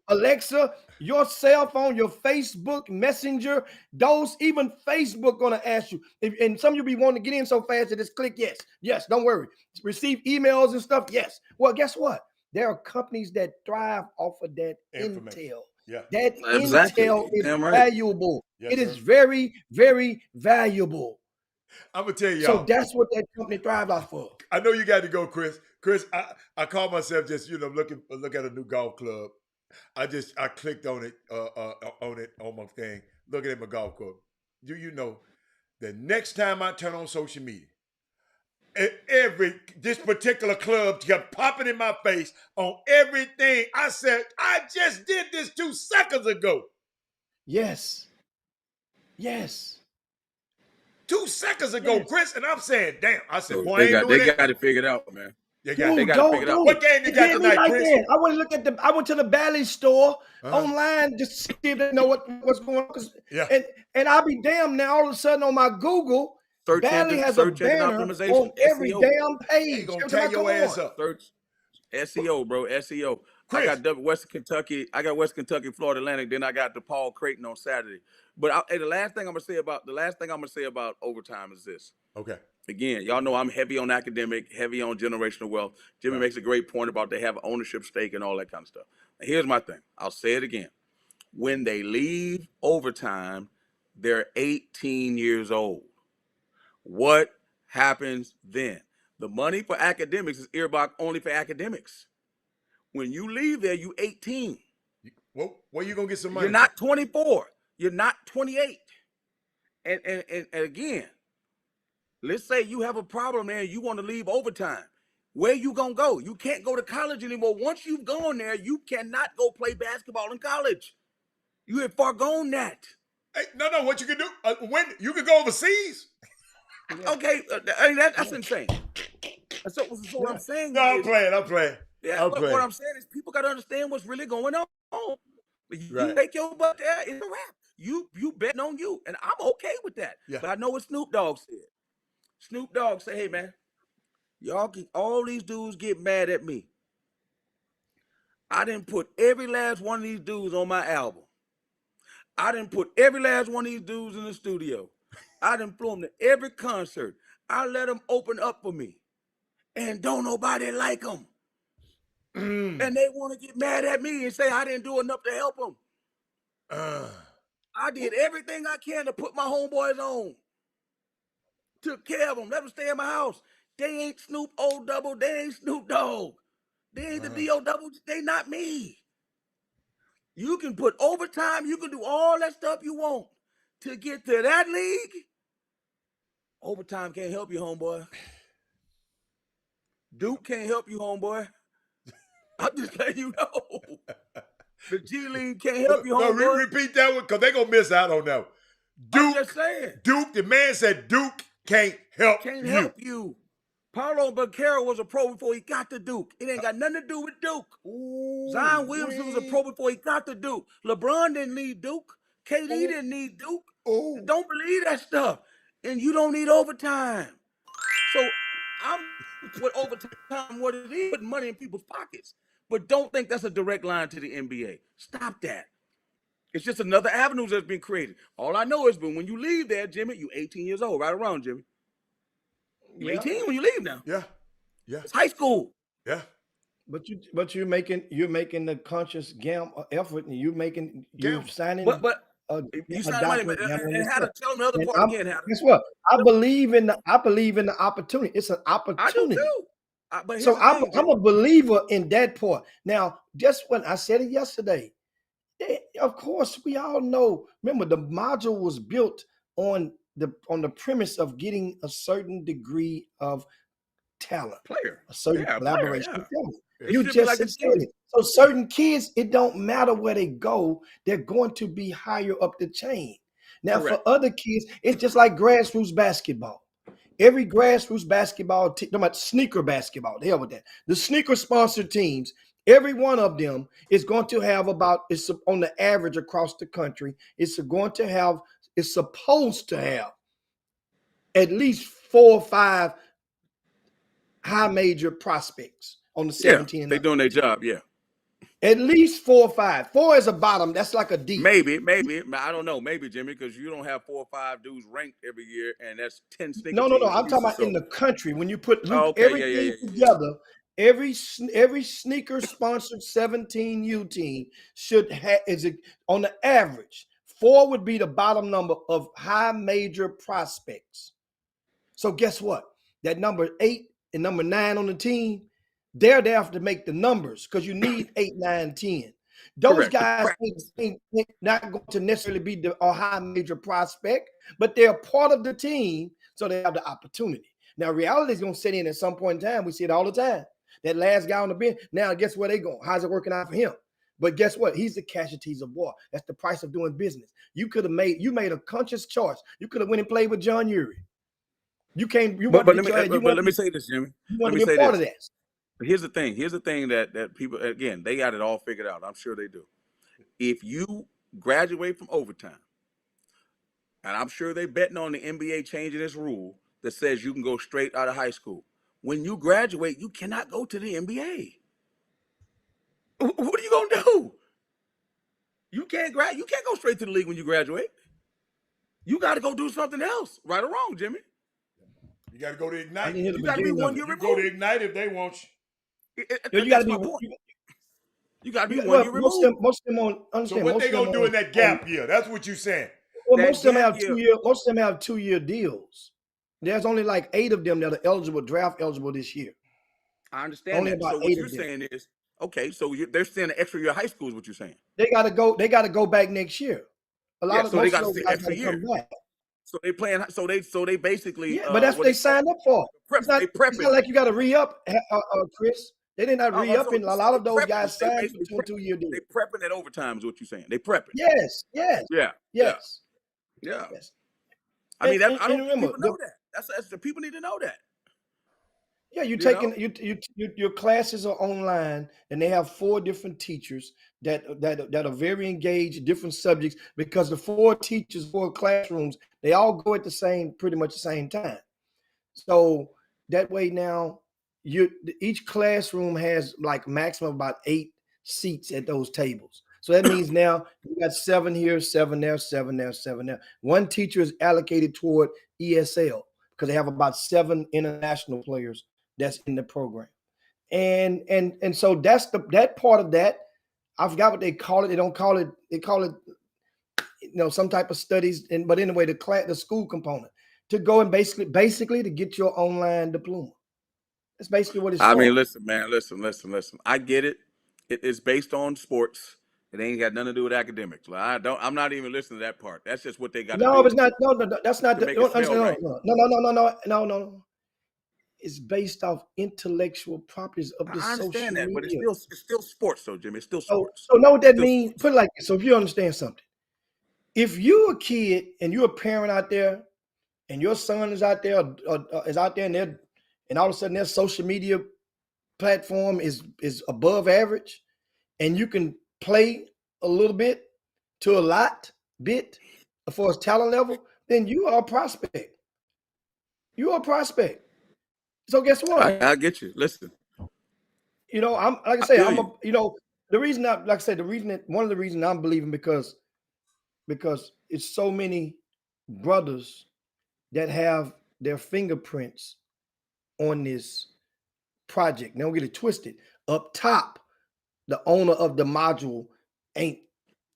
Alexa, your cell phone, your Facebook Messenger, those, even Facebook gonna ask you. And some of you be wanting to get in so fast that just click yes. Yes, don't worry. Receive emails and stuff. Yes. Well, guess what? There are companies that thrive off of that intel. Yeah. That intel is valuable. Yes, it is very, very valuable. I'm gonna tell you. So that's what that company thrives off of. I know you got to go, Chris. Chris, I call myself just look at a new golf club, I clicked on it on my thing, looking at my golf club. Do you know the next time I turn on social media, this particular club kept popping in my face on everything. I said, I just did this 2 seconds ago. Yes. Yes. 2 seconds ago, Yes. Chris, and I'm saying, damn. I said, So boy, they I ain't doing got it figured out, man. They got They it. got to figure it out. What game you got tonight, like Chris? that. I went to the Bally store online just to see if they know what's going on. Yeah. And I'll be damned now. All of a sudden on my Google, Bally has a banner on every SEO. damn page. They gonna tear your ass up. Search SEO, bro. SEO. Chris. I got Western Kentucky. I got West Kentucky, Florida Atlantic. Then I got DePaul Creighton on Saturday. But the last thing I'm gonna say about overtime is this. Okay. Again, y'all know I'm heavy on academic, heavy on generational wealth. Jimmy makes a great point about they have ownership stake and all that kind of stuff. Now, here's my thing. I'll say it again. When they leave overtime, they're 18 years old. What happens then? The money for academics is earmarked only for academics. When you leave there, you 18. Well, where you gonna get some money? You're not 24. You're not 28. And again, let's say you have a problem there and you want to leave overtime. Where you gonna go? You can't go to college anymore. Once you've gone there, you cannot go play basketball in college. You have far gone that. Hey, no. What you can do? When you can go overseas? Okay, that's insane. So what I'm saying No, is, I'm playing. Yeah, what I'm saying is people got to understand what's really going on. You make your butt there, it's a wrap. You betting on you, and I'm okay with that. Yeah. But I know what Snoop Dogg said. Snoop Dogg said, hey, man, all these dudes get mad at me. I didn't put every last one of these dudes on my album. I didn't put every last one of these dudes in the studio. I didn't flew them to every concert. I let them open up for me. And don't nobody like them. And they want to get mad at me and say I didn't do enough to help them. I did everything I can to put my homeboys on. Took care of them. Let them stay in my house. They ain't Snoop O-Double. They ain't Snoop Dogg. They ain't the D-O-Double. They not me. You can put overtime. You can do all that stuff you want to get to that league. Overtime can't help you, homeboy. Duke can't help you, homeboy. I'm just letting you know. The G League can't help you, homeboy. No, repeat that one because they're going to miss out on that one. I'm just saying. Duke, the man said Duke can't help you. Can't help you. Paulo Banchero was a pro before he got to Duke. It ain't got nothing to do with Duke. Zion Williamson was a pro before he got to Duke. LeBron didn't need Duke. KD didn't need Duke. Don't believe that stuff. And you don't need overtime. So I'm put overtime what it is, putting money in people's pockets. But don't think that's a direct line to the NBA. Stop that. It's just another avenue that's been created. All I know is when you leave there, Jimmy, you 18 years old, right around, Jimmy. You're 18 when you leave now. Yeah. It's high school. Yeah. But you're making the conscious effort, and you're signing. But you sign money, and how to tell them the other part again. Guess what? I believe in the opportunity. It's an opportunity. I do too. So I'm a believer in that part. Now, just when I said it yesterday, of course we all know. Remember, the module was built on the premise of getting a certain degree of talent, a certain collaboration. You just said it. So certain kids, it don't matter where they go, they're going to be higher up the chain. Now, for other kids, it's just like grassroots basketball. Every grassroots basketball team, no matter sneaker basketball, the hell with that. The sneaker sponsored teams, every one of them is going to have it's on the average across the country, it's supposed to have at least 4 or 5 high major prospects on the 17. They're doing their job, At least 4 or 5. 4 is a bottom. That's like a D. Maybe. I don't know. Maybe, Jimmy, because you don't have 4 or 5 dudes ranked every year, and that's 10 sneaker No. teams. I'm talking about in the country. When you put everything together, every sneaker sponsored 17U team should have on the average. 4 would be the bottom number of high major prospects. So guess what? That number 8 and number 9 on the team, they're there to make the numbers because you need 8, 9, 10. Those Correct. guys ain't not going to necessarily be a high major prospect, but they're part of the team, so they have the opportunity. Now, reality is going to set in at some point in time. We see it all the time. That last guy on the bench, now guess where they going? How's it working out for him? But guess what? He's the casualties of war. That's the price of doing business. You made a conscious choice. You could have went and played with John Urie. But let me say this, Jimmy. You want to be a part of that. But here's the thing. Here's the thing that people, again, they got it all figured out. I'm sure they do. If you graduate from overtime, and I'm sure they're betting on the NBA changing this rule that says you can go straight out of high school. When you graduate, you cannot go to the NBA. What are you gonna do? You can't go straight to the league when you graduate. You got to go do something else, right or wrong, Jimmy. You got to go to Ignite. You got to be 1 year You removed. go to Ignite if they want you. You got to be. You got to be 1 year removed. Most of them on. So what they gonna do in that gap year? That's what you're saying. Well, most of them have 2 year. Most of them have 2 year deals. There's only like 8 of them that are eligible, draft eligible this year. I understand Only that. about So what 8 you're of them. saying is, okay, so they're staying an extra year of high school is what you're saying. They got to go. They got to go back next year. A lot of so they most got of to those stay guys extra gotta come year. back. So they playing. So they basically. Yeah, but that's what they signed up for. It's not like you got to re-up, Chris. They did not re-up, and a lot of those guys signed to a 2 year deal. They prepping at overtime is what you're saying. They prepping. Yes. Yeah. Yes. I mean, And I don't remember, people know that. That's the people need to know that. Yeah, your classes are online, and they have 4 different teachers that are very engaged, different subjects, because the 4 teachers, 4 classrooms, they all go at pretty much the same time. So that way now, each classroom has like maximum about 8 seats at those tables. So that means now you got 7 here, 7 there, 7 there, 7 there. One teacher is allocated toward ESL because they have about 7 international players that's in the program. And so that's that part of that. I forgot what they call it. They don't call it, they call it, some type of studies. But anyway, the school component to go and basically to get your online diploma. That's basically what it's I for. mean, listen, man, listen. I get it. It's based on sports. It ain't got nothing to do with academics. I'm not even listening to that part. That's just what they got to do. No, it's not. No, that's not. No. It's based off intellectual properties of the social media. I understand that, but it's still sports, though, Jimmy. It's still sports. So know what that means? Put it like this. So if you understand something, if you're a kid and you're a parent out there, and your son is out there, and all of a sudden their social media platform is above average, and you can play a little bit to a bit for his talent level, then you are a prospect. You are a prospect. So guess what? I get you. Listen. I'm like I say, the reason one of the reasons I'm believing because it's so many brothers that have their fingerprints on this project. Now don't get it twisted. Up top, the owner of the module ain't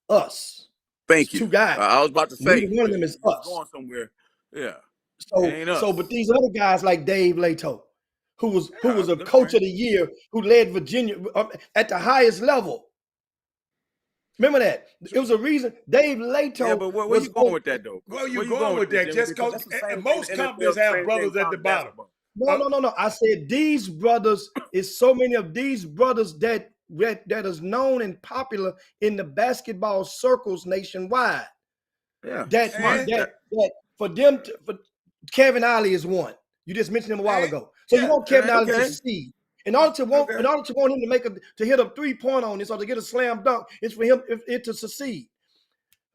us. Thank it's you. 2 guys. I was about to say one of them is us. Going somewhere. Yeah. But these other guys like Dave Leto, who was a coach of the year, who led Virginia at the highest level. Remember that. It was a reason Dave Leto. Yeah, but where you going with that, though? Where you going with that? Just because most companies have brothers at the bottom. No. I said these brothers is so many of these brothers that is known and popular in the basketball circles nationwide. Yeah. That for them for Kevin Ollie is one. You just mentioned him a while ago. So you want Kevin Ollie to succeed. In order to want him to hit a 3-pointer on this or to get a slam dunk, it's for him to succeed.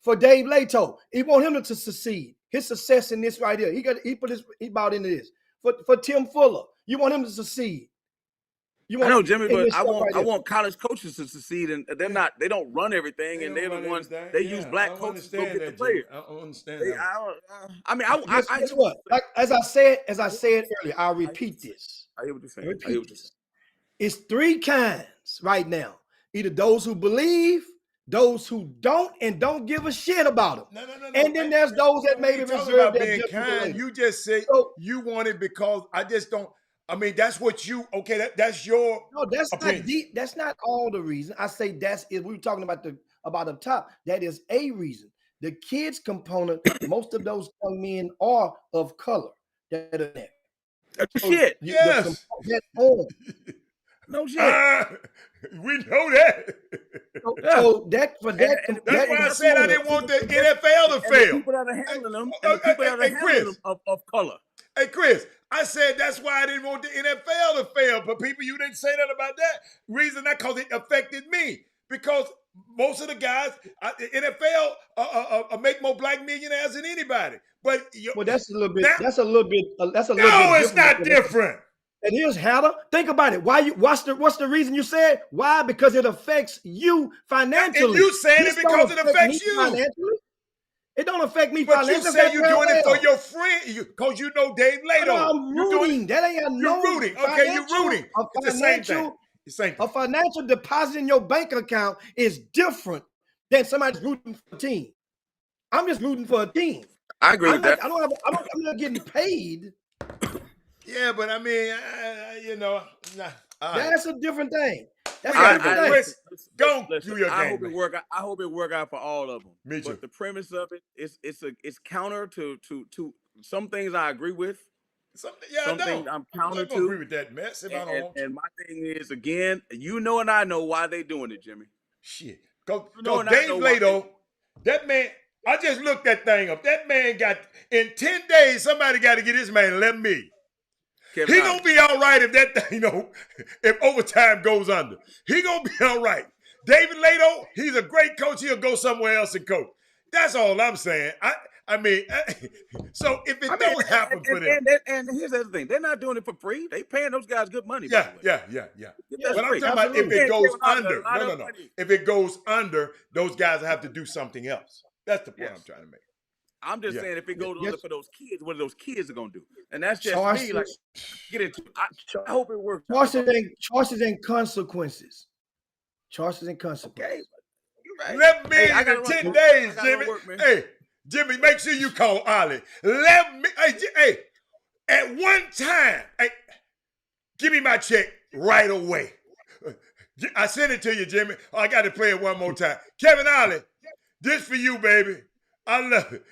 For Dave Leto, he want him to succeed. His success in this right here. He bought into this. For Tim Fuller, you want him to succeed. I know, Jimmy, but I want college coaches to succeed, and they don't run everything, and they're the ones they use black coaches to go get the players. I don't understand that. Guess what? Like as I said earlier, I'll repeat this. I hear what you're saying. It's 3 kinds right now. Either those who believe, those who don't, and don't give a shit about them. No. And then there's those that maybe reserve about that being kind. You just say you want it because I just don't. I mean, that's what you okay. That's your No, that's opinion. not deep. That's not all the reason. I say that's it. We were talking about the top. That is a reason. The kids component, most of those young men are of color. That are there. That's shit. Yes. No shit. We know that. So that for that, That's why I said I didn't want the NFL to And the fail. people that are handling them, and the people that are handling them of color. Hey, Chris, I said that's why I didn't want the NFL to fail. But people, you didn't say that about that. Reason that because it affected me. Because most of the guys, the NFL make more black millionaires than anybody. But well, that's a little bit. That's a little bit. That's a little no, bit. it's not different. It is, Hatter. Think about it. Why you? What's the reason you said? Why? Because it affects you financially. And you saying it because it affects you. Financially. It don't affect me But financially. you say you're doing it for your friend because you know Dave Lato. No, I'm rooting. That ain't a You're rooting. Okay, you're rooting. It's the same thing. The same thing. A financial deposit in your bank account is different than somebody's rooting for a team. I'm just rooting for a team. I agree with that. I'm not getting paid. Yeah, but I mean, you know, that's a different thing. That's a different thing. Chris, go do your I game. hope it work out. I hope it work out for all of them. Me too. But the premise of it is it's counter to some things I agree with. Some things I'm counter to. Agree with that mess. If I don't want and my thing is again, you know, and I know why they doing it, Jimmy. Shit, go No, Dave Lato. That man. I just looked that thing up. That man got in 10 days. Somebody got to get this man $11 million. He gonna be all right if that thing, if overtime goes under. He gonna be all right. David Lato, he's a great coach. He'll go somewhere else and coach. That's all I'm saying. I mean, so if it don't happen for them, and here's the other thing: they're not doing it for free. They paying those guys good money. Yeah. But I'm talking about if it goes under. No. If it goes under, those guys have to do something else. That's the point I'm trying to make. I'm just saying if it goes under for those kids, what are those kids are gonna do? And that's just me. Like, get into. I hope it works. Choices and consequences. Choices and consequences. Okay. Let me in 10 days, Jimmy. Hey, Jimmy, make sure you call Ollie. Hey, at one time, hey, give me my check right away. I sent it to you, Jimmy. Oh, I got to play it one more time. Kevin Ollie, this for you, baby. I love it.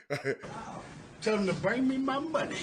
Tell them to bring me my money.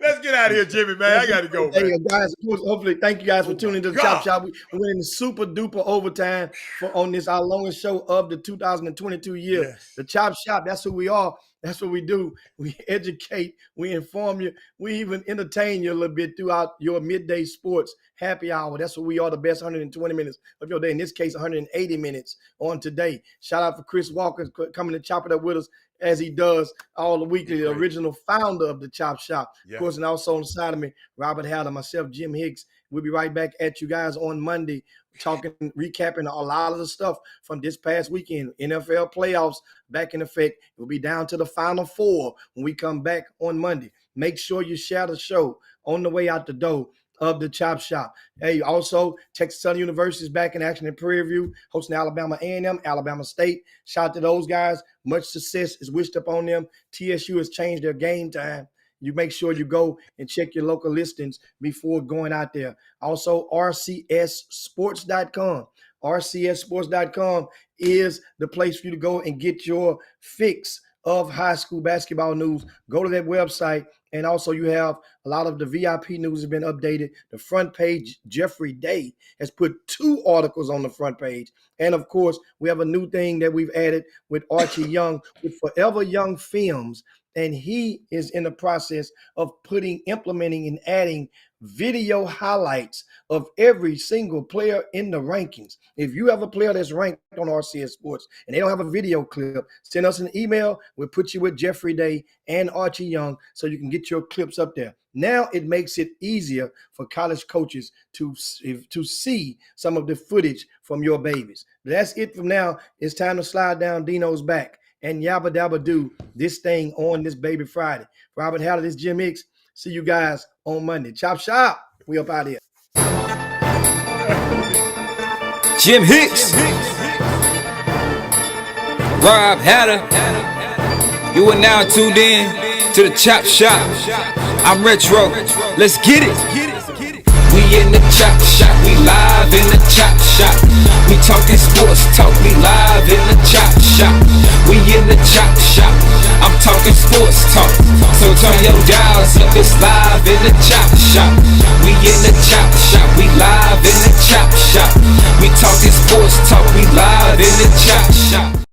Let's get out of here, Jimmy, man. I got to go, man. Hey, guys, hopefully, thank you guys for tuning into the Chop Shop. We went in super duper overtime on this, our longest show of the 2022 year. Yes. The Chop Shop, that's who we are. That's what we do. We educate, we inform you, we even entertain you a little bit throughout your midday sports happy hour. That's what we are, the best 120 minutes of your day. In this case, 180 minutes on today. Shout out for Chris Walker coming to chop it up with us as he does all the weekly, the original founder of the Chop Shop. Yeah. Of course, and also on the side of me, Robert Hatter, myself, Jim Hicks. We'll be right back at you guys on Monday, recapping a lot of the stuff from this past weekend. NFL playoffs back in effect. We'll be down to the Final Four when we come back on Monday. Make sure you share the show on the way out the door of the Chop Shop. Hey, also, Texas Southern University is back in action in Prairie View, hosting Alabama A&M, Alabama State. Shout out to those guys. Much success is wished upon them. TSU has changed their game time. You make sure you go and check your local listings before going out there. Also, rcsports.com. rcsports.com is the place for you to go and get your fix of high school basketball news. Go to that website. And also you have a lot of the VIP news has been updated. The front page, Jeffrey Day has put 2 articles on the front page. And of course, we have a new thing that we've added with Archie Young with Forever Young Films. And he is in the process of implementing and adding video highlights of every single player in the rankings. If you have a player that's ranked on RCS Sports and they don't have a video clip, send us an email. We'll put you with Jeffrey Day and Archie Young so you can get your clips up there. Now it makes it easier for college coaches to see some of the footage from your babies. That's it from now. It's time to slide down Dino's back and yabba dabba do this thing on this baby Friday. Robert Hatter, this is Jim Hicks. See you guys on Monday. Chop shop. We up out here. Jim Hicks. Rob Hatter. You are now tuned in to the Chop Shop. I'm retro. Let's get it. We in the chop shop, we live in the chop shop. We talking sports talk, we live in the chop shop. We in the chop shop, I'm talking sports talk. So turn your dials up, it's live in the chop shop. We in the chop shop, we live in the chop shop. We talking sports talk, we live in the chop shop.